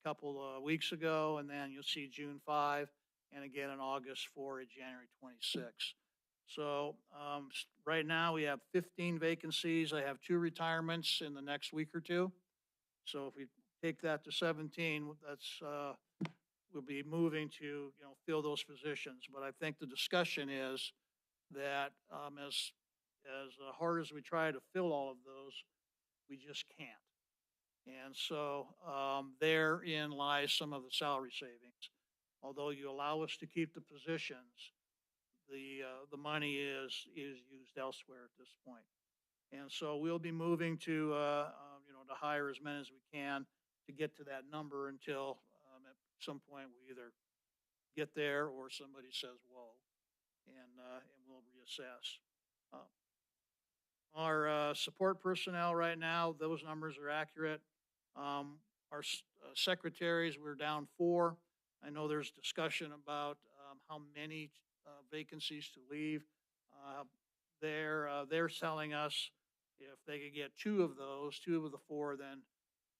couple of weeks ago, and then you'll see June 5, and again in August 4 at January 26. So right now we have 15 vacancies. I have 2 retirements in the next week or 2. So if we take that to 17, that's we'll be moving to fill those positions. But I think the discussion is that as hard as we try to fill all of those, we just can't. And so therein lies some of the salary savings. Although you allow us to keep the positions, the money is used elsewhere at this point. And so we'll be moving to to hire as many as we can to get to that number until at some point we either get there or somebody says whoa, and we'll reassess. Our support personnel right now, those numbers are accurate. Our secretaries, we're down 4. I know there's discussion about how many vacancies to leave. They're telling us if they could get 2 of those, 2 of the 4, then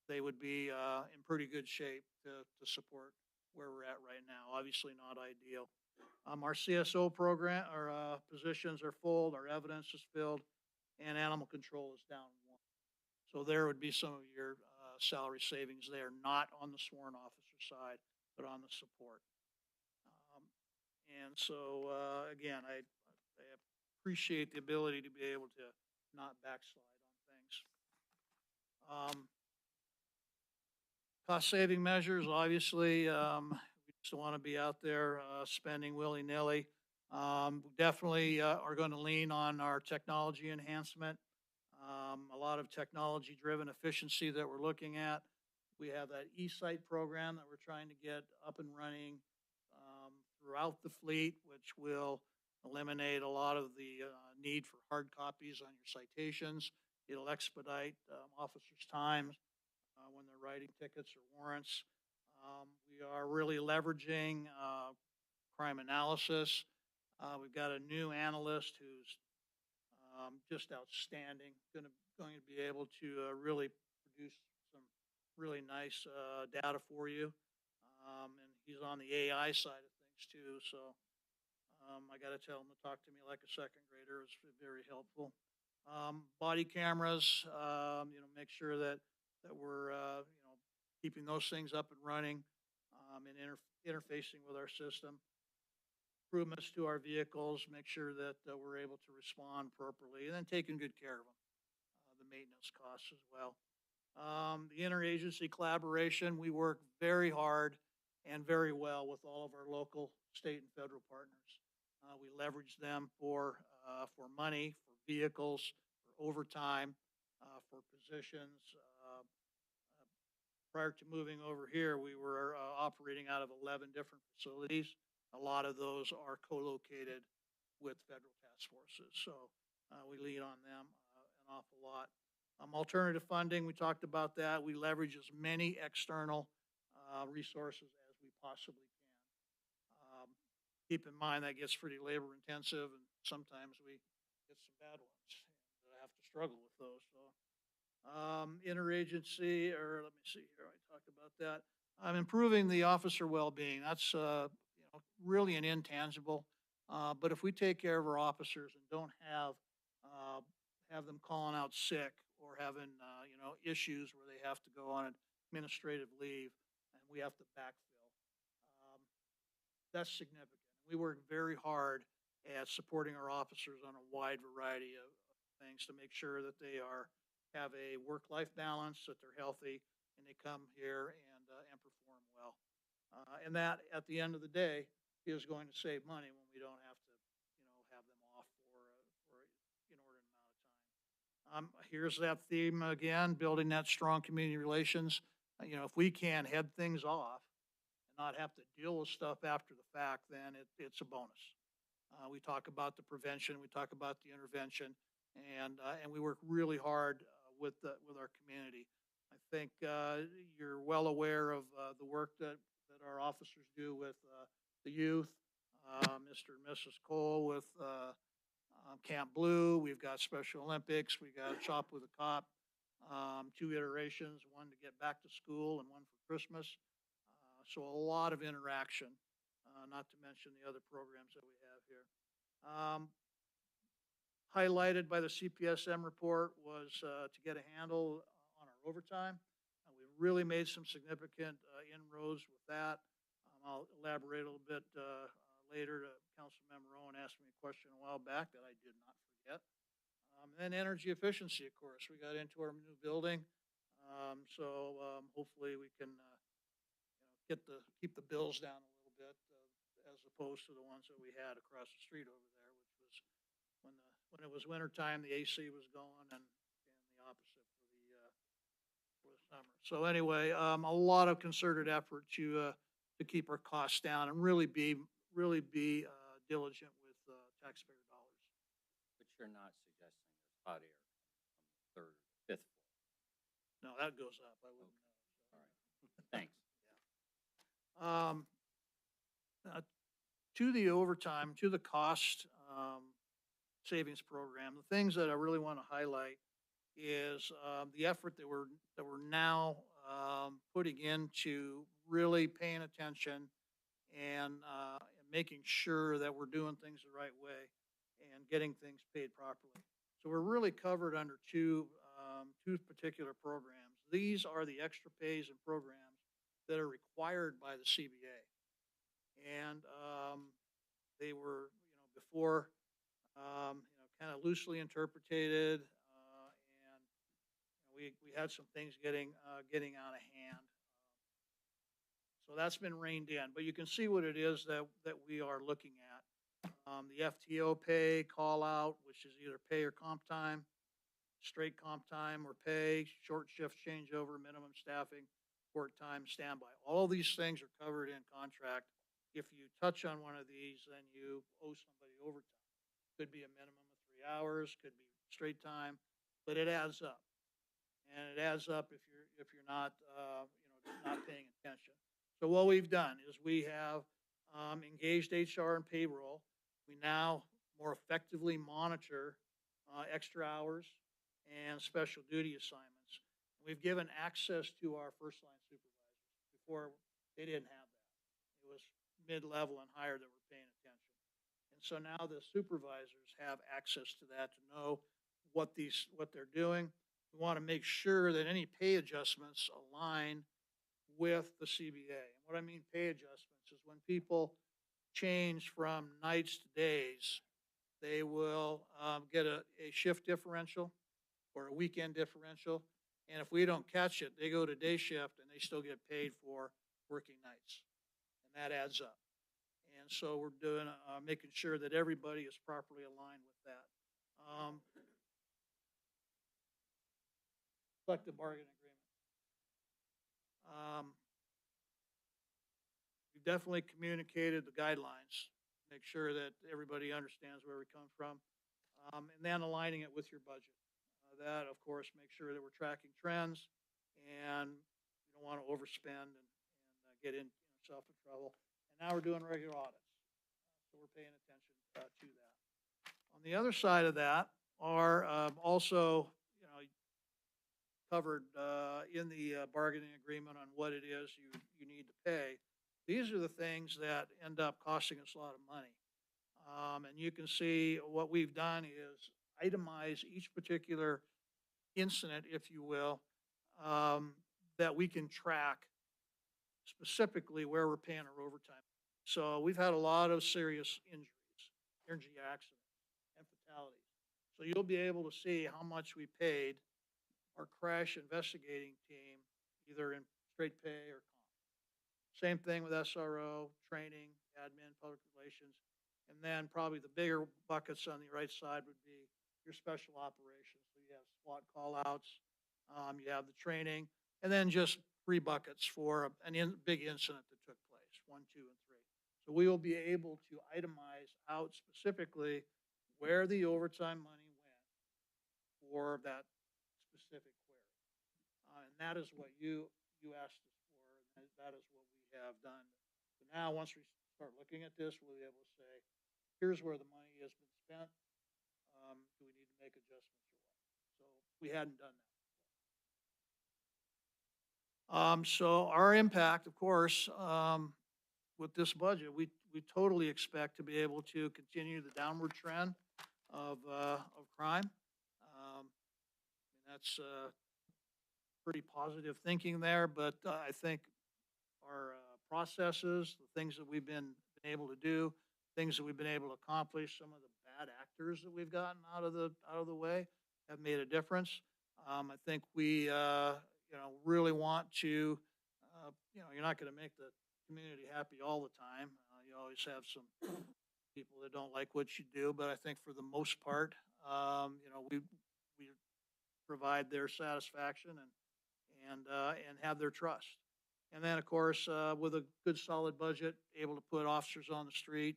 they would be in pretty good shape to support where we're at right now. Obviously not ideal. Our CSO program, our positions are full, our evidence is filled, and animal control is down 1. So there would be some of your salary savings there, not on the sworn officer side, but on the support. And so, again, I appreciate the ability to be able to not backslide on things. Cost saving measures, obviously, we just don't want to be out there spending willy-nilly. Definitely are going to lean on our technology enhancement. A lot of technology-driven efficiency that we're looking at. We have that e-site program that we're trying to get up and running. throughout the fleet, which will eliminate a lot of the need for hard copies on your citations. It'll expedite officers' time when they're writing tickets or warrants. We are really leveraging crime analysis. We've got a new analyst who's just outstanding, going to be able to really produce some really nice data for you. And he's on the AI side of things too. So I got to tell him to talk to me like a second grader. It's very helpful. Body cameras, make sure that we're, keeping those things up and running and interfacing with our system. Improvements to our vehicles, make sure that we're able to respond properly, and then taking good care of them. The maintenance costs as well. The interagency collaboration, we work very hard and very well with all of our local, state, and federal partners. We leverage them for money, for vehicles, for overtime, for positions. Prior to moving over here, we were operating out of 11 different facilities. A lot of those are co-located with federal task forces, so we lean on them an awful lot. Alternative funding, we talked about that. We leverage as many external resources as we possibly can. Keep in mind that gets pretty labor intensive, and sometimes we get some bad ones and have to struggle with those. So, interagency, or let me see here, I talked about that. Improving the officer well-being. That's really an intangible. But if we take care of our officers and don't have them calling out sick or having issues where they have to go on administrative leave and we have to backfill, that's significant. We work very hard at supporting our officers on a wide variety of things to make sure that they have a work-life balance, that they're healthy, and they come here and perform well. And that, at the end of the day, is going to save money when we don't have to, have them off for an inordinate amount of time. Here's that theme again, building that strong community relations. If we can head things off and not have to deal with stuff after the fact, then it's a bonus. We talk about the prevention, we talk about the intervention, and we work really hard with our community. I think you're well aware of the work that our officers do with the youth, Mr. and Mrs. Cole with Camp Blue. We've got Special Olympics. We got Shop with a Cop, 2 iterations, one to get back to school and one for Christmas. So a lot of interaction, not to mention the other programs that we have here. Highlighted by the CPSM report was to get a handle on our overtime. We've really made some significant inroads with that. I'll elaborate a little bit later. Councilmember Owen asked me a question a while back that I did not forget. And energy efficiency, of course. We got into our new building, so hopefully we can keep the bills down a little bit as opposed to the ones that we had across the street over there, which was when it was wintertime, the AC was going, and the opposite for the summer. So anyway, a lot of concerted effort to keep our costs down and really be diligent with taxpayer dollars. But you're not suggesting there's hot air from the 3rd or 5th floor? No, that goes up. I wouldn't know. All right. Thanks. To the overtime, to the cost savings program, the things that I really want to highlight is the effort that we're now putting into really paying attention and making sure that we're doing things the right way and getting things paid properly. So we're really covered under two particular programs. These are the extra pays and programs that are required by the CBA. And they were, before, kind of loosely interpreted, and we had some things getting out of hand. So that's been reined in. But you can see what it is that we are looking at. The FTO pay, call out, which is either pay or comp time, straight comp time or pay, short shift changeover, minimum staffing, court time, standby. All these things are covered in contract if you touch on one of these, then you owe somebody overtime. Could be a minimum of 3 hours, could be straight time, but it adds up. And it adds up if you're not, not paying attention. So what we've done is we have engaged HR and payroll. We now more effectively monitor extra hours and special duty assignments. We've given access to our first line supervisors. Before, they didn't have that. It was mid-level and higher that were paying attention. And so now the supervisors have access to that to know what they're doing. We want to make sure that any pay adjustments align with the CBA. And what I mean pay adjustments is when people change from nights to days, they will get a shift differential or a weekend differential. And if we don't catch it, they go to day shift and they still get paid for working nights. And that adds up. And so we're doing, making sure that everybody is properly aligned with that. Collective bargaining agreement. We've definitely communicated the guidelines, make sure that everybody understands where we come from, and then aligning it with your budget. That, of course, makes sure that we're tracking trends and we don't want to overspend and get yourself in trouble. And now we're doing regular audits, so we're paying attention to that. On the other side of that are also, covered in the bargaining agreement on what it is you need to pay. These are the things that end up costing us a lot of money. And you can see what we've done is itemize each particular incident, if you will, that we can track specifically where we're paying our overtime. So we've had a lot of serious injuries, energy accidents, and fatalities. So you'll be able to see how much we paid our crash investigating team, either in straight pay or comp. Same thing with SRO, training, admin, public relations. And then probably the bigger buckets on the right side would be your special operations. So you have SWAT call outs, you have the training, and then just 3 buckets for a big incident that took place, 1, 2, and 3. So we will be able to itemize out specifically where the overtime money went for that specific query. And that is what you asked us for, and that is what we have done. So now, once we start looking at this, we'll be able to say, here's where the money has been spent. Do we need to make adjustments or what? So we hadn't done that before. So our impact, of course, with this budget, we totally expect to be able to continue the downward trend of crime. That's pretty positive thinking there, but I think our processes, the things that we've been able to do, things that we've been able to accomplish, some of the bad actors that we've gotten out of the way have made a difference. I think we really want to, you're not going to make the community happy all the time. You always have some people that don't like what you do, but I think for the most part, we provide their satisfaction and have their trust. And then, of course, with a good solid budget, able to put officers on the street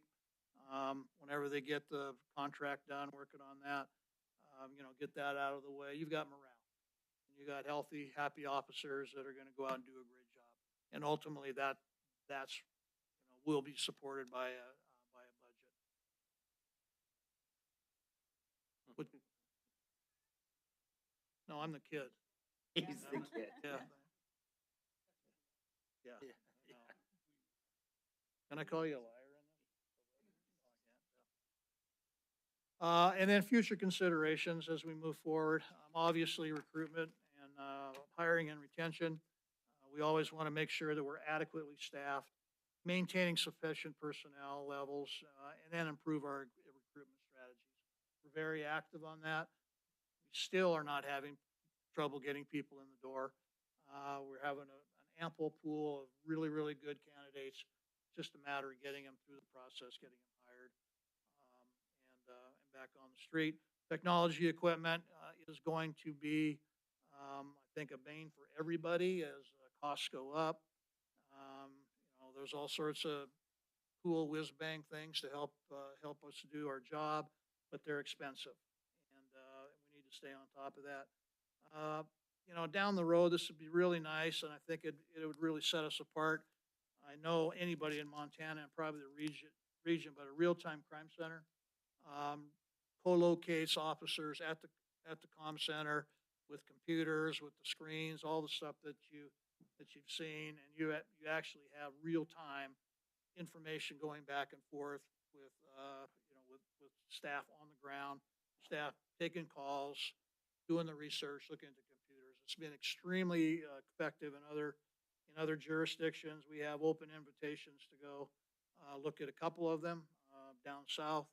whenever they get the contract done, working on that, get that out of the way. You've got morale. And you got healthy, happy officers that are going to go out and do a great job. And ultimately, that's will be supported by a budget. No, I'm the kid. He's the kid. Yeah. Yeah. Can I call you a liar in this? And then future considerations as we move forward. Obviously, recruitment and hiring and retention. We always want to make sure that we're adequately staffed, maintaining sufficient personnel levels, and then improve our recruitment strategies. We're very active on that. We still are not having trouble getting people in the door. We're having an ample pool of really, really good candidates. It's just a matter of getting them through the process, getting them hired, and back on the street. Technology equipment is going to be, I think, a bane for everybody as costs go up. There's all sorts of cool whiz bang things to help us do our job, but they're expensive. And, we need to stay on top of that. Down the road, this would be really nice, and I think it would really set us apart. I know anybody in Montana and probably the region, but a real-time crime center, um, co-locates officers at the comm center with computers, with the screens, all the stuff that you've seen, and you actually have real-time information going back and forth with with staff on the ground, staff taking calls, doing the research, looking at the computers. It's been extremely effective in other jurisdictions. We have open invitations to go look at a couple of them down south,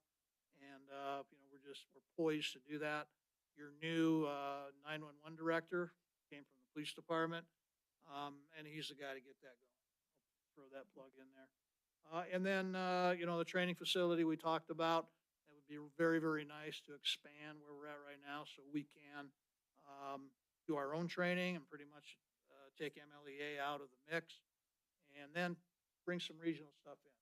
and we're poised to do that. Your new 911 director came from the police department, and he's the guy to get that going. I'll throw that plug in there. And then, the training facility we talked about, it would be very, very nice to expand where we're at right now so we can do our own training and pretty much take MLEA out of the mix and then bring some regional stuff in.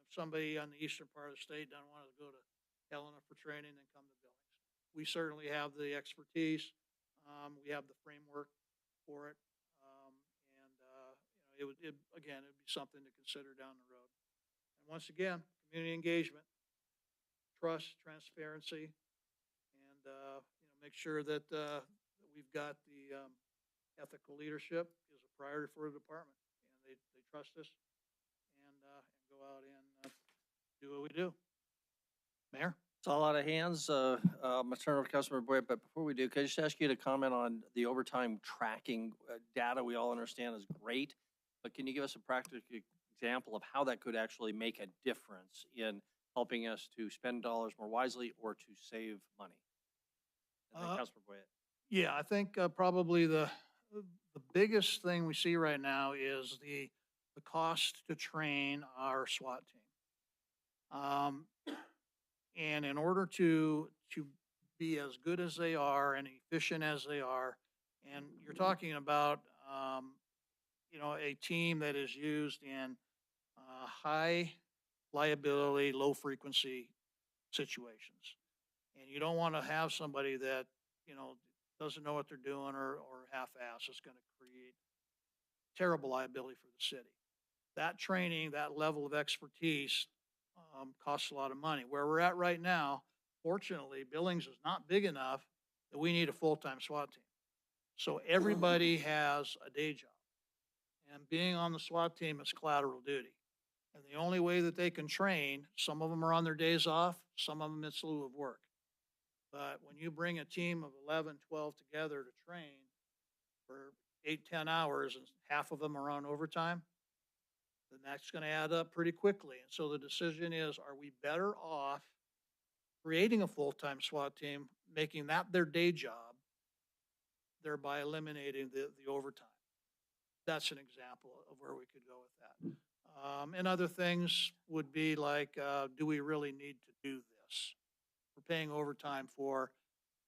If somebody on the eastern part of the state doesn't want to go to Helena for training, then come to Billings. We certainly have the expertise. We have the framework for it. Again, it'd be something to consider down the road. And once again, community engagement, trust, transparency, and make sure that we've got the ethical leadership is a priority for the department, and they trust us, and go out and do what we do. Mayor? It's all out of hands. I'm gonna turn over to Councilmember Boyd, but before we do, can I just ask you to comment on the overtime tracking data? We all understand is great, but can you give us a practical example of how that could actually make a difference in helping us to spend dollars more wisely or to save money? And then Councilmember Boyd. Yeah, I think probably the biggest thing we see right now is the cost to train our SWAT team. And in order to be as good as they are and efficient as they are, and you're talking about a team that is used in high liability, low frequency situations, and you don't want to have somebody that doesn't know what they're doing or half-ass. It's going to create terrible liability for the city. That training, that level of expertise costs a lot of money. Where we're at right now, fortunately, Billings is not big enough that we need a full-time SWAT team. So everybody has a day job. And being on the SWAT team is collateral duty. And the only way that they can train, some of them are on their days off, some of them it's in lieu of work. But when you bring a team of 11, 12 together to train for 8, 10 hours and half of them are on overtime, then that's going to add up pretty quickly. And so the decision is, are we better off creating a full-time SWAT team, making that their day job, thereby eliminating the overtime? That's an example of where we could go with that. And other things would be like, do we really need to do this? We're paying overtime for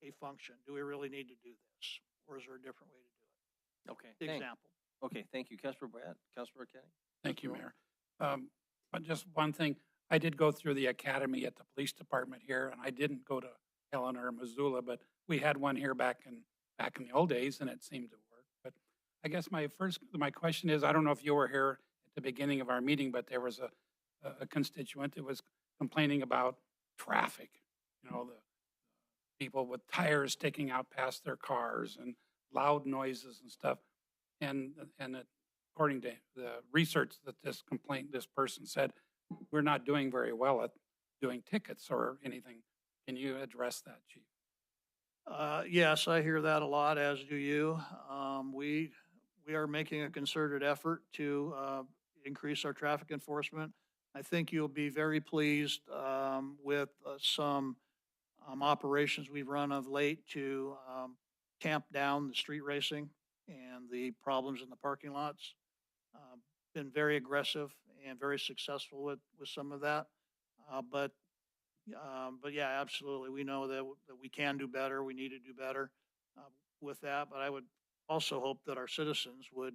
a function. Do we really need to do this? Or is there a different way to do it? Okay. Example. Okay, thank you. Councilmember Brad, Councilmember Kenny. Thank you, Mayor. But just one thing, I did go through the academy at the police department here, and I didn't go to Helena or Missoula, but we had one here back in the old days, and it seemed to work. But I guess my question is, I don't know if you were here at the beginning of our meeting, but there was a constituent that was complaining about traffic. The people with tires sticking out past their cars and loud noises and stuff. And according to the research that this person said, we're not doing very well at doing tickets or anything. Can you address that, Chief? Yes, I hear that a lot, as do you. We are making a concerted effort to increase our traffic enforcement. I think you'll be very pleased with some operations we've run of late to tamp down the street racing and the problems in the parking lots. Been very aggressive and very successful with some of that. But yeah, absolutely. We know that we can do better. We need to do better with that. But I would also hope that our citizens would,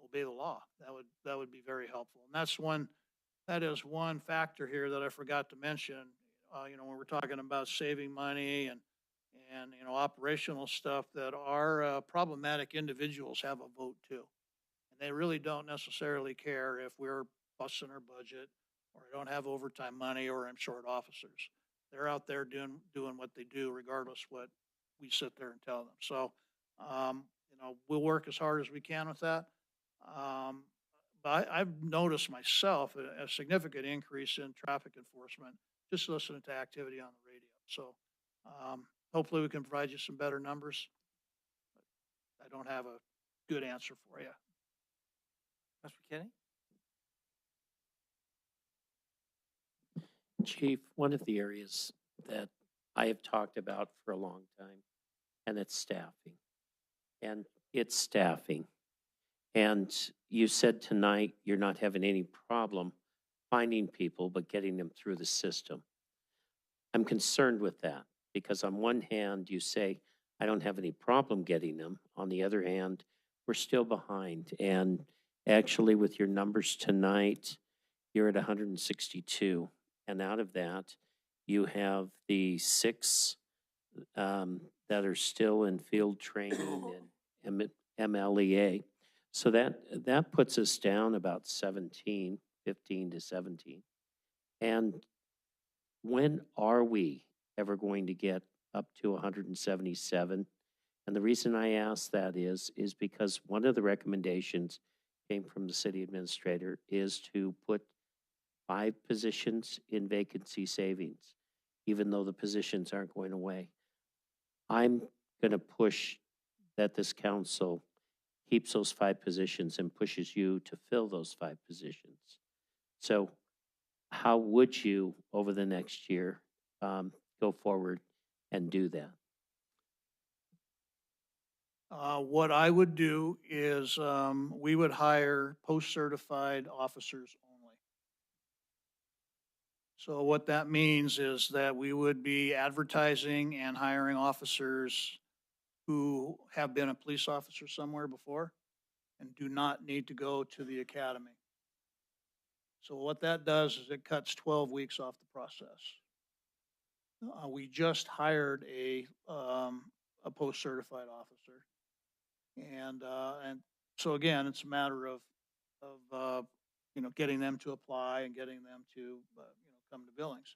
obey the law. That would be very helpful. And that is one factor here that I forgot to mention. When we're talking about saving money and operational stuff, that our problematic individuals have a vote too. And they really don't necessarily care if we're busting our budget or I don't have overtime money or I'm short officers. They're out there doing what they do regardless what we sit there and tell them. So, we'll work as hard as we can with that. But I've noticed myself a significant increase in traffic enforcement just listening to activity on the radio. So, hopefully we can provide you some better numbers. I don't have a good answer for you. Mr. Kenny? Chief, one of the areas that I have talked about for a long time, and it's staffing. And it's staffing. And you said tonight you're not having any problem finding people, but getting them through the system. I'm concerned with that because on one hand, you say, I don't have any problem getting them. On the other hand, we're still behind. And actually with your numbers tonight, you're at 162. And out of that, you have the 6 that are still in field training and MLEA. So that puts us down about 15 to 17. And when are we ever going to get up to 177? And the reason I ask that is because one of the recommendations came from the city administrator is to put 5 positions in vacancy savings, even though the positions aren't going away. I'm going to push that this council keeps those 5 positions and pushes you to fill those 5 positions. So how would you, over the next year, go forward and do that? What I would do is we would hire post-certified officers only. So what that means is that we would be advertising and hiring officers who have been a police officer somewhere before and do not need to go to the academy. So what that does is it cuts 12 weeks off the process. We just hired a post-certified officer. And so again, it's a matter of getting them to apply and getting them to come to Billings.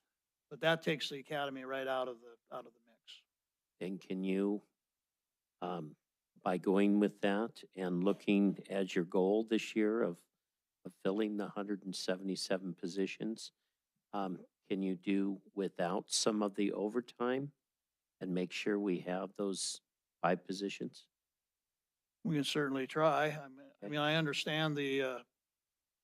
But that takes the academy right out of the mix. And can you, by going with that and looking at your goal this year of filling the 177 positions, can you do without some of the overtime and make sure we have those 5 positions? We can certainly try. I understand the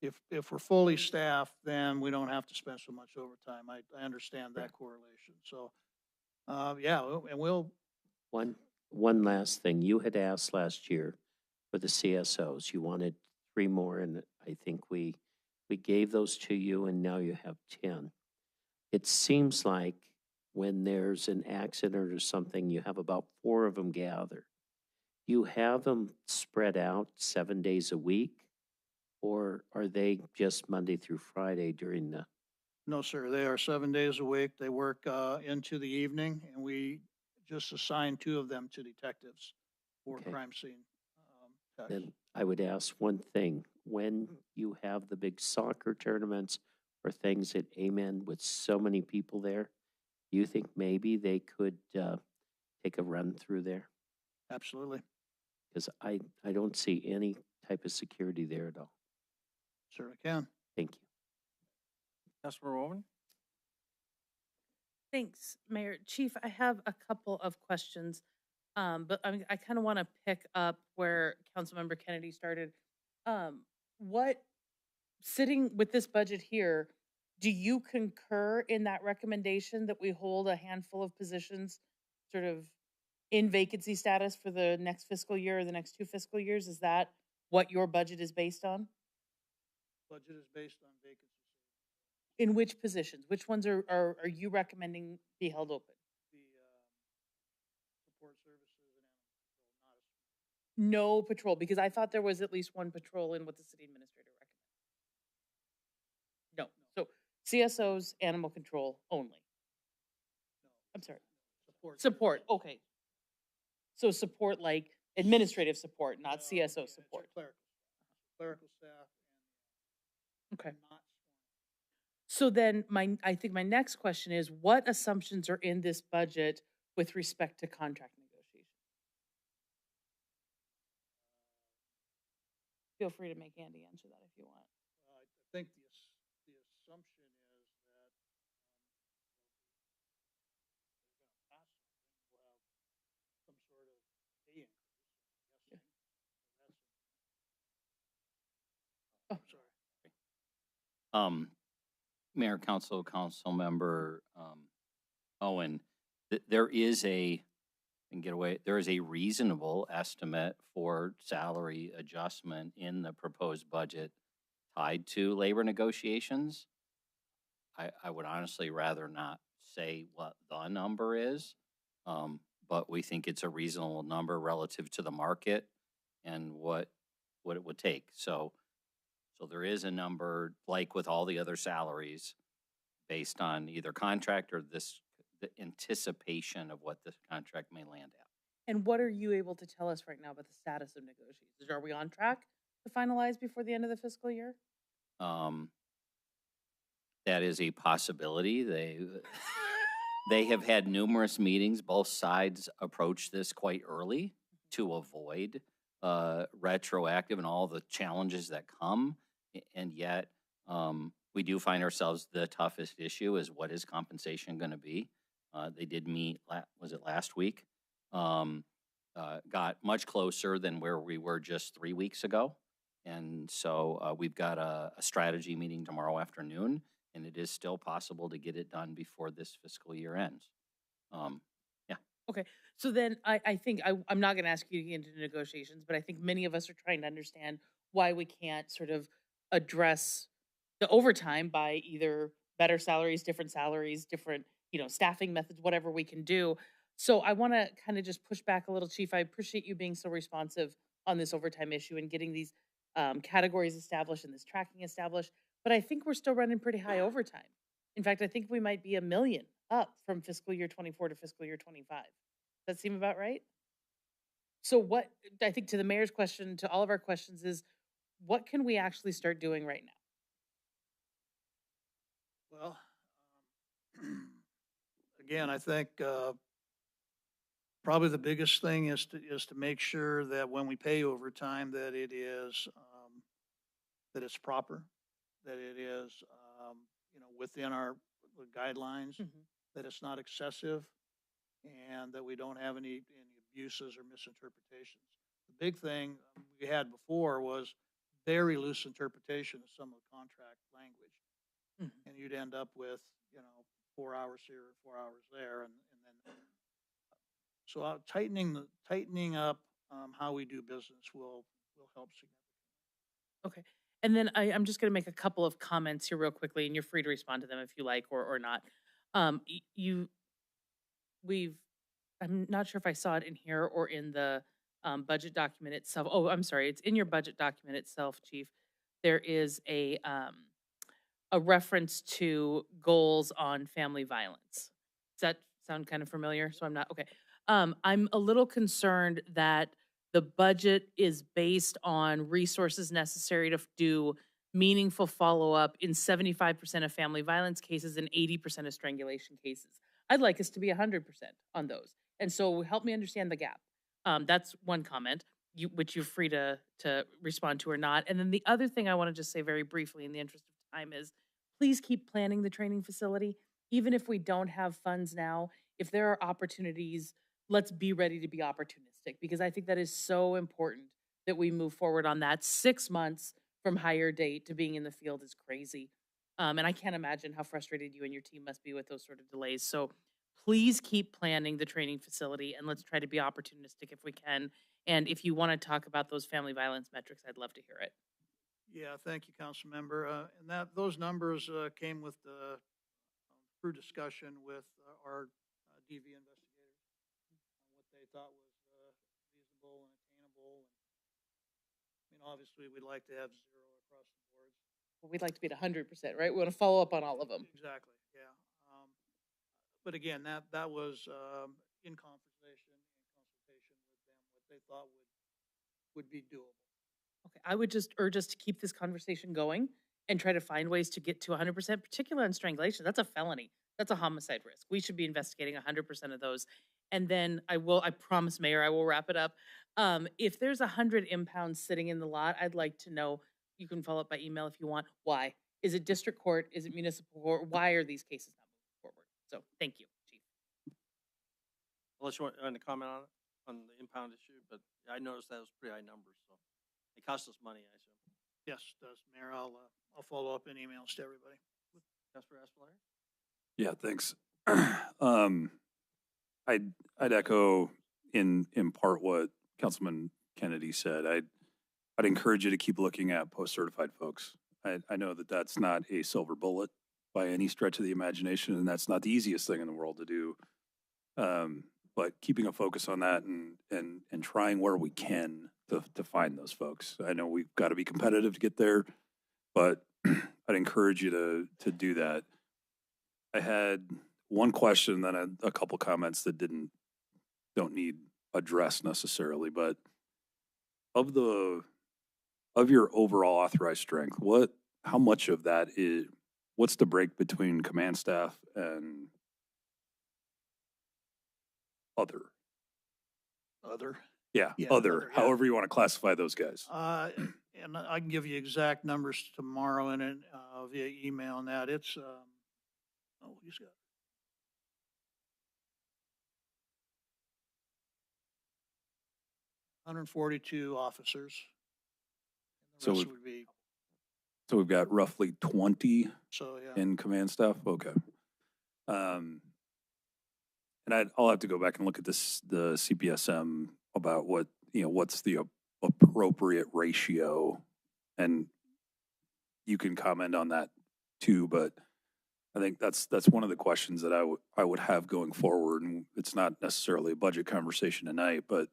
if we're fully staffed, then we don't have to spend so much overtime. I understand that correlation. So, and we'll. One last thing. You had asked last year for the CSOs. You wanted 3 more, and I think we gave those to you, and now you have 10. It seems like when there's an accident or something, you have about 4 of them gather. You have them spread out 7 days a week, or are they just Monday through Friday during the? No, sir. They are 7 days a week. They work into the evening, and we just assign 2 of them to detectives for crime scene. Then I would ask one thing. When you have the big soccer tournaments or things at Amen with so many people there, do you think maybe they could take a run through there? Absolutely. Because I don't see any type of security there at all. Certainly can. Thank you. Councilmember Woman? Thanks, Mayor. Chief, I have a couple of questions, but I kind of want to pick up where Councilmember Kennedy started. Sitting with this budget here, do you concur in that recommendation that we hold a handful of positions sort of in vacancy status for the next fiscal year or the next 2 fiscal years? Is that what your budget is based on? Budget is based on vacancies. In which positions? Which ones are you recommending be held open? The support services and animal control, not a No patrol, because I thought there was at least one patrol in what the city administrator recommended. No, so CSOs, animal control only. I'm sorry. Support, okay. So support like administrative support, not CSO support. Clerical staff Okay. and not So then I think my next question is, what assumptions are in this budget with respect to contract negotiations? Feel free to make Andy answer that if you want. I think the assumption is that they're going to pass something, we'll have some sort of pay increase, I'm guessing. So that's, Oh, sorry. Mayor, council member, Owen, there is there is a reasonable estimate for salary adjustment in the proposed budget tied to labor negotiations. I would honestly rather not say what the number is, but we think it's a reasonable number relative to the market and what it would take. So there is a number, like with all the other salaries, based on either contract or the anticipation of what this contract may land at. and what are you able to tell us right now about the status of negotiations? Are we on track to finalize before the end of the fiscal year? That is a possibility. They have had numerous meetings. Both sides approach this quite early to avoid retroactive and all the challenges that come. And yet, we do find ourselves, the toughest issue is what is compensation going to be? They did meet, was it last week? Got much closer than where we were just 3 weeks ago. And so we've got a strategy meeting tomorrow afternoon, and it is still possible to get it done before this fiscal year ends. Yeah. Okay, so then I think I'm not going to ask you to get into negotiations, but I think many of us are trying to understand why we can't sort of address the overtime by either better salaries, different, staffing methods, whatever we can do. So I want to kind of just push back a little, Chief. I appreciate you being so responsive on this overtime issue and getting these categories established and this tracking established. But I think we're still running pretty high overtime. In fact, I think we might be $1 million up from fiscal year 24 to fiscal year 25. Does that seem about right? So what, I think to the mayor's question, to all of our questions is, what can we actually start doing right now? Well, again, I think probably the biggest thing is to make sure that when we pay overtime, that it is that it's proper, that it is within our guidelines, that it's not excessive, and that we don't have any abuses or misinterpretations. The big thing we had before was very loose interpretation of some of the contract language. And you'd end up with, 4 hours here, 4 hours there, and then, so tightening up how we do business will help significantly. Okay. And then I'm just going to make a couple of comments here real quickly, and you're free to respond to them if you like or not. I'm not sure if I saw it in here or in the budget document itself. Oh, I'm sorry. It's in your budget document itself, Chief. There is a reference to goals on family violence. Does that sound kind of familiar? So I'm not, okay. I'm a little concerned that the budget is based on resources necessary to do meaningful follow-up in 75% of family violence cases and 80% of strangulation cases. I'd like us to be 100% on those. And so help me understand the gap. That's one comment, which you're free to respond to or not. And then the other thing I want to just say very briefly in the interest of time is, please keep planning the training facility. Even if we don't have funds now, if there are opportunities, let's be ready to be opportunistic, because I think that is so important that we move forward on that. 6 months from hire date to being in the field is crazy. And I can't imagine how frustrated you and your team must be with those sort of delays. So please keep planning the training facility, and let's try to be opportunistic if we can. And if you want to talk about those family violence metrics, I'd love to hear it. Yeah, thank you, Council Member. And those numbers came with the through discussion with our DV investigators, what they thought was reasonable and attainable, obviously we'd like to have 0 across the board. Well, we'd like to be at 100%, right? We want to follow up on all of them. Exactly, yeah. But again, that was, in conversation, in consultation with them, what they thought would be doable. Okay, I would just urge us to keep this conversation going and try to find ways to get to 100%, particularly on strangulation. That's a felony. That's a homicide risk. We should be investigating 100% of those. And then I promise, Mayor, I will wrap it up. If there's 100 impounds sitting in the lot, I'd like to know, you can follow up by email if you want, why? Is it district court? Is it municipal court? Why are these cases not moving forward? So thank you, Chief. Unless you want to comment on the impound issue, but I noticed that was pretty high numbers, so it costs us money, I assume. Yes, it does, Mayor. I'll follow up in emails to everybody. Councilor Espeler? Yeah, thanks. I'd echo in part what Councilman Kennedy said. I'd encourage you to keep looking at post-certified folks. I know that that's not a silver bullet by any stretch of the imagination, and that's not the easiest thing in the world to do. But keeping a focus on that and trying where we can to find those folks. I know we've got to be competitive to get there, but I'd encourage you to do that. I had one question, then a couple comments that don't need addressed necessarily, but of your overall authorized strength, how much of that what's the break between command staff and other? Other? Yeah, Yeah, other, other, yeah. however you want to classify those guys. And I can give you exact numbers tomorrow and then, via email and that. It's, he's got. Hundred and 42 officers. So The rest would be, So we've got roughly 20 so yeah. in command staff? Okay. And I'll have to go back and look at the CPSM about what's the appropriate ratio. And you can comment on that too, but I think that's one of the questions that I would have going forward. And it's not necessarily a budget conversation tonight, but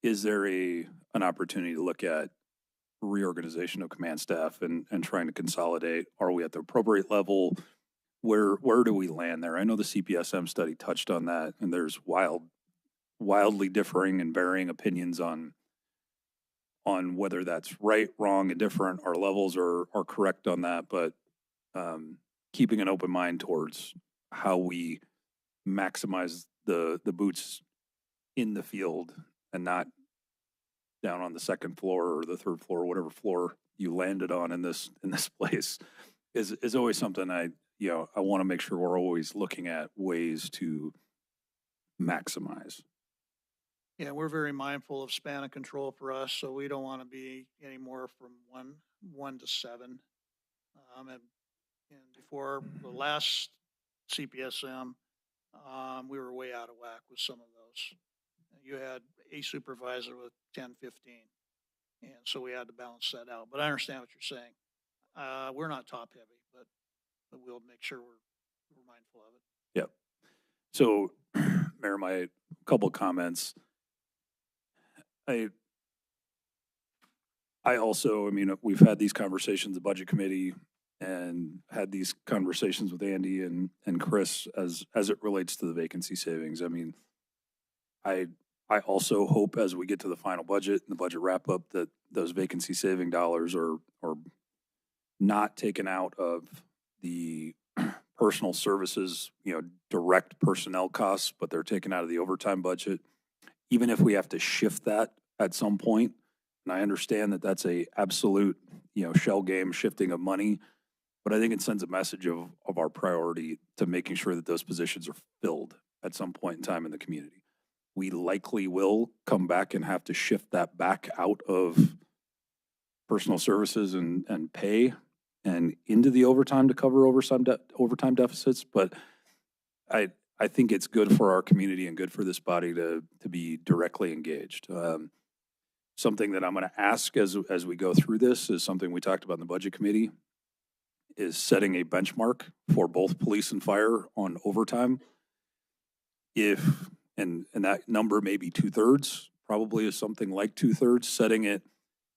is there an opportunity to look at reorganization of command staff and trying to consolidate? Are we at the appropriate level? Where do we land there? I know the CPSM study touched on that, and there's wildly differing and varying opinions on whether that's right, wrong, and different. Our levels are correct on that, but keeping an open mind towards how we maximize the boots in the field and not down on the second floor or the third floor, whatever floor you landed on in this place is always something I want to make sure we're always looking at ways to maximize. Yeah, we're very mindful of span of control for us, so we don't want to be anymore from one to 7. And before the last CPSM, we were way out of whack with some of those. You had a supervisor with 10, 15. And so we had to balance that out. But I understand what you're saying. We're not top heavy, but we'll make sure we're mindful of it. Yep. So, Mayor, my couple comments. I also, we've had these conversations, the budget committee, and had these conversations with Andy and Chris as it relates to the vacancy savings. I also hope as we get to the final budget and the budget wrap up that those vacancy saving dollars are not taken out of the personal services, direct personnel costs, but they're taken out of the overtime budget. Even if we have to shift that at some point, and I understand that that's a absolute, shell game shifting of money, but I think it sends a message of our priority to making sure that those positions are filled at some point in time in the community. We likely will come back and have to shift that back out of personal services and pay and into the overtime to cover overtime deficits. But I think it's good for our community and good for this body to be directly engaged. Something that I'm going to ask as we go through this is something we talked about in the budget committee, is setting a benchmark for both police and fire on overtime. And that number may be 2/3, probably is something like 2/3, setting it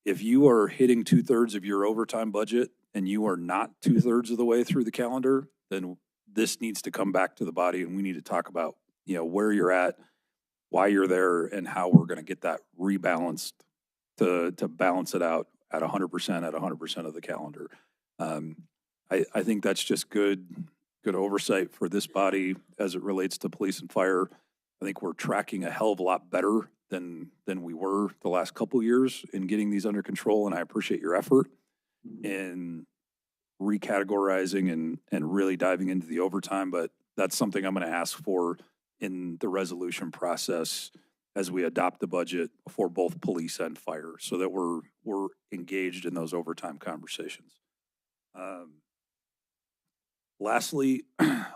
if you are hitting 2/3 of your overtime budget and you are not 2/3 of the way through the calendar, then this needs to come back to the body and we need to talk about, where you're at, why you're there, and how we're going to get that rebalanced to balance it out at 100% of the calendar. I think that's just good oversight for this body as it relates to police and fire. I think we're tracking a hell of a lot better than we were the last couple of years in getting these under control, and I appreciate your effort in recategorizing and really diving into the overtime, but that's something I'm going to ask for in the resolution process as we adopt the budget for both police and fire, so that we're engaged in those overtime conversations. Lastly,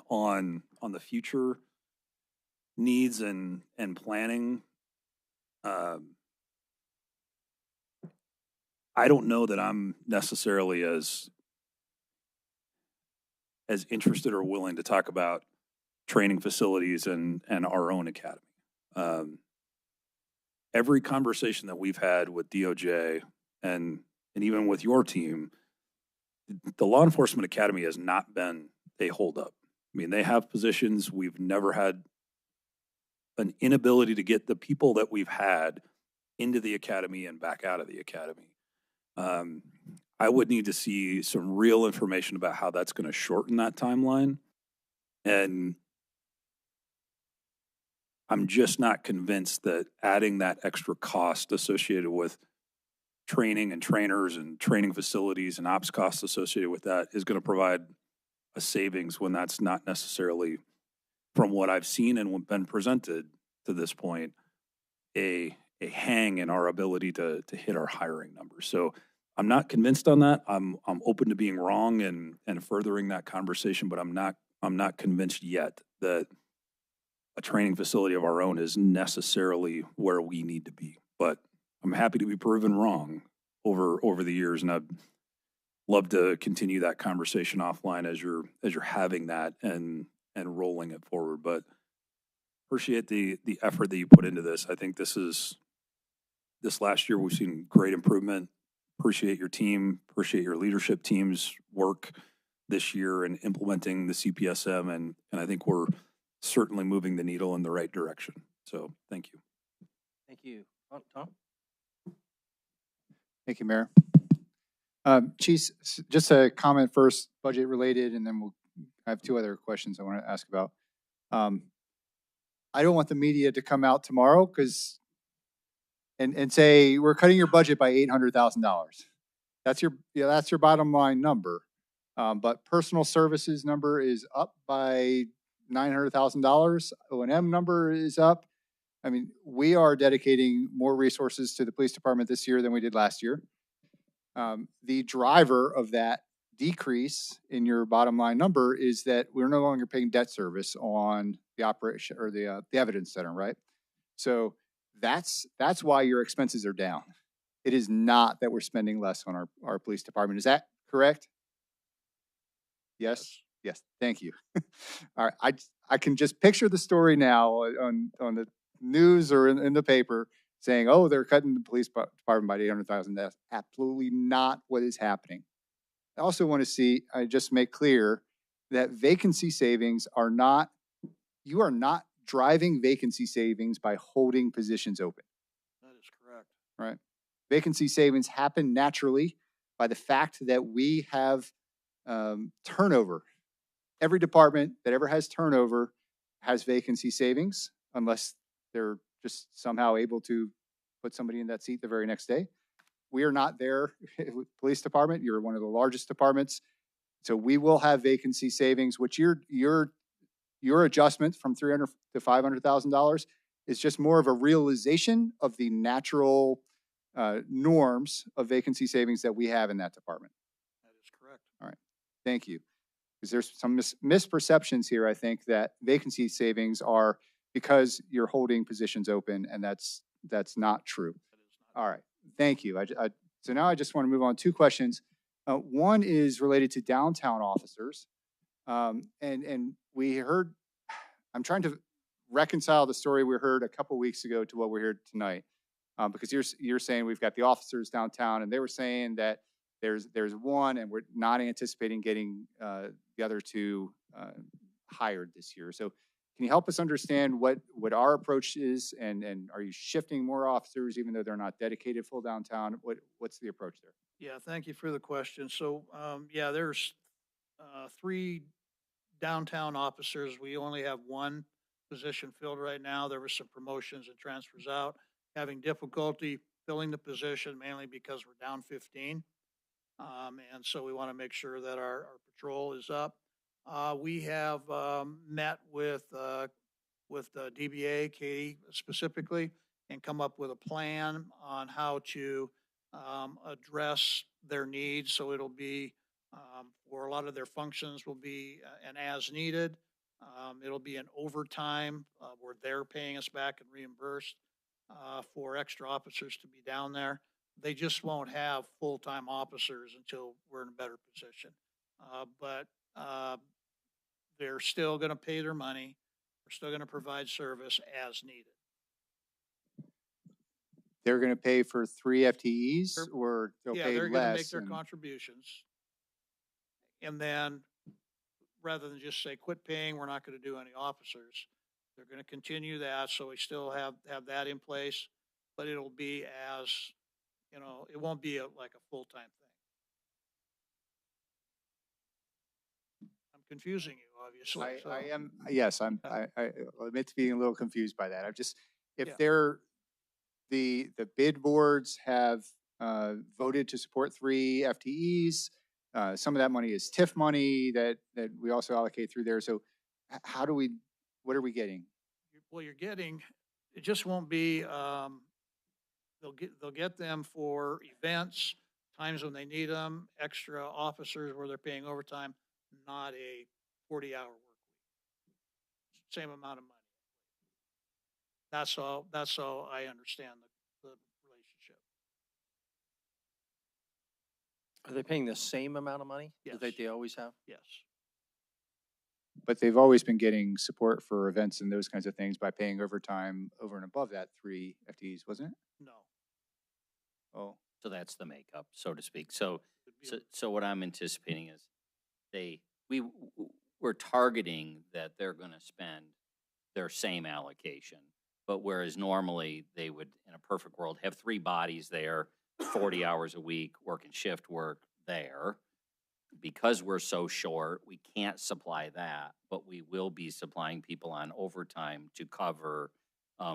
on the future needs and planning, I don't know that I'm necessarily as interested or willing to talk about training facilities and our own academy. Every conversation that we've had with DOJ and even with your team, the law enforcement academy has not been a holdup. I mean, they have positions. We've never had an inability to get the people that we've had into the academy and back out of the academy. I would need to see some real information about how that's going to shorten that timeline. And I'm just not convinced that adding that extra cost associated with training and trainers and training facilities and ops costs associated with that is going to provide a savings when that's not necessarily, from what I've seen and been presented to this point, a hang in our ability to hit our hiring numbers. So I'm not convinced on that. I'm open to being wrong and furthering that conversation, but I'm not convinced yet that a training facility of our own is necessarily where we need to be. But I'm happy to be proven wrong over the years, and I'd love to continue that conversation offline as you're having that and rolling it forward. But appreciate the effort that you put into this. I think this last year we've seen great improvement. Appreciate your team, appreciate your leadership team's work this year in implementing the CPSM, and I think we're certainly moving the needle in the right direction. So thank you. Thank you. Tom? Thank you, Mayor. Chief, just a comment first, budget related, and then I have two other questions I want to ask about. I don't want the media to come out tomorrow and say, we're cutting your budget by $800,000. That's your bottom line number. But personal services number is up by $900,000. O&M number is up. I mean, we are dedicating more resources to the police department this year than we did last year. The driver of that decrease in your bottom line number is that we're no longer paying debt service on the operation or the evidence center, right? So that's why your expenses are down. It is not that we're spending less on our police department. Is that correct? Yes. Yes. Thank you. All right. I can just picture the story now on the news or in the paper saying, oh, they're cutting the police department by $800,000. That's absolutely not what is happening. I also want to just make clear that vacancy savings you are not driving vacancy savings by holding positions open. That is correct. Right? Vacancy savings happen naturally by the fact that we have turnover. Every department that ever has turnover has vacancy savings, unless they're just somehow able to put somebody in that seat the very next day. We are not there with police department. You're one of the largest departments. So we will have vacancy savings, which your adjustment from $300,000 to $500,000 is just more of a realization of the natural norms of vacancy savings that we have in that department. That is correct. All right. Thank you. Because there's some misperceptions here, I think, that vacancy savings are because you're holding positions open, and that's not true. All right. Thank you. So now I just want to move on. Two questions. One is related to downtown officers. And we heard, I'm trying to reconcile the story we heard a couple weeks ago to what we heard tonight. Because you're saying we've got the officers downtown, and they were saying that there's one, and we're not anticipating getting the other two hired this year. So can you help us understand what our approach is, and are you shifting more officers even though they're not dedicated full downtown? What's the approach there? Yeah, thank you for the question. So, yeah, there's 3 downtown officers. We only have 1 position filled right now. There were some promotions and transfers out. Having difficulty filling the position mainly because we're down 15. And so we want to make sure that our patrol is up. We have met with DBA, Katie specifically, and come up with a plan on how to address their needs. So it'll be for a lot of their functions will be an as needed. It'll be an overtime where they're paying us back and reimbursed for extra officers to be down there. They just won't have full-time officers until we're in a better position. But they're still going to pay their money. We're still going to provide service as needed. They're going to pay for 3 FTEs, or they'll Yeah, pay they're going to make less? their contributions. And then rather than just say, quit paying, we're not going to do any officers, they're going to continue that. So we still have that in place, but it'll be as, you know, it won't be like a full-time thing. I'm confusing you, obviously. I am, yes, I admit to being a little confused by that. I've just, if Yeah. they're, the bid boards have voted to support 3 FTEs. Some of that money is TIF money that we also allocate through there. So how do we, what are we getting? Well, you're getting, it just won't be, they'll get them for events, times when they need them, extra officers where they're paying overtime, not a 40-hour work week. Same amount of money. That's all I understand the relationship. Are they paying the same amount of money Yes. that they always have? Yes. But they've always been getting support for events and those kinds of things by paying overtime over and above that 3 FTEs, wasn't it? No. Oh, So that's the makeup, so to speak. So what I'm anticipating is we're targeting that they're going to spend their same allocation, but whereas normally they would, in a perfect world, have 3 bodies there, 40 hours a week, working shift work there. Because we're so short, we can't supply that, but we will be supplying people on overtime to cover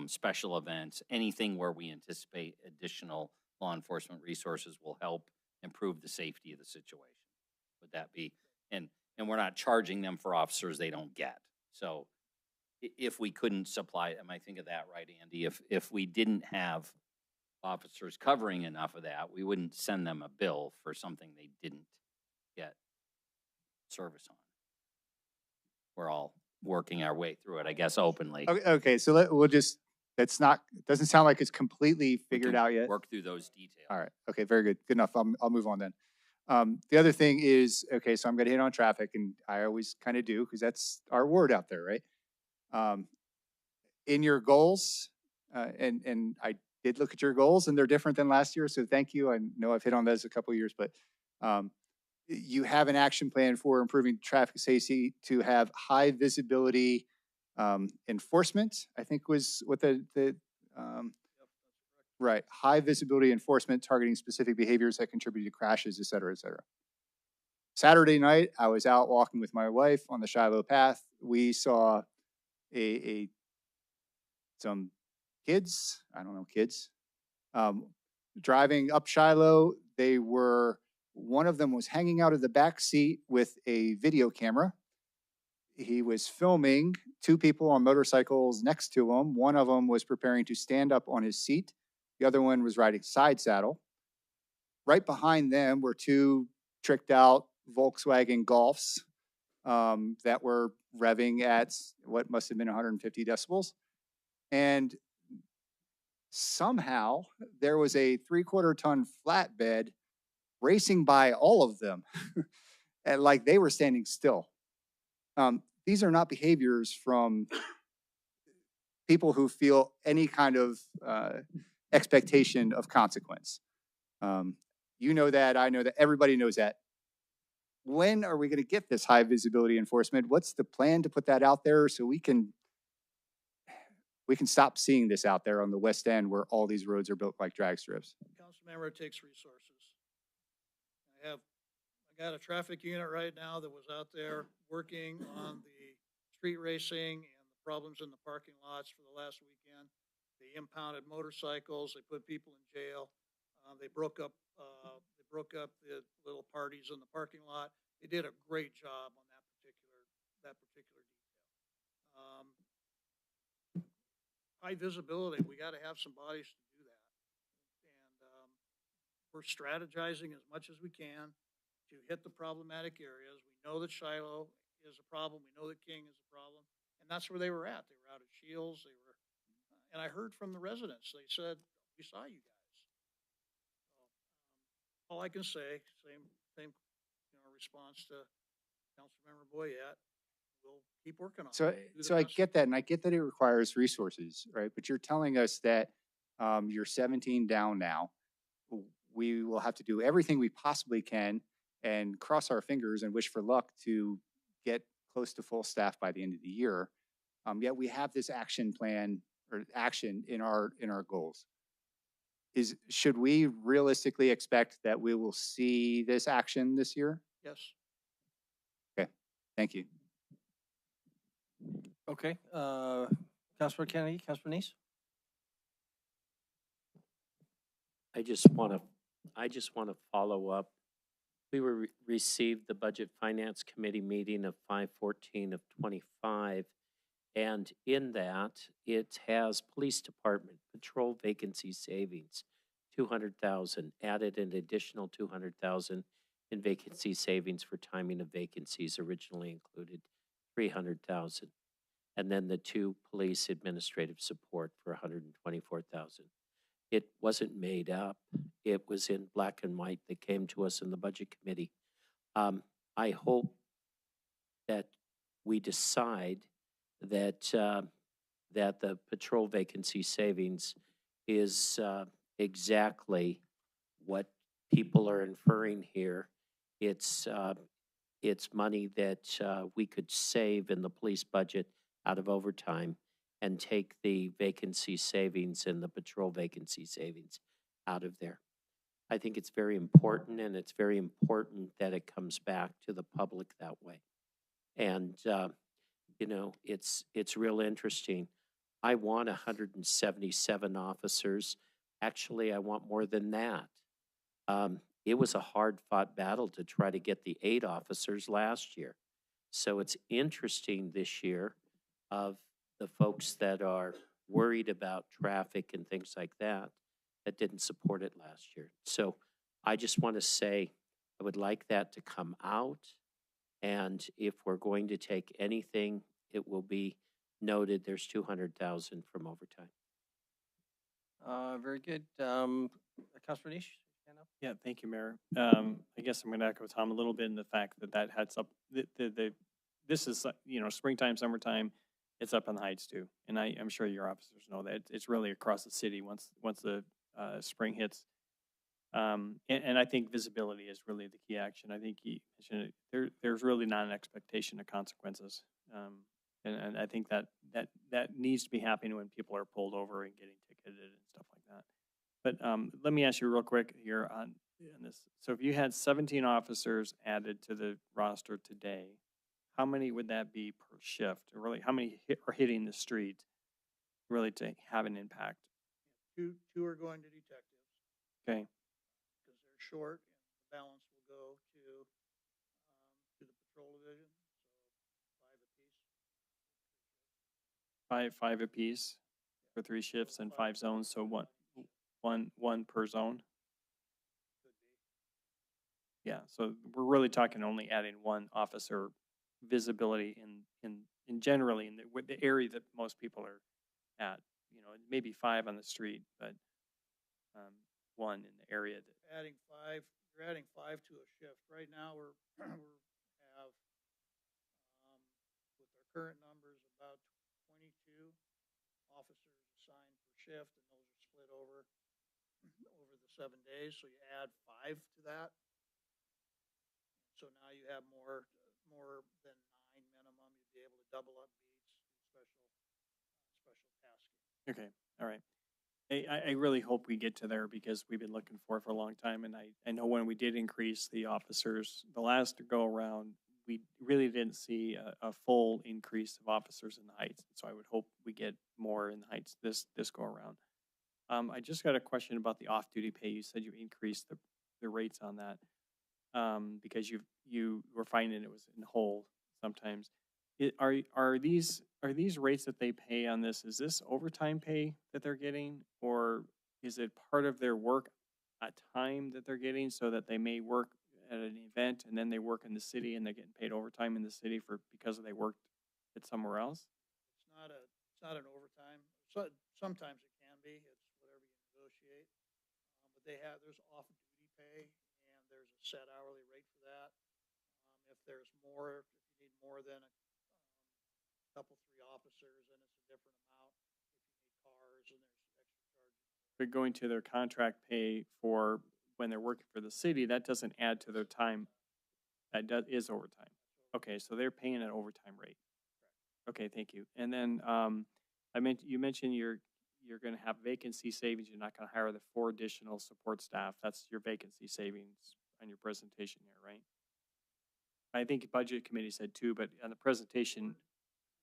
special events, anything where we anticipate additional law enforcement resources will help improve the safety of the situation. Would that be, and we're not charging them for officers they don't get. So if we couldn't supply, am I thinking of that right, Andy? If we didn't have officers covering enough of that, we wouldn't send them a bill for something they didn't get service on. We're all working our way through it, I guess, openly. okay. So we'll just, that's not, it doesn't sound like it's completely figured out yet. Work through those details. All right. Okay. Very good. Good enough. I'll move on then. The other thing is, okay, so I'm going to hit on traffic, and I always kind of do because that's our word out there, right? In your goals, and I did look at your goals, and they're different than last year. So thank you. I know I've hit on those a couple of years, but you have an action plan for improving traffic safety to have high visibility enforcement, I think was what right. High visibility enforcement targeting specific behaviors that contribute to crashes, et cetera, et cetera. Saturday night, I was out walking with my wife on the Shiloh path. We saw some kids, I don't know, kids, driving up Shiloh. One of them was hanging out of the back seat with a video camera. He was filming 2 people on motorcycles next to him. One of them was preparing to stand up on his seat. The other one was riding side saddle. Right behind them were 2 tricked out Volkswagen Golfs that were revving at what must have been 150 decibels. And somehow there was a 3/4 ton flatbed racing by all of them and like they were standing still. These are not behaviors from people who feel any kind of expectation of consequence. You know that, I know that, everybody knows that. When are we going to get this high visibility enforcement? What's the plan to put that out there so we can stop seeing this out there on the west end where all these roads are built like drag strips? Councilmember, it takes resources. I got a traffic unit right now that was out there working on the street racing and the problems in the parking lots for the last weekend. They impounded motorcycles, they put people in jail, they broke up the little parties in the parking lot. They did a great job on that particular detail. High visibility, we gotta have some bodies to do that. And we're strategizing as much as we can to hit the problematic areas. We know that Shiloh is a problem. We know that King is a problem. And that's where they were at. They were out at Shields. And I heard from the residents. They said, we saw you guys. So, all I can say, same response to Councilmember Boyette. We'll keep working on it. So I get that, and I get that it requires resources, right? But you're telling us that you're 17 down now. We will have to do everything we possibly can and cross our fingers and wish for luck to get close to full staff by the end of the year. Yet we have this action plan or action in our goals. Should we realistically expect that we will see this action this year? Yes. Okay, thank you. Okay, Councilor Kennedy, Councilor Neese? I just want to follow up. We received the Budget Finance Committee meeting of 5/14 of 25. And in that, it has police department patrol vacancy savings, 200,000, added an additional 200,000 in vacancy savings for timing of vacancies, originally included 300,000. And then the 2 police administrative support for 124,000. It wasn't made up. It was in black and white that came to us in the budget committee. I hope that we decide that that the patrol vacancy savings is exactly what people are inferring here. It's money that we could save in the police budget out of overtime and take the vacancy savings and the patrol vacancy savings out of there. I think it's very important, and it's very important that it comes back to the public that way. And you know, it's real interesting. I want 177 officers. Actually, I want more than that. It was a hard-fought battle to try to get the 8 officers last year. So it's interesting this year of the folks that are worried about traffic and things like that didn't support it last year. So I just want to say I would like that to come out. And if we're going to take anything, it will be noted there's 200,000 from overtime. Very good. Councilor Neese? Yeah, thank you, Mayor. I guess I'm going to echo Tom a little bit in the fact that had some, this is, you know, springtime, summertime, it's up on the heights too. And I'm sure your officers know that it's really across the city once the spring hits. And I think visibility is really the key action. I think he mentioned it, there's really not an expectation of consequences. And I think that needs to be happening when people are pulled over and getting ticketed and stuff like that. But let me ask you real quick here on this. So if you had 17 officers added to the roster today, how many would that be per shift? Or really, how many are hitting the street really to have an impact? 2 are going to detectives. Okay. Because they're short, and the balance will go to the patrol division. So 5 apiece. Five apiece for 3 shifts and 5 zones. So one per zone. Could be. Yeah. So we're really talking only adding 1 officer visibility in generally in the area that most people are at. You know, maybe 5 on the street, but 1 in the area that. You're adding 5 to a shift. Right now we have with our current numbers about 22 officers assigned per shift, and those are split over over the 7 days, so you add 5 to that. So now you have more than 9 minimum. You'd be able to double up beats, do special tasking. Okay, all right. I really hope we get to there because we've been looking for it for a long time. And I know when we did increase the officers, the last go around, we really didn't see a full increase of officers in the Heights. So I would hope we get more in the Heights this go around. I just got a question about the off-duty pay. You said you increased the rates on that because you were finding it was in the hole sometimes. Are these rates that they pay on this, is this overtime pay that they're getting, or is it part of their work time that they're getting so that they may work at an event and then they work in the city and they're getting paid overtime in the city because they worked at somewhere else? It's not an overtime. So, sometimes it can be. It's whatever you negotiate. But there's off-duty pay, and there's a set hourly rate for that. If you need more than a couple, 3 officers, then it's a different amount. If you need cars, and there's extra charges. But going to their contract pay for when they're working for the city, that doesn't add to their time. That is overtime. Okay, so they're paying an overtime rate. Okay, thank you. And then you mentioned you're going to have vacancy savings. You're not going to hire the 4 additional support staff. That's your vacancy savings on your presentation here, right? I think budget committee said 2, but on the presentation,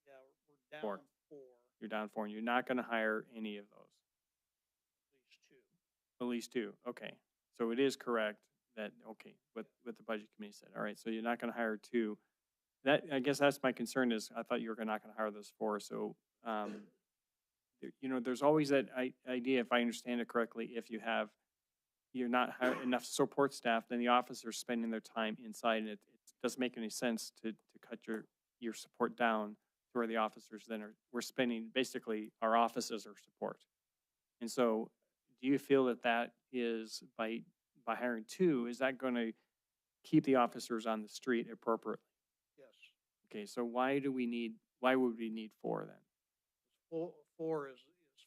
Yeah, we're down 4. 4, You're down 4, and you're not going to hire any of those. at least 2. At least 2. Okay, so it is correct that what the budget committee said. All right, so you're not going to hire 2. That, I guess that's my concern, is I thought you were not going to hire those 4. So, there's always that idea, if I understand it correctly, if you're not hiring enough support staff, then the officers spending their time inside, and it doesn't make any sense to cut your support down to where the officers then we're spending basically our offices are support. And so, do you feel that is by hiring 2, is that going to keep the officers on the street appropriately? Yes. Okay, so why would we need 4 then? 4 is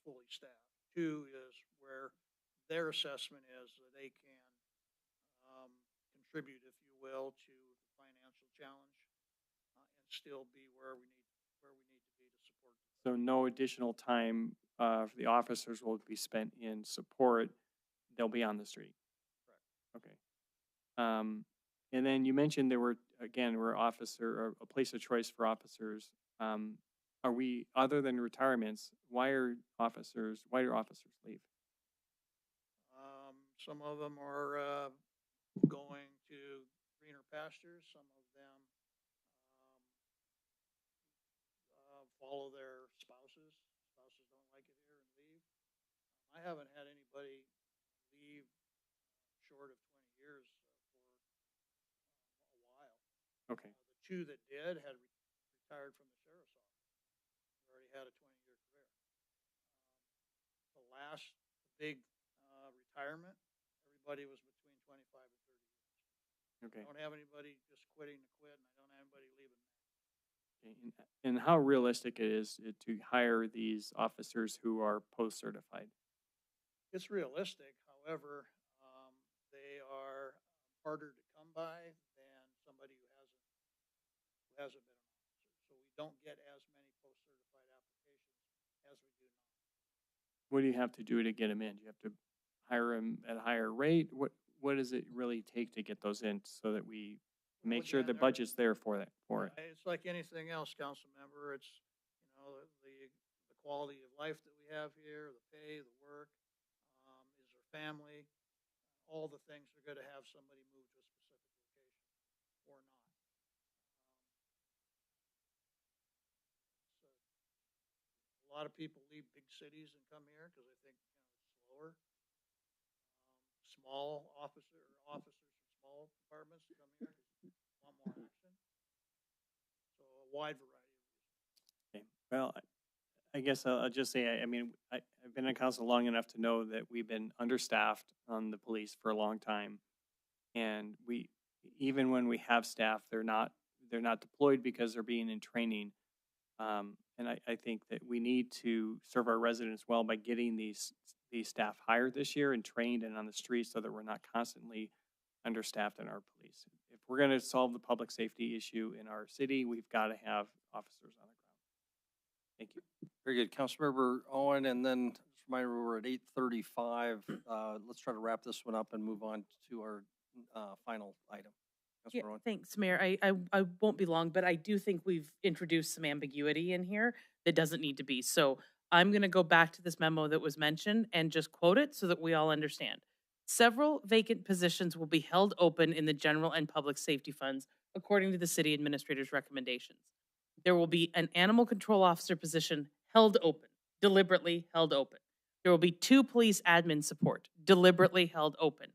fully staffed. 2 is where their assessment is that they can contribute, if you will, to the financial challenge and still be where we need to be to support them. So no additional time for the officers will be spent in support. They'll be on the street. Correct. Okay. And then you mentioned we're a place of choice for officers. Are we, other than retirements, why do officers leave? Some of them are going to greener pastures. Some of them follow their spouses. Spouses don't like it here and leave. I haven't had anybody leave short of 20 years for a while. Okay. The 2 that did had retired from the sheriff's office. They already had a 20-year career. The last big retirement, everybody was between 25 and 30 years. Okay. I don't have anybody just quitting to quit, and I don't have anybody leaving now. Okay. And how realistic it is to hire these officers who are post-certified? It's realistic. However, they are harder to come by than somebody who hasn't been an officer. So we don't get as many post-certified applications as we do now. What do you have to do to get them in? Do you have to hire them at a higher rate? What does it really take to get those in so that we make sure the budget's there for it? It's like anything else, council member. It's, the quality of life that we have here, the pay, the work, is their family, all the things are going to have somebody move to a specific location or not. A lot of people leave big cities and come here because they think it's slower. Small officers from small departments come here because they want more action. So a wide variety of reasons. Okay. Well, I guess I'll just say, I've been on council long enough to know that we've been understaffed on the police for a long time. And even when we have staff, they're not deployed because they're being in training. And I think that we need to serve our residents well by getting these the staff hired this year and trained and on the street so that we're not constantly understaffed in our police. If we're going to solve the public safety issue in our city, we've got to have officers on the ground. Thank you. Very good. Councilmember Owen, and then just a reminder, we're at 8:35. Let's try to wrap this one up and move on to our final item. Yeah, Councilmember Owen. thanks, Mayor. I won't be long, but I do think we've introduced some ambiguity in here that doesn't need to be. So I'm going to go back to this memo that was mentioned and just quote it so that we all understand. Several vacant positions will be held open in the general and public safety funds, according to the city administrator's recommendations. There will be an animal control officer position held open, deliberately held open. There will be 2 police admin support, deliberately held open.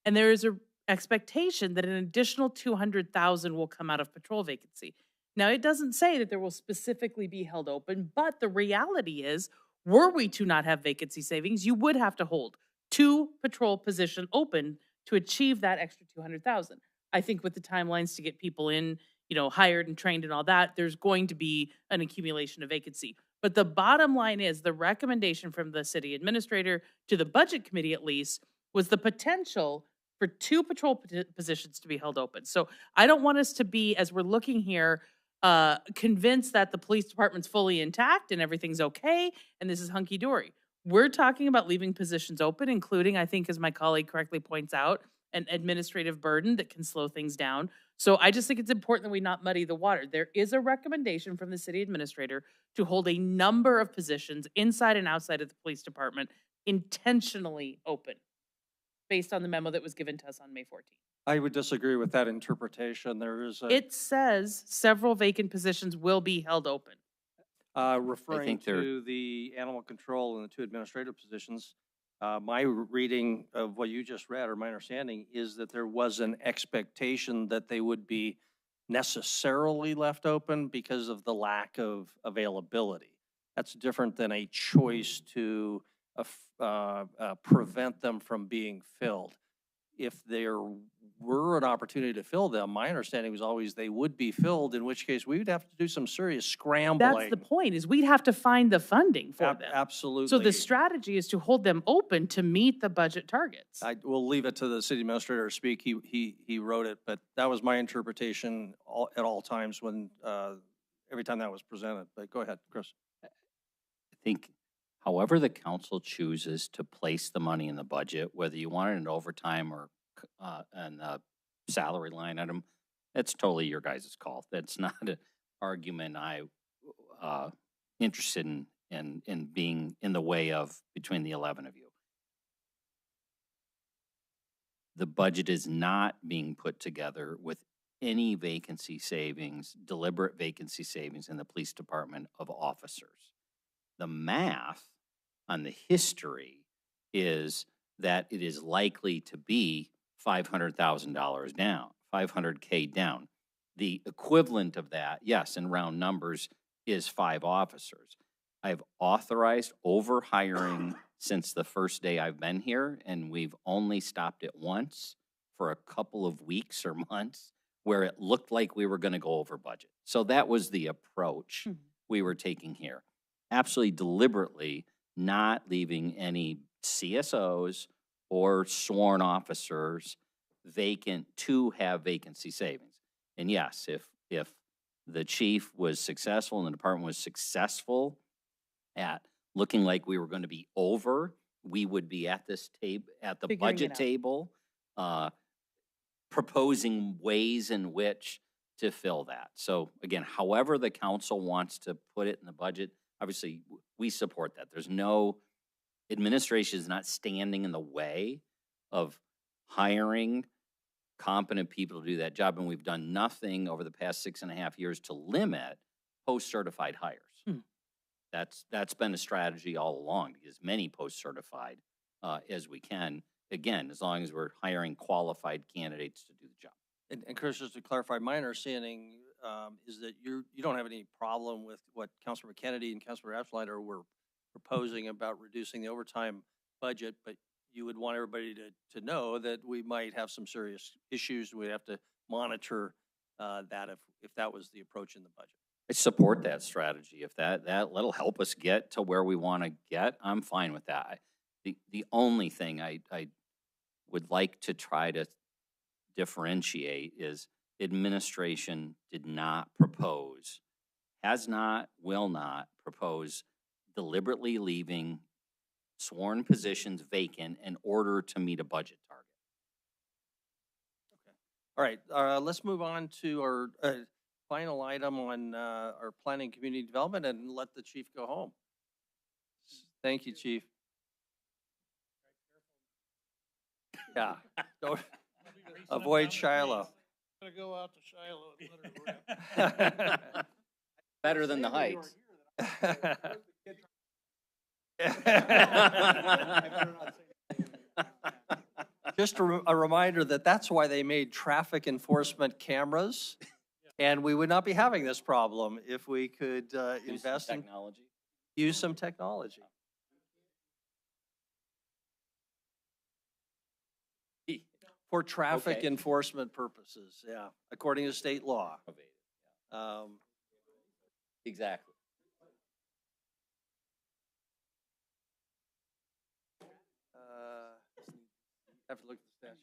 And there is a expectation that an additional 200,000 will come out of patrol vacancy. Now, it doesn't say that there will specifically be held open, but the reality is, were we to not have vacancy savings, you would have to hold 2 patrol position open to achieve that extra 200,000. I think with the timelines to get people in, hired and trained and all that, there's going to be an accumulation of vacancy. But the bottom line is the recommendation from the city administrator to the budget committee, at least, was the potential for 2 patrol positions to be held open. So I don't want us to be, as we're looking here, convinced that the police department's fully intact and everything's okay and this is hunky-dory. We're talking about leaving positions open, including, I think, as my colleague correctly points out, an administrative burden that can slow things down. So I just think it's important that we not muddy the water. There is a recommendation from the city administrator to hold a number of positions inside and outside of the police department intentionally open, based on the memo that was given to us on May 14th. I would disagree with that interpretation. There is a. It says several vacant positions will be held open. Referring think they're- to the animal control and the 2 administrative positions, my reading of what you just read, or my understanding, is that there was an expectation that they would be necessarily left open because of the lack of availability. That's different than a choice to prevent them from being filled. If there were an opportunity to fill them, my understanding was always they would be filled, in which case we would have to do some serious scrambling. That's the point, is we'd have to find the funding for them. Absolutely. So the strategy is to hold them open to meet the budget targets. I will leave it to the city administrator to speak. He wrote it, but that was my interpretation at all times when, every time that was presented. But go ahead, Chris. I think however the council chooses to place the money in the budget, whether you want it in overtime or an salary line item, that's totally your guys' call. That's not an argument interested in being in the way of between the 11 of you. The budget is not being put together with any vacancy savings, deliberate vacancy savings in the police department of officers. The math on the history is that it is likely to be $500,000 down, $500K down. The equivalent of that, yes, in round numbers, is 5 officers. I've authorized over hiring since the first day I've been here, and we've only stopped it once for a couple of weeks or months where it looked like we were going to go over budget. So that was the approach we were taking here. Absolutely deliberately not leaving any CSOs or sworn officers vacant to have vacancy savings. And yes, if the chief was successful and the department was successful at looking like we were going to be over, we would be at this table, at the Figuring it budget out. table, proposing ways in which to fill that. So again, however the council wants to put it in the budget, obviously we support that. There's no, administration is not standing in the way of hiring competent people to do that job. And we've done nothing over the past 6.5 years to limit post-certified hires. That's been a strategy all along, to get as many post-certified as we can. Again, as long as we're hiring qualified candidates to do the job. And Chris, just to clarify, my understanding is that you don't have any problem with what Councilor Kennedy and Councilor Abschleiter were proposing about reducing the overtime budget, but you would want everybody to know that we might have some serious issues. We'd have to monitor that if that was the approach in the budget. I support that strategy. If that'll help us get to where we want to get, I'm fine with that. The only thing I would like to try to differentiate is administration did not propose, has not, will not propose deliberately leaving sworn positions vacant in order to meet a budget target. All right, let's move on to our final item on our planning community development and let the chief go home. Thank you, chief. Yeah, don't avoid Shiloh. Gotta go out to Shiloh and let her rip. Better than the Heights. Just a reminder that that's why they made traffic enforcement cameras, and we would not be having this problem if we could invest in technology. Use some technology. For traffic Okay. enforcement purposes, yeah, according to state law. Exactly. Have to look at the statute.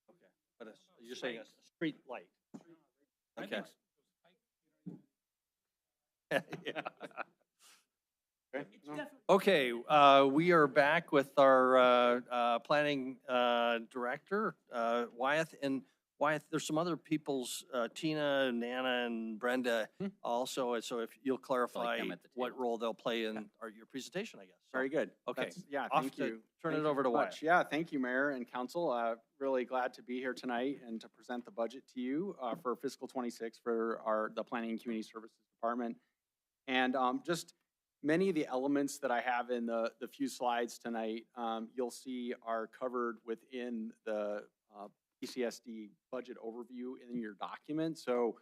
Okay, but you're saying a street light. Okay. Yeah. Okay, we are back with our planning director, Wyeth. And Wyeth, there's some other people's, Tina, Nana, and Brenda also. And so if you'll clarify them at the what table. role they'll play in your presentation, I guess. So, Very good. Okay. Yeah, Off thank to- you. turn Thank it you over to very Wyatt. much. Yeah, thank you, Mayor and Council. Really glad to be here tonight and to present the budget to you for fiscal 26 for the Planning and Community Services Department. And just many of the elements that I have in the few slides tonight, you'll see are covered within the PCSD budget overview in your document. So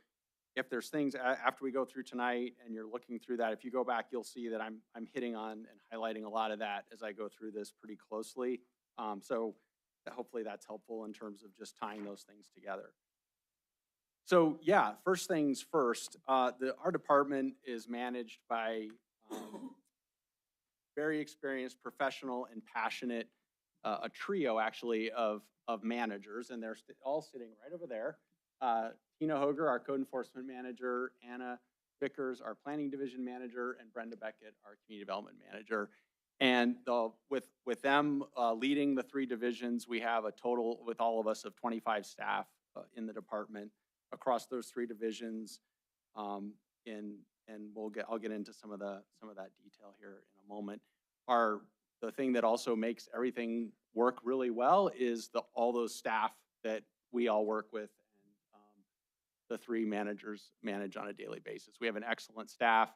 if there's things after we go through tonight and you're looking through that, if you go back, you'll see that I'm hitting on and highlighting a lot of that as I go through this pretty closely. So hopefully that's helpful in terms of just tying those things together. So yeah, first things first, our department is managed by very experienced, professional, and passionate, a trio actually of managers, and they're all sitting right over there. Tina Hoger, our code enforcement manager, Anna Vickers, our planning division manager, and Brenda Beckett, our community development manager. And with them leading the three divisions, we have a total with all of us of 25 staff in the department across those three divisions. And I'll get into some of that detail here in a moment. The thing that also makes everything work really well is all those staff that we all work with and the three managers manage on a daily basis. We have an excellent staff.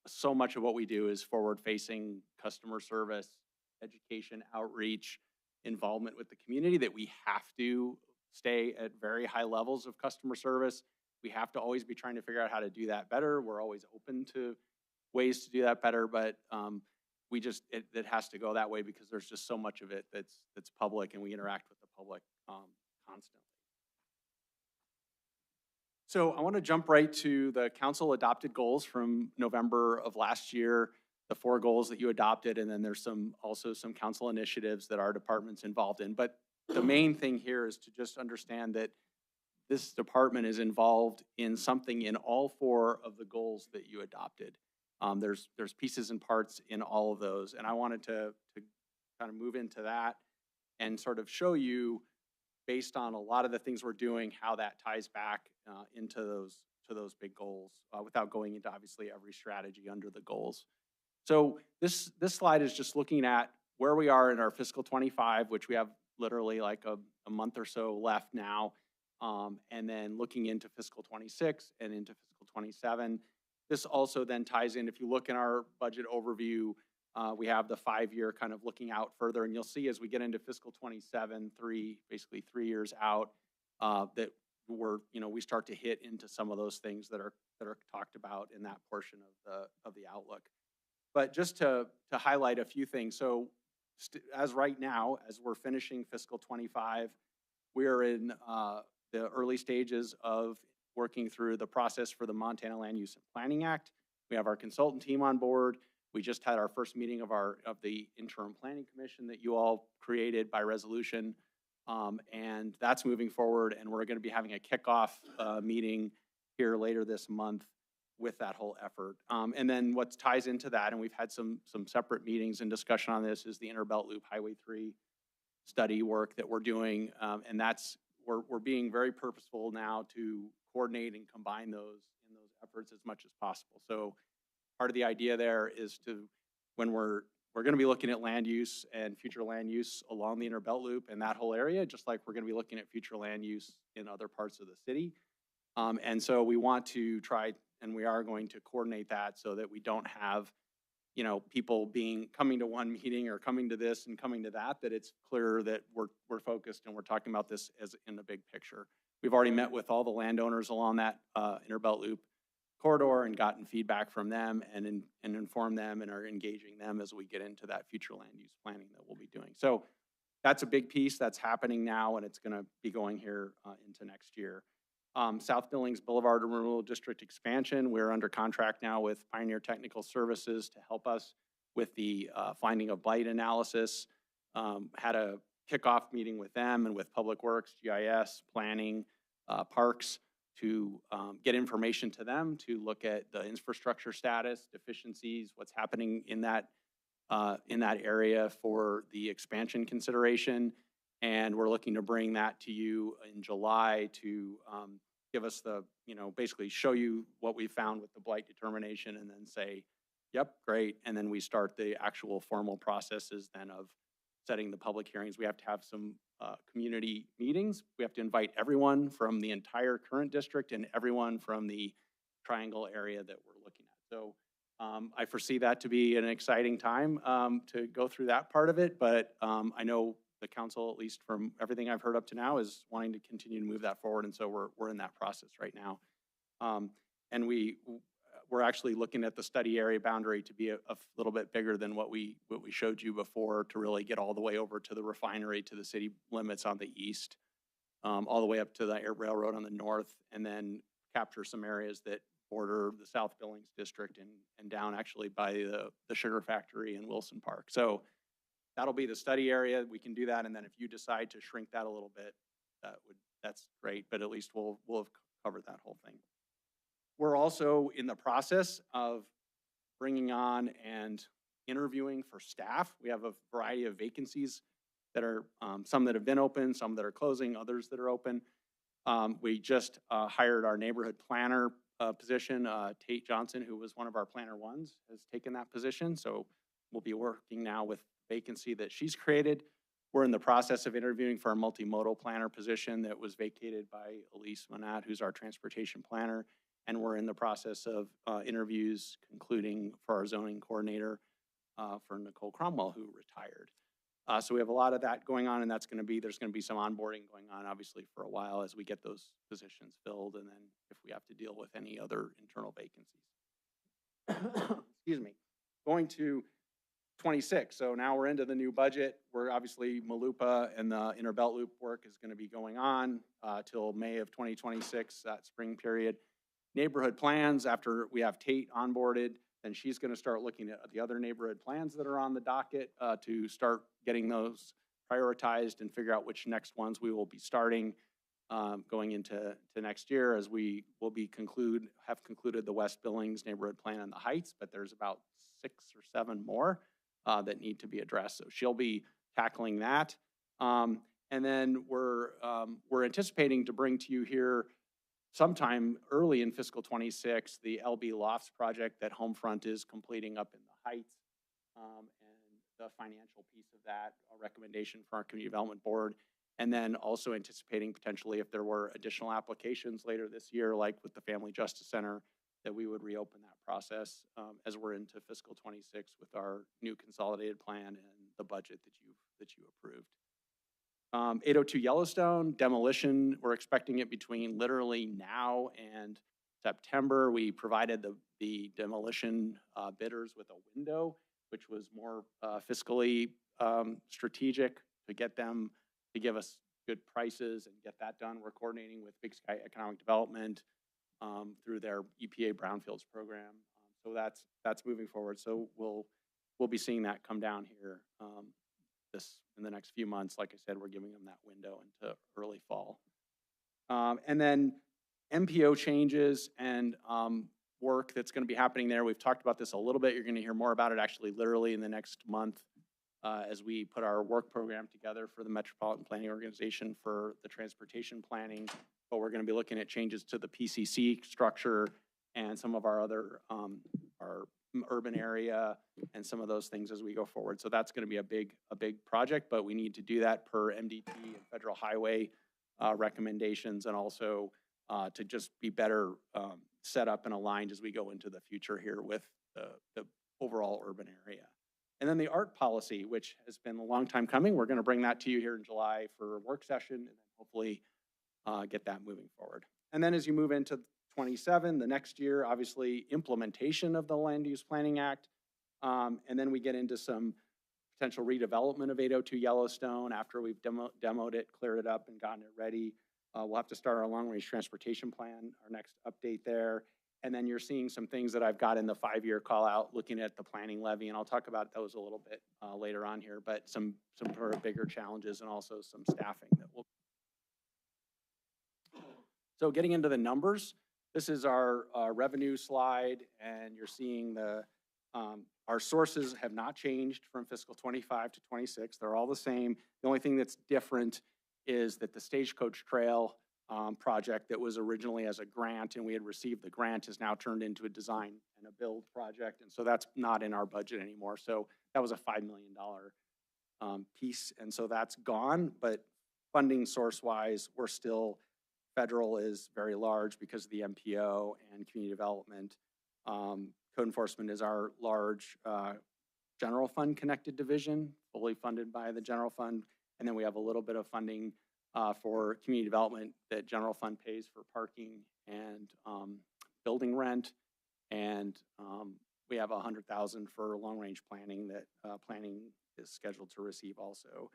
So much of what we do is forward-facing customer service, education, outreach, involvement with the community that we have to stay at very high levels of customer service. We have to always be trying to figure out how to do that better. We're always open to ways to do that better, but it has to go that way because there's just so much of it that's public, and we interact with the public constantly. So I want to jump right to the council adopted goals from November of last year, the 4 goals that you adopted, and then there's also some council initiatives that our department's involved in. But the main thing here is to just understand that this department is involved in something in all 4 of the goals that you adopted. There's pieces and parts in all of those, and I wanted to kind of move into that and sort of show you, based on a lot of the things we're doing, how that ties back into those big goals without going into obviously every strategy under the goals. So this slide is just looking at where we are in our fiscal 25, which we have literally like a month or so left now, and then looking into fiscal 26 and into fiscal 27. This also then ties in, if you look in our budget overview, we have the 5-year kind of looking out further, and you'll see as we get into fiscal 27, basically 3 years out, that we start to hit into some of those things that are talked about in that portion of the outlook. But just to highlight a few things, so as right now, as we're finishing fiscal 25, we are in the early stages of working through the process for the Montana Land Use and Planning Act. We have our consultant team on board. We just had our first meeting of the interim planning commission that you all created by resolution. And that's moving forward, and we're going to be having a kickoff meeting here later this month with that whole effort. And then what ties into that, and we've had some separate meetings and discussion on this, is the Inner Belt Loop Highway 3 study work that we're doing. And that's, we're being very purposeful now to coordinate and combine those in those efforts as much as possible. So part of the idea there is to, when we're going to be looking at land use and future land use along the Inner Belt Loop and that whole area, just like we're going to be looking at future land use in other parts of the city. And so we want to try, and we are going to coordinate that so that we don't have, you know, people coming to one meeting or coming to this and coming to that it's clear that we're focused and we're talking about this as in the big picture. We've already met with all the landowners along that Inner Belt Loop corridor and gotten feedback from them and informed them and are engaging them as we get into that future land use planning that we'll be doing. So that's a big piece that's happening now, and it's going to be going here into next year. South Billings Boulevard Rural District expansion, we're under contract now with Pioneer Technical Services to help us with the finding of blight analysis. Had a kickoff meeting with them and with Public Works, GIS, Planning, Parks, to get information to them, to look at the infrastructure status, deficiencies, what's happening in that area for the expansion consideration. And we're looking to bring that to you in July to give us the, you know, basically show you what we found with the blight determination and then say, yep, great. And then we start the actual formal processes then of setting the public hearings. We have to have some community meetings. We have to invite everyone from the entire current district and everyone from the triangle area that we're looking at. So I foresee that to be an exciting time to go through that part of it. But I know the council, at least from everything I've heard up to now, is wanting to continue to move that forward. And so we're in that process right now. And we're actually looking at the study area boundary to be a little bit bigger than what we showed you before, to really get all the way over to the refinery, to the city limits on the east, all the way up to the railroad on the north, and then capture some areas that border the South Billings district and down actually by the sugar factory in Wilson Park. So that'll be the study area. We can do that. And then if you decide to shrink that a little bit, that's great, but at least we'll have covered that whole thing. We're also in the process of bringing on and interviewing for staff. We have a variety of vacancies that are some that have been open, some that are closing, others that are open. We just hired our neighborhood planner position. Tate Johnson, who was one of our planner ones, has taken that position. So we'll be working now with vacancy that she's created. We're in the process of interviewing for a multimodal planner position that was vacated by Elise Manat, who's our transportation planner. And we're in the process of interviews concluding for our zoning coordinator for Nicole Cromwell, who retired. So we have a lot of that going on, and there's going to be some onboarding going on, obviously, for a while as we get those positions filled, and then if we have to deal with any other internal vacancies. Excuse me. Going to 26. So now we're into the new budget. We're obviously Malupa and the Inner Belt Loop work is going to be going on till May of 2026, that spring period. Neighborhood plans, after we have Tate onboarded, then she's going to start looking at the other neighborhood plans that are on the docket to start getting those prioritized and figure out which next ones we will be starting going into next year, as we will have concluded the West Billings neighborhood plan and the Heights, but there's about 6 or 7 more that need to be addressed. So she'll be tackling that. And then we're anticipating to bring to you here sometime early in fiscal 26, the LB Lofts project that Homefront is completing up in the Heights, and the financial piece of that, a recommendation for our community development board, and then also anticipating potentially if there were additional applications later this year, like with the Family Justice Center, that we would reopen that process as we're into fiscal 26 with our new consolidated plan and the budget that you approved. 802 Yellowstone demolition, we're expecting it between literally now and September. We provided the demolition bidders with a window, which was more fiscally strategic to get them to give us good prices and get that done. We're coordinating with Big Sky Economic Development through their EPA Brownfields program. So that's moving forward. So we'll be seeing that come down here in the next few months. Like I said, we're giving them that window into early fall. And then MPO changes and work that's going to be happening there. We've talked about this a little bit. You're going to hear more about it actually literally in the next month as we put our work program together for the Metropolitan Planning Organization for the transportation planning. But we're going to be looking at changes to the PCC structure and some of our other, our urban area and some of those things as we go forward. So that's going to be a big project, but we need to do that per MDT and federal highway recommendations, and also to just be better set up and aligned as we go into the future here with the overall urban area. And then the art policy, which has been a long time coming. We're going to bring that to you here in July for a work session, and then hopefully get that moving forward. And then as you move into 27, the next year, obviously implementation of the Land Use Planning Act. And then we get into some potential redevelopment of 802 Yellowstone after we've demoed it, cleared it up, and gotten it ready. We'll have to start our long-range transportation plan, our next update there. And then you're seeing some things that I've got in the 5-year call out, looking at the planning levy, and I'll talk about those a little bit later on here, but some sort of bigger challenges and also some staffing that will. So getting into the numbers, this is our revenue slide, and you're seeing our sources have not changed from fiscal 25 to 26. They're all the same. The only thing that's different is that the Stagecoach Trail project that was originally as a grant, and we had received the grant, is now turned into a design and a build project. And so that's not in our budget anymore. So that was a $5 million piece. And so that's gone, but funding source wise, we're still, federal is very large because of the MPO and community development. Code enforcement is our large general fund connected division, fully funded by the general fund. And then we have a little bit of funding for community development that general fund pays for parking and building rent. And we have $100,000 for long range planning that planning is scheduled to receive also.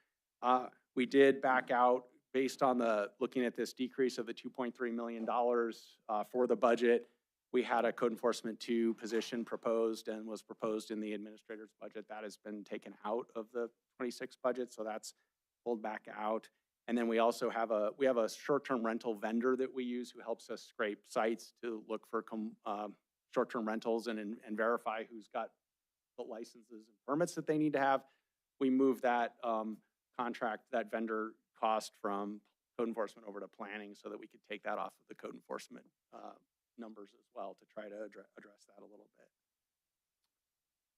We did back out based on looking at this decrease of the $2.3 million for the budget. We had a code enforcement 2 position proposed and was proposed in the administrator's budget. That has been taken out of the 26 budget, so that's pulled back out. And then we also have a short-term rental vendor that we use who helps us scrape sites to look for short-term rentals and verify who's got the licenses and permits that they need to have. We moved that contract, that vendor cost from code enforcement over to planning so that we could take that off of the code enforcement numbers as well to try to address that a little bit.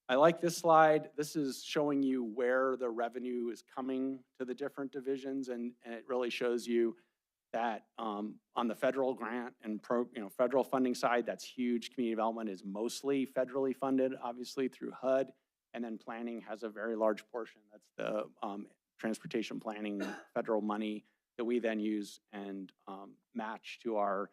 I like this slide. This is showing you where the revenue is coming to the different divisions, and it really shows you that on the federal grant and federal funding side, that's huge. Community development is mostly federally funded, obviously through HUD, and then planning has a very large portion. That's the transportation planning federal money that we then use and match to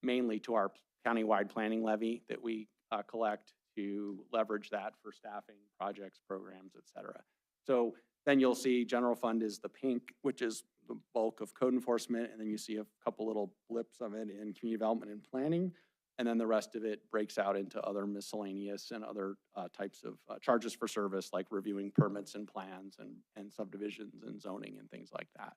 mainly to our countywide planning levy that we collect to leverage that for staffing, projects, programs, et cetera. So then you'll see general fund is the pink, which is the bulk of code enforcement, and then you see a couple little blips of it in community development and planning, and then the rest of it breaks out into other miscellaneous and other types of charges for service, like reviewing permits and plans and subdivisions and zoning and things like that.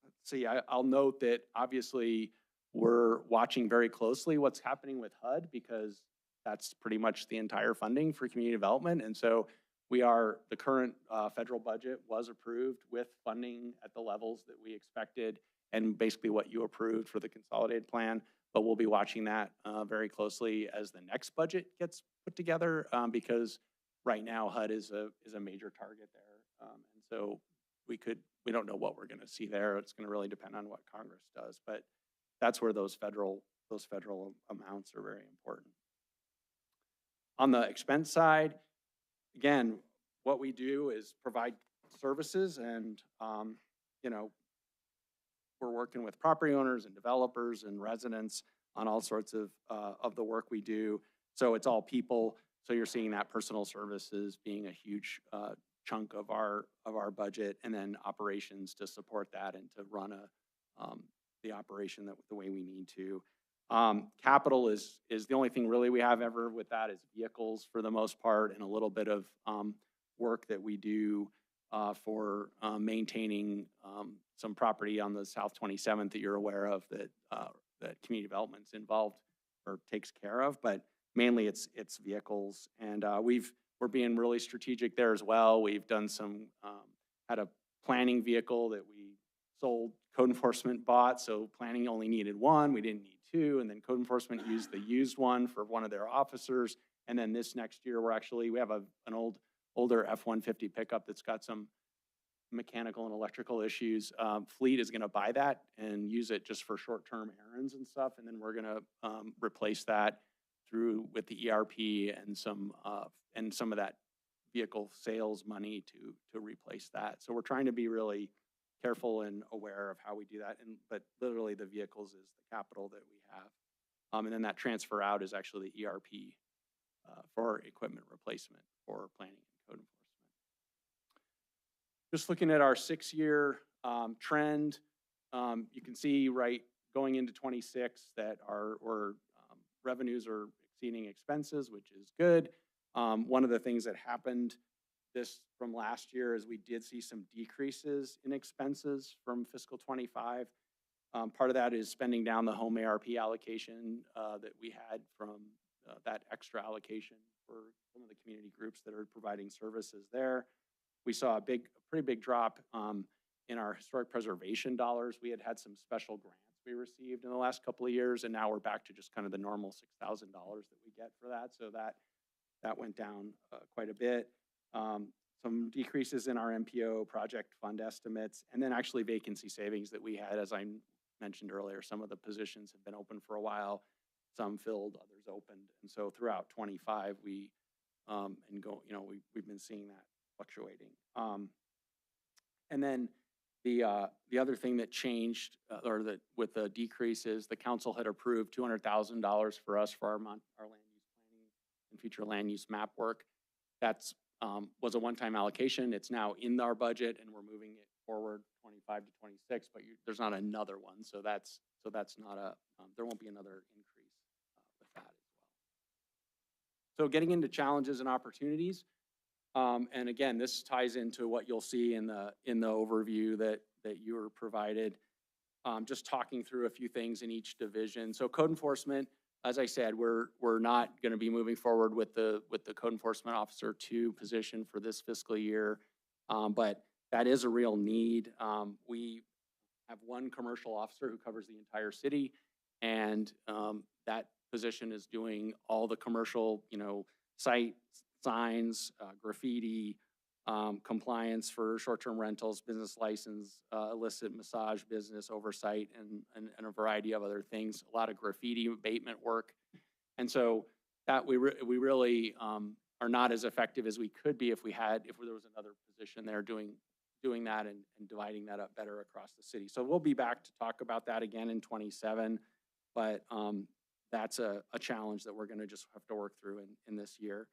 Let's see, I'll note that obviously we're watching very closely what's happening with HUD because that's pretty much the entire funding for community development. And so the current federal budget was approved with funding at the levels that we expected and basically what you approved for the consolidated plan. But we'll be watching that very closely as the next budget gets put together because right now HUD is a major target there. And so we don't know what we're going to see there. It's going to really depend on what Congress does, but that's where those federal amounts are very important. On the expense side, again, what we do is provide services, and we're working with property owners and developers and residents on all sorts of the work we do. So it's all people. So you're seeing that personal services being a huge chunk of our budget, and then operations to support that and to run the operation the way we need to. Capital is the only thing really we have ever with that is vehicles for the most part, and a little bit of work that we do for maintaining some property on the South 27th that you're aware of that community development's involved or takes care of, but mainly it's vehicles. And we're being really strategic there as well. We've done some, had a planning vehicle that we sold, code enforcement bought, so planning only needed one, we didn't need two, and then code enforcement used the used one for one of their officers. And then this next year, we have an older F-150 pickup that's got some mechanical and electrical issues. Fleet is gonna buy that and use it just for short-term errands and stuff, and then we're gonna replace that with the ERP and some of that vehicle sales money to replace that. So we're trying to be really careful and aware of how we do that. But literally the vehicles is the capital that we have. And then that transfer out is actually the ERP for equipment replacement for planning and code enforcement. Just looking at our 6-year trend, you can see going into 26 that our revenues are exceeding expenses, which is good. One of the things that happened from last year is we did see some decreases in expenses from fiscal 25. Part of that is spending down the home ARP allocation that we had from that extra allocation for some of the community groups that are providing services there. We saw a pretty big drop in our historic preservation dollars. We had some special grants we received in the last couple of years, and now we're back to just kind of the normal $6,000 that we get for that. So that went down quite a bit. Some decreases in our MPO project fund estimates, and then actually vacancy savings that we had, as I mentioned earlier. Some of the positions have been open for a while, some filled, others opened, and so throughout 25 we've been seeing that fluctuating. And then the other thing that changed, with the decrease, is the council had approved $200,000 for us for our land use planning and future land use map work. That's was a one-time allocation. It's now in our budget, and we're moving it forward 25 to 26. But there's not another one, so that's not there won't be another increase with that as well. So getting into challenges and opportunities. And again, this ties into what you'll see in the overview that you were provided. Just talking through a few things in each division. So code enforcement, as I said, we're not going to be moving forward with the code enforcement officer 2 position for this fiscal year, but that is a real need. We have one commercial officer who covers the entire city, and that position is doing all the commercial, site signs, graffiti, compliance for short-term rentals, business license, illicit massage business oversight, and a variety of other things, a lot of graffiti abatement work. And so that we really are not as effective as we could be if there was another position there doing that and dividing that up better across the city. So we'll be back to talk about that again in 27, but that's a challenge that we're gonna just have to work through in this year.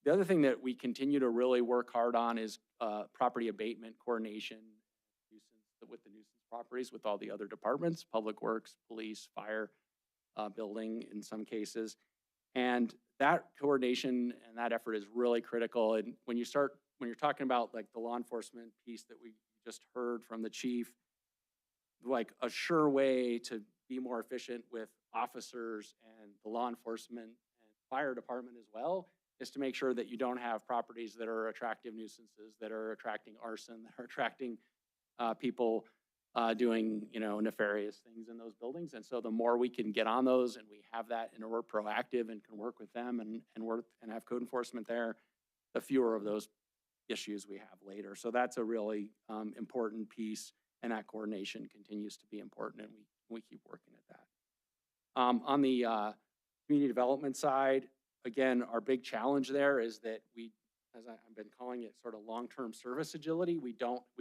The other thing that we continue to really work hard on is property abatement coordination with the nuisance properties with all the other departments, public works, police, fire, building in some cases. And that coordination and that effort is really critical. And when you're talking about like the law enforcement piece that we just heard from the chief, like a sure way to be more efficient with officers and the law enforcement and fire department as well is to make sure that you don't have properties that are attractive nuisances, that are attracting arson, that are attracting people doing, nefarious things in those buildings. And so the more we can get on those and we have that and we're proactive and can work with them and have code enforcement there, the fewer of those issues we have later. So that's a really important piece, and that coordination continues to be important, and we keep working at that. On the community development side, again, our big challenge there is that as I've been calling it, sort of long-term service agility. We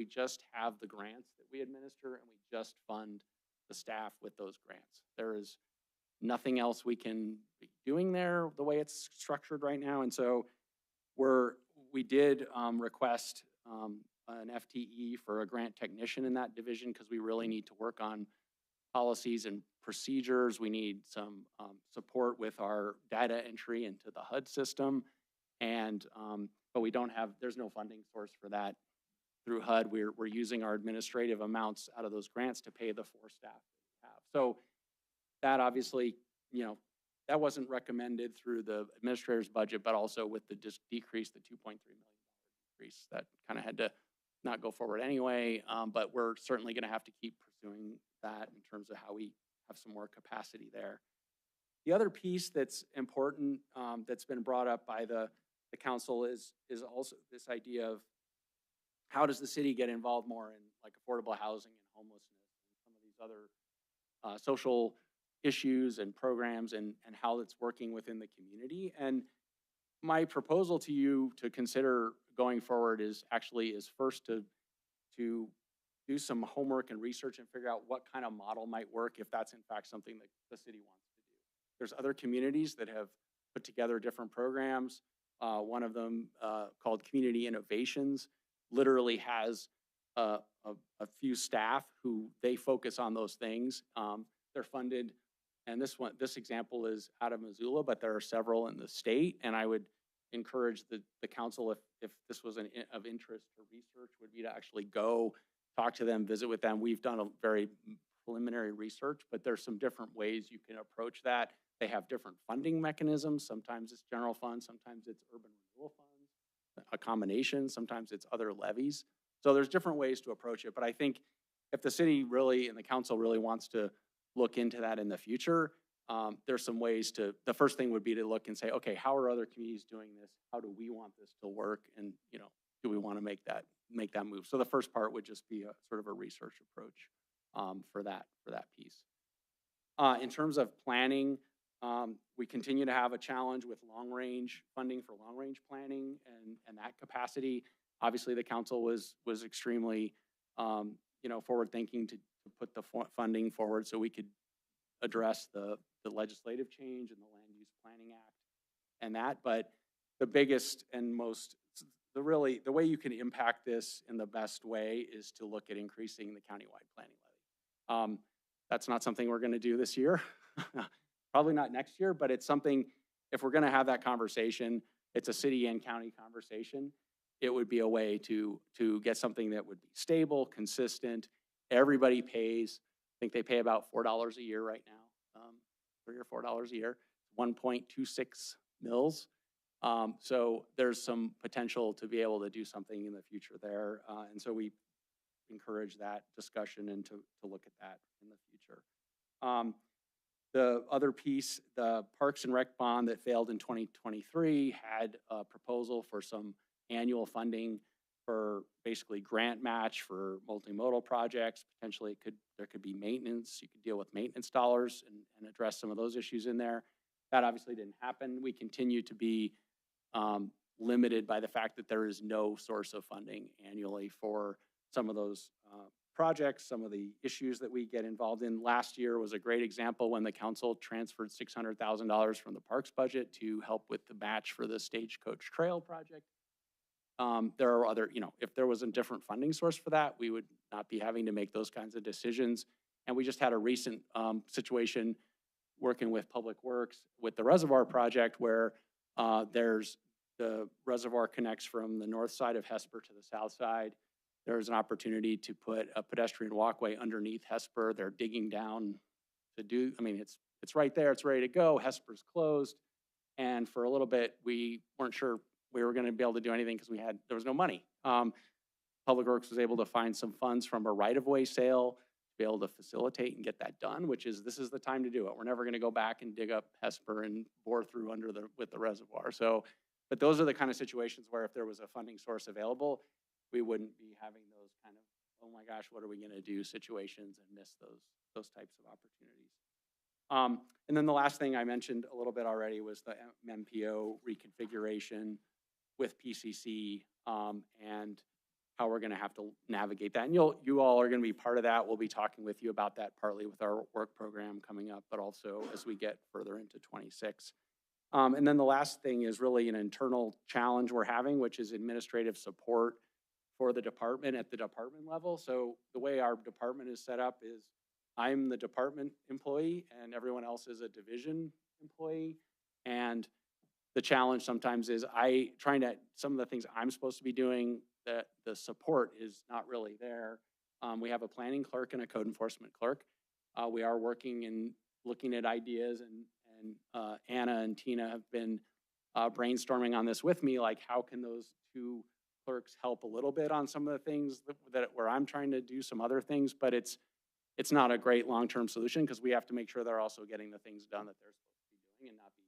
just have the grants that we administer, and we just fund the staff with those grants. There is nothing else we can be doing there the way it's structured right now. And so we did request an FTE for a grant technician in that division because we really need to work on policies and procedures. We need some support with our data entry into the HUD system. And, but we don't have, there's no funding source for that through HUD. We're using our administrative amounts out of those grants to pay the 4 staff that we have. So that obviously, you know, that wasn't recommended through the administrator's budget, but also with the decrease, the $2.3 million decrease, that kind of had to not go forward anyway. But we're certainly going to have to keep pursuing that in terms of how we have some more capacity there. The other piece that's important, that's been brought up by the council is also this idea of how does the city get involved more in like affordable housing and homelessness and some of these other social issues and programs, and how it's working within the community. And my proposal to you to consider going forward is first to do some homework and research and figure out what kind of model might work if that's in fact something that the city wants to do. There's other communities that have put together different programs. One of them called Community Innovations literally has a few staff who they focus on those things. They're funded, and this example is out of Missoula, but there are several in the state. And I would encourage the council, if this was of interest to research, would be to actually go talk to them, visit with them. We've done a very preliminary research, but there's some different ways you can approach that. They have different funding mechanisms. Sometimes it's general funds, sometimes it's urban renewal funds, a combination, sometimes it's other levies. So there's different ways to approach it. But I think if the city really and the council really wants to look into that in the future, there's some ways to, the first thing would be to look and say, okay, how are other communities doing this? How do we want this to work? And, you know, do we want to make that move? So the first part would just be a sort of a research approach for that piece. In terms of planning, we continue to have a challenge with long-range funding for long-range planning and that capacity. Obviously, the council was extremely, you know, forward-thinking to put the funding forward so we could address the legislative change and the Land Use Planning Act and that. But the biggest and most, the way you can impact this in the best way is to look at increasing the countywide planning levy. That's not something we're going to do this year. Probably not next year, but it's something, if we're going to have that conversation, it's a city and county conversation. It would be a way to get something that would be stable, consistent. Everybody pays. I think they pay about $4 a year right now, $3 or $4 a year, 1.26 mils. So there's some potential to be able to do something in the future there. And so we encourage that discussion and to look at that in the future. The other piece, the Parks and Rec bond that failed in 2023 had a proposal for some annual funding for basically grant match for multimodal projects. Potentially there could be maintenance. You could deal with maintenance dollars and address some of those issues in there. That obviously didn't happen. We continue to be limited by the fact that there is no source of funding annually for some of those projects, some of the issues that we get involved in. Last year was a great example when the council transferred $600,000 from the parks budget to help with the match for the Stagecoach Trail project. There are other, you know, if there was a different funding source for that, we would not be having to make those kinds of decisions. And we just had a recent situation working with Public Works with the reservoir project where there's the reservoir connects from the north side of Hesper to the south side. There's an opportunity to put a pedestrian walkway underneath Hesper. They're digging down to do, I mean, it's right there, it's ready to go. Hesper's closed. And for a little bit, we weren't sure we were going to be able to do anything because there was no money. Public Works was able to find some funds from a right-of-way sale to be able to facilitate and get that done, this is the time to do it. We're never going to go back and dig up Hesper and bore through with the reservoir. So, but those are the kind of situations where if there was a funding source available, we wouldn't be having those kind of, oh my gosh, what are we going to do situations and miss those types of opportunities. And then the last thing I mentioned a little bit already was the MPO reconfiguration with PCC and how we're going to have to navigate that. And you all are going to be part of that. We'll be talking with you about that partly with our work program coming up, but also as we get further into 26. And then the last thing is really an internal challenge we're having, which is administrative support for the department at the department level. So the way our department is set up is I'm the department employee and everyone else is a division employee. And the challenge sometimes is some of the things I'm supposed to be doing, that the support is not really there. We have a planning clerk and a code enforcement clerk. We are working and looking at ideas, and Anna and Tina have been brainstorming on this with me, like how can those two clerks help a little bit on some of the things that where I'm trying to do some other things, but it's not a great long-term solution because we have to make sure they're also getting the things done that they're supposed to be doing and not be,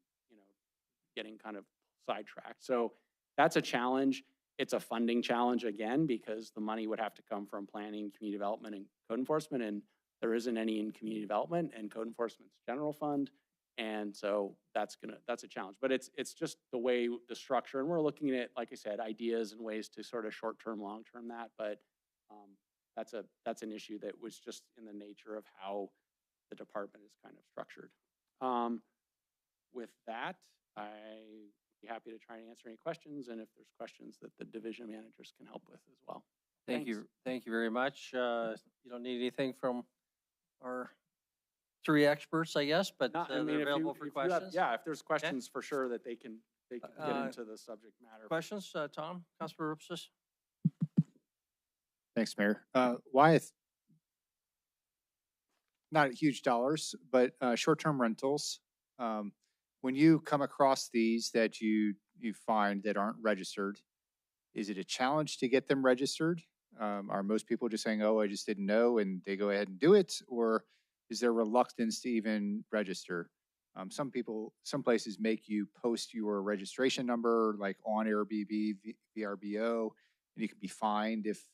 getting kind of sidetracked. So that's a challenge. It's a funding challenge again, because the money would have to come from planning, community development, and code enforcement, and there isn't any in community development and code enforcement's general fund. And so that's a challenge, but it's just the way the structure, and we're looking at, like I said, ideas and ways to sort of short-term, long-term that, but that's an issue that was just in the nature of how the department is kind of structured. With that, I'd be happy to try and answer any questions, and if there's questions that the division managers can help with as well. Thank you very much. You don't need anything from our three experts, I guess, but they're available for questions. If there's questions for sure that they can get into the subject matter. Questions, Tom, Councilor Rupsis? Thanks, Mayor. Wyeth, not huge dollars, but short-term rentals. When you come across these that you find that aren't registered, is it a challenge to get them registered? Are most people just saying, "Oh, I just didn't know," and they go ahead and do it, or is there reluctance to even register? Some places make you post your registration number, like on Airbnb, VRBO, and you can be fined if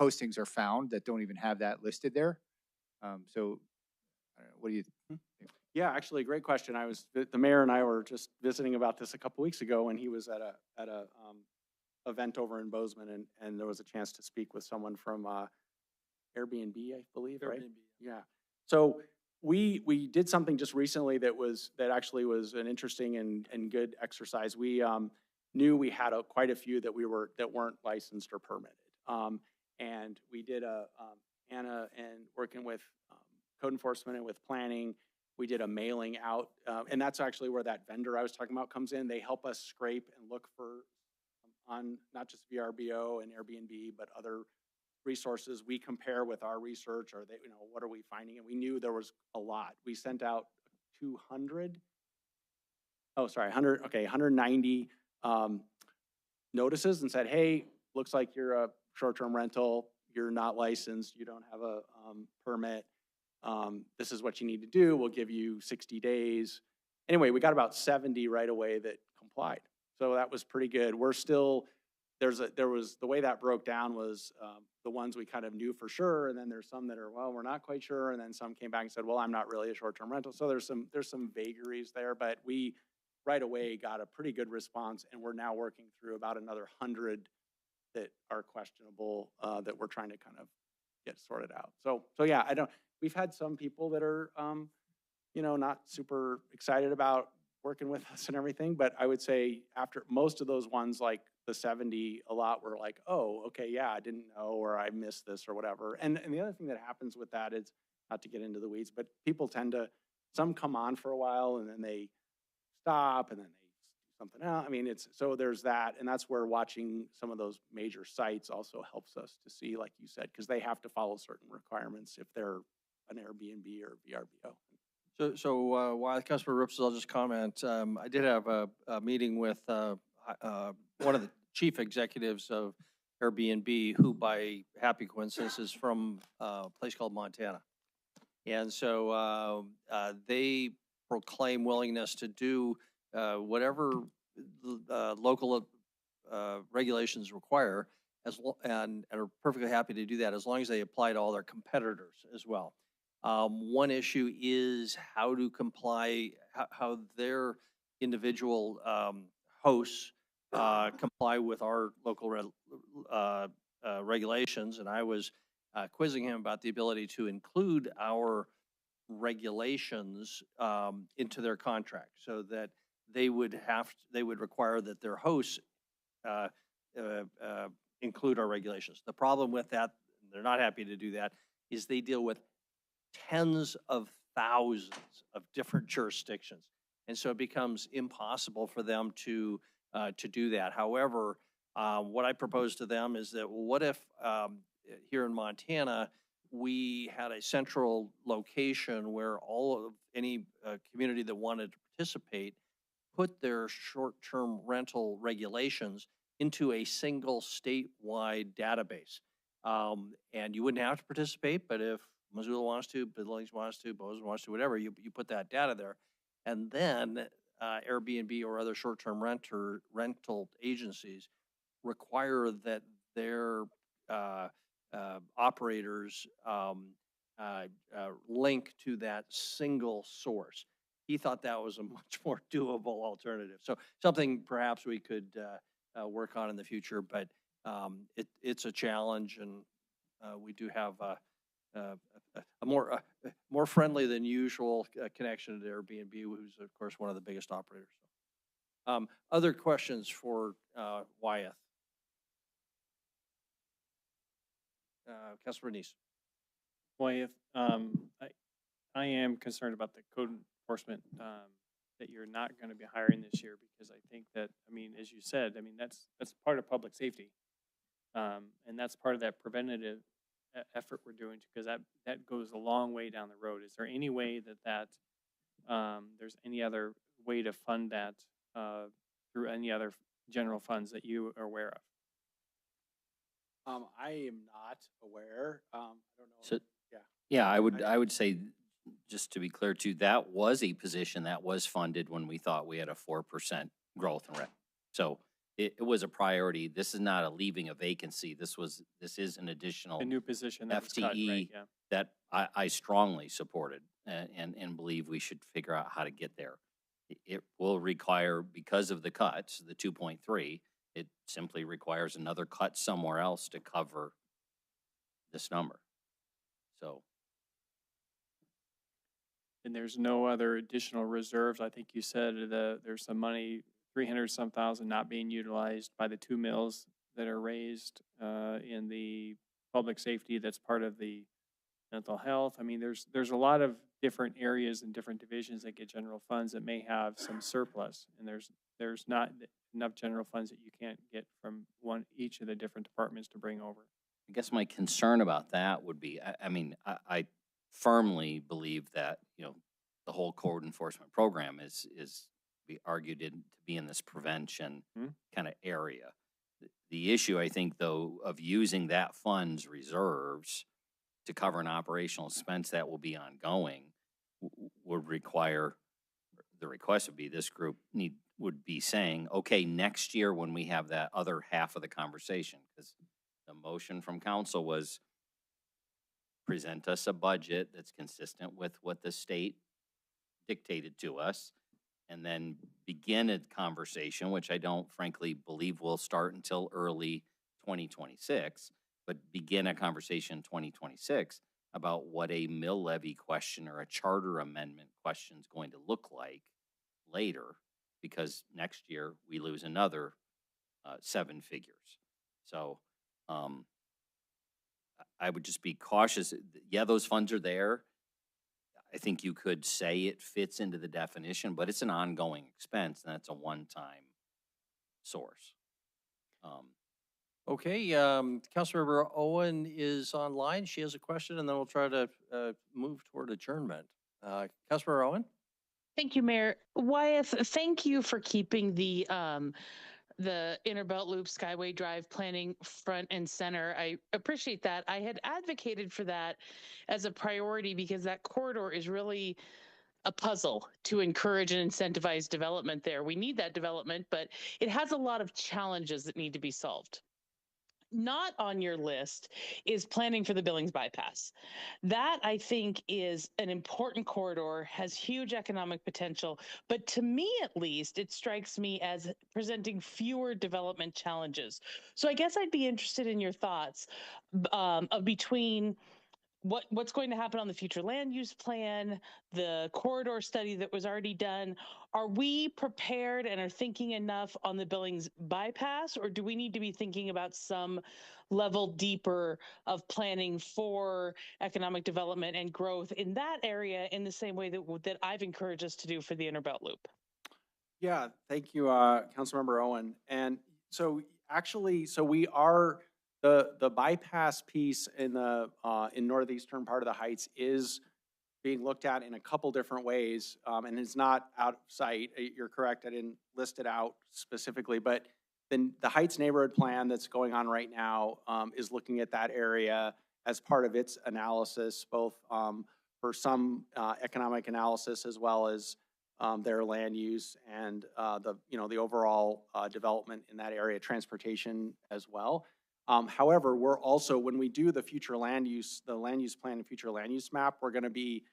postings are found that don't even have that listed there. So, what do you think? Yeah, actually, great question. The mayor and I were just visiting about this a couple weeks ago when he was at a event over in Bozeman, and there was a chance to speak with someone from Airbnb, I believe, right? Airbnb. Yeah. So we did something just recently that actually was an interesting and good exercise. We knew we had quite a few that weren't licensed or permitted, and we did Anna and working with code enforcement and with planning. We did a mailing out, and that's actually where that vendor I was talking about comes in. They help us scrape and look for on not just VRBO and Airbnb, but other resources. We compare with our research, or what are we finding? And we knew there was a lot. We sent out 190 notices and said, hey, looks like you're a short-term rental. You're not licensed. You don't have a permit. This is what you need to do. We'll give you 60 days. Anyway, we got about 70 right away that complied. So that was pretty good. We're still, the way that broke down was the ones we kind of knew for sure. And then there's some that are, well, we're not quite sure. And then some came back and said, well, I'm not really a short-term rental. So there's some vagaries there, but we right away got a pretty good response. And we're now working through about another 100 that are questionable that we're trying to kind of get sorted out. So yeah, we've had some people that are, not super excited about working with us and everything, but I would say after most of those ones, like the 70, a lot were like, oh, okay, yeah, I didn't know, or I missed this or whatever. And the other thing that happens with that is, not to get into the weeds, but people some come on for a while and then they stop and then they do something else. I mean, so there's that, and that's where watching some of those major sites also helps us to see, like you said, because they have to follow certain requirements if they're an Airbnb or VRBO. So while Councilor Rupsis, I'll just comment. I did have a meeting with one of the chief executives of Airbnb, who by happy coincidence is from a place called Montana. And so they proclaim willingness to do whatever local regulations require, and are perfectly happy to do that as long as they apply to all their competitors as well. One issue is how to comply, how their individual hosts comply with our local regulations. And I was quizzing him about the ability to include our regulations into their contract, so that they would require that their hosts include our regulations. The problem with that, they're not happy to do that, is they deal with tens of thousands of different jurisdictions. And so it becomes impossible for them to do that. However, what I propose to them is that, well, what if here in Montana, we had a central location where all of any community that wanted to participate put their short-term rental regulations into a single statewide database. And you wouldn't have to participate, but if Missoula wants to, Billings wants to, Bozeman wants to, whatever, you put that data there. And then Airbnb or other short-term rental agencies require that their operators link to that single source. He thought that was a much more doable alternative. So something perhaps we could work on in the future, but it's a challenge, and we do have a more friendly than usual connection to Airbnb, who's of course one of the biggest operators. Other questions for Wyeth? Councilor Neese. Wyeth, I am concerned about the code enforcement that you're not going to be hiring this year, because I think that, I mean, as you said, I mean, that's part of public safety. And that's part of that preventative effort we're doing, because that goes a long way down the road. Is there any way that there's any other way to fund that through any other general funds that you are aware of? I am not aware. I don't know. So, yeah. Yeah, I would say, just to be clear too, that was a position that was funded when we thought we had a 4% growth in rent. So it was a priority. This is not a leaving a vacancy. This is an additional A new position that was FTE cut, right? Yeah. that I strongly supported and believe we should figure out how to get there. It will require, because of the cuts, the 2.3, it simply requires another cut somewhere else to cover this number. So. And there's no other additional reserves. I think you said there's some money, 300-some thousand not being utilized by the 2 mills that are raised in the public safety. That's part of the mental health. I mean, there's a lot of different areas and different divisions that get general funds that may have some surplus, and there's not enough general funds that you can't get from each of the different departments to bring over. I guess my concern about that would be, I firmly believe that, the whole code enforcement program is we argued it to be in this prevention kind of area. The issue, I think, though, of using that fund's reserves to cover an operational expense that will be ongoing would require, the request would be this group would be saying, okay, next year when we have that other half of the conversation, because the motion from council was present us a budget that's consistent with what the state dictated to us, and then begin a conversation, which I don't frankly believe will start until early 2026, but begin a conversation in 2026 about what a mill levy question or a charter amendment question is going to look like later, because next year we lose another 7 figures. So I would just be cautious. Yeah, those funds are there. I think you could say it fits into the definition, but it's an ongoing expense, and that's a one-time source. Okay, Councilmember Owen is online. She has a question, and then we'll try to move toward adjournment. Councilmember Owen? Thank you, Mayor. Wyeth, thank you for keeping the Inner Belt Loop Skyway Drive planning front and center. I appreciate that. I had advocated for that as a priority because that corridor is really a puzzle to encourage and incentivize development there. We need that development, but it has a lot of challenges that need to be solved. Not on your list is planning for the Billings bypass. That, I think, is an important corridor, has huge economic potential, but to me at least, it strikes me as presenting fewer development challenges. So I guess I'd be interested in your thoughts of between what's going to happen on the future land use plan, the corridor study that was already done. Are we prepared and are thinking enough on the Billings bypass, or do we need to be thinking about some level deeper of planning for economic development and growth in that area in the same way that I've encouraged us to do for the Inner Belt Loop? Yeah, thank you, Councilmember Owen. And so actually, so we are, the bypass piece in the in northeastern part of the Heights is being looked at in a couple different ways, and it's not out of sight. You're correct, I didn't list it out specifically, but then the Heights neighborhood plan that's going on right now is looking at that area as part of its analysis, both for some economic analysis as well as their land use and the overall development in that area, transportation as well. However, we're also, when we do the future land use, the land use plan and future land use map, we're going to be,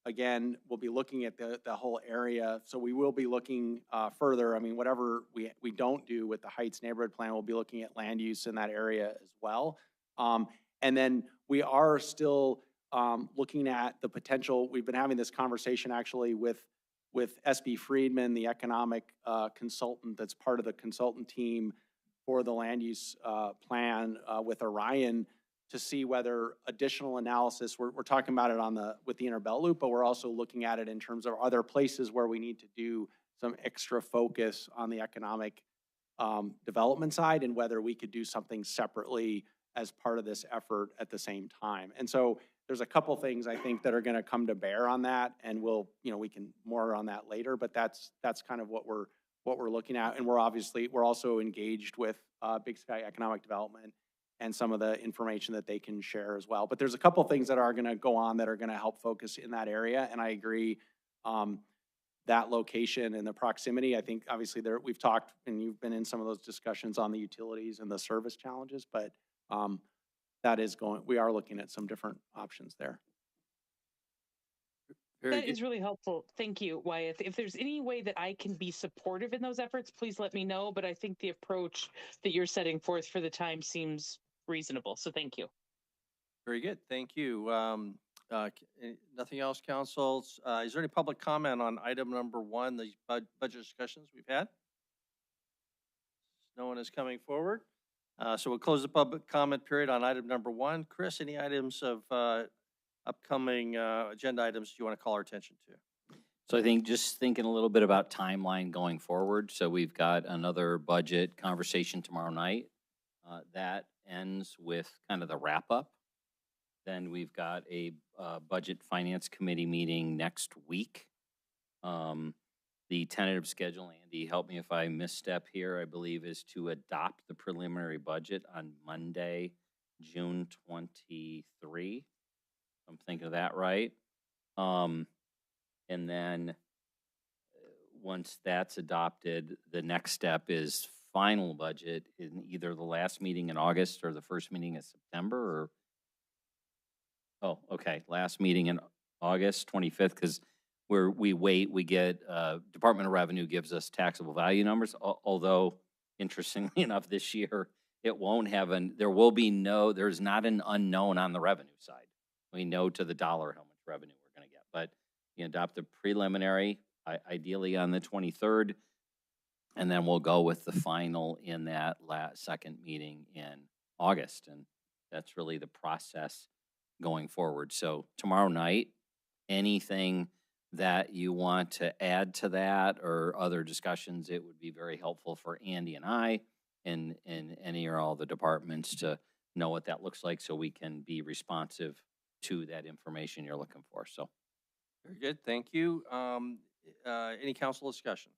again, we'll be looking at the whole area. So we will be looking further. I mean, whatever we don't do with the Heights neighborhood plan, we'll be looking at land use in that area as well. And then we are still looking at the potential. We've been having this conversation actually with SB Friedman, the economic consultant that's part of the consultant team for the land use plan with Orion, to see whether additional analysis, we're talking about it with the Inner Belt Loop, but we're also looking at it in terms of other places where we need to do some extra focus on the economic development side, and whether we could do something separately as part of this effort at the same time. And so there's a couple things I think that are going to come to bear on that, and we can more on that later, but that's kind of what we're looking at. And we're also engaged with Big Sky Economic Development and some of the information that they can share as well. But there's a couple things that are going to go on that are going to help focus in that area. And I agree, that location and the proximity, I think obviously we've talked and you've been in some of those discussions on the utilities and the service challenges, but we are looking at some different options there. That is really helpful. Thank you, Wyeth. If there's any way that I can be supportive in those efforts, please let me know. But I think the approach that you're setting forth for the time seems reasonable. So thank you. Very good. Thank you. Nothing else, council? Is there any public comment on item number 1, the budget discussions we've had? No one is coming forward. So we'll close the public comment period on item number 1. Chris, any items of upcoming agenda items you want to call our attention to? So I think just thinking a little bit about timeline going forward. So we've got another budget conversation tomorrow night. That ends with kind of the wrap up. Then we've got a budget finance committee meeting next week. The tentative schedule, Andy, help me if I misstep here, I believe is to adopt the preliminary budget on Monday, June 23. I'm thinking of that right. And then once that's adopted, the next step is final budget in either the last meeting in August or the first meeting in September, last meeting in August 25th, because we get Department of Revenue gives us taxable value numbers, although interestingly enough this year it won't have there's not an unknown on the revenue side. We know to the dollar how much revenue we're going to get, but you adopt the preliminary ideally on the 23rd, and then we'll go with the final in that second meeting in August. And that's really the process going forward. So tomorrow night, anything that you want to add to that or other discussions, it would be very helpful for Andy and I and any or all the departments to know what that looks like so we can be responsive to that information you're looking for. So very good. Thank you. Any council discussion?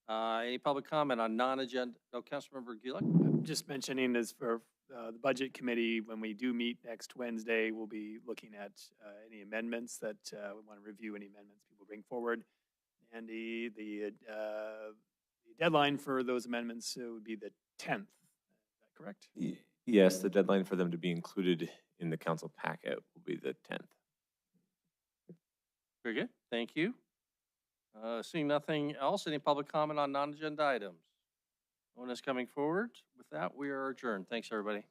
Any public comment on non-agenda? No, Councilmember Gulick? Just mentioning as for the budget committee, when we do meet next Wednesday, we'll be looking at any amendments that we want to review, any amendments people bring forward. And the deadline for those amendments would be the 10th. Is that correct? Yes, the deadline for them to be included in the council packet will be the 10th. Very good. Thank you. Seeing nothing else, any public comment on non-agenda items? No one is coming forward. With that, we are adjourned. Thanks, everybody.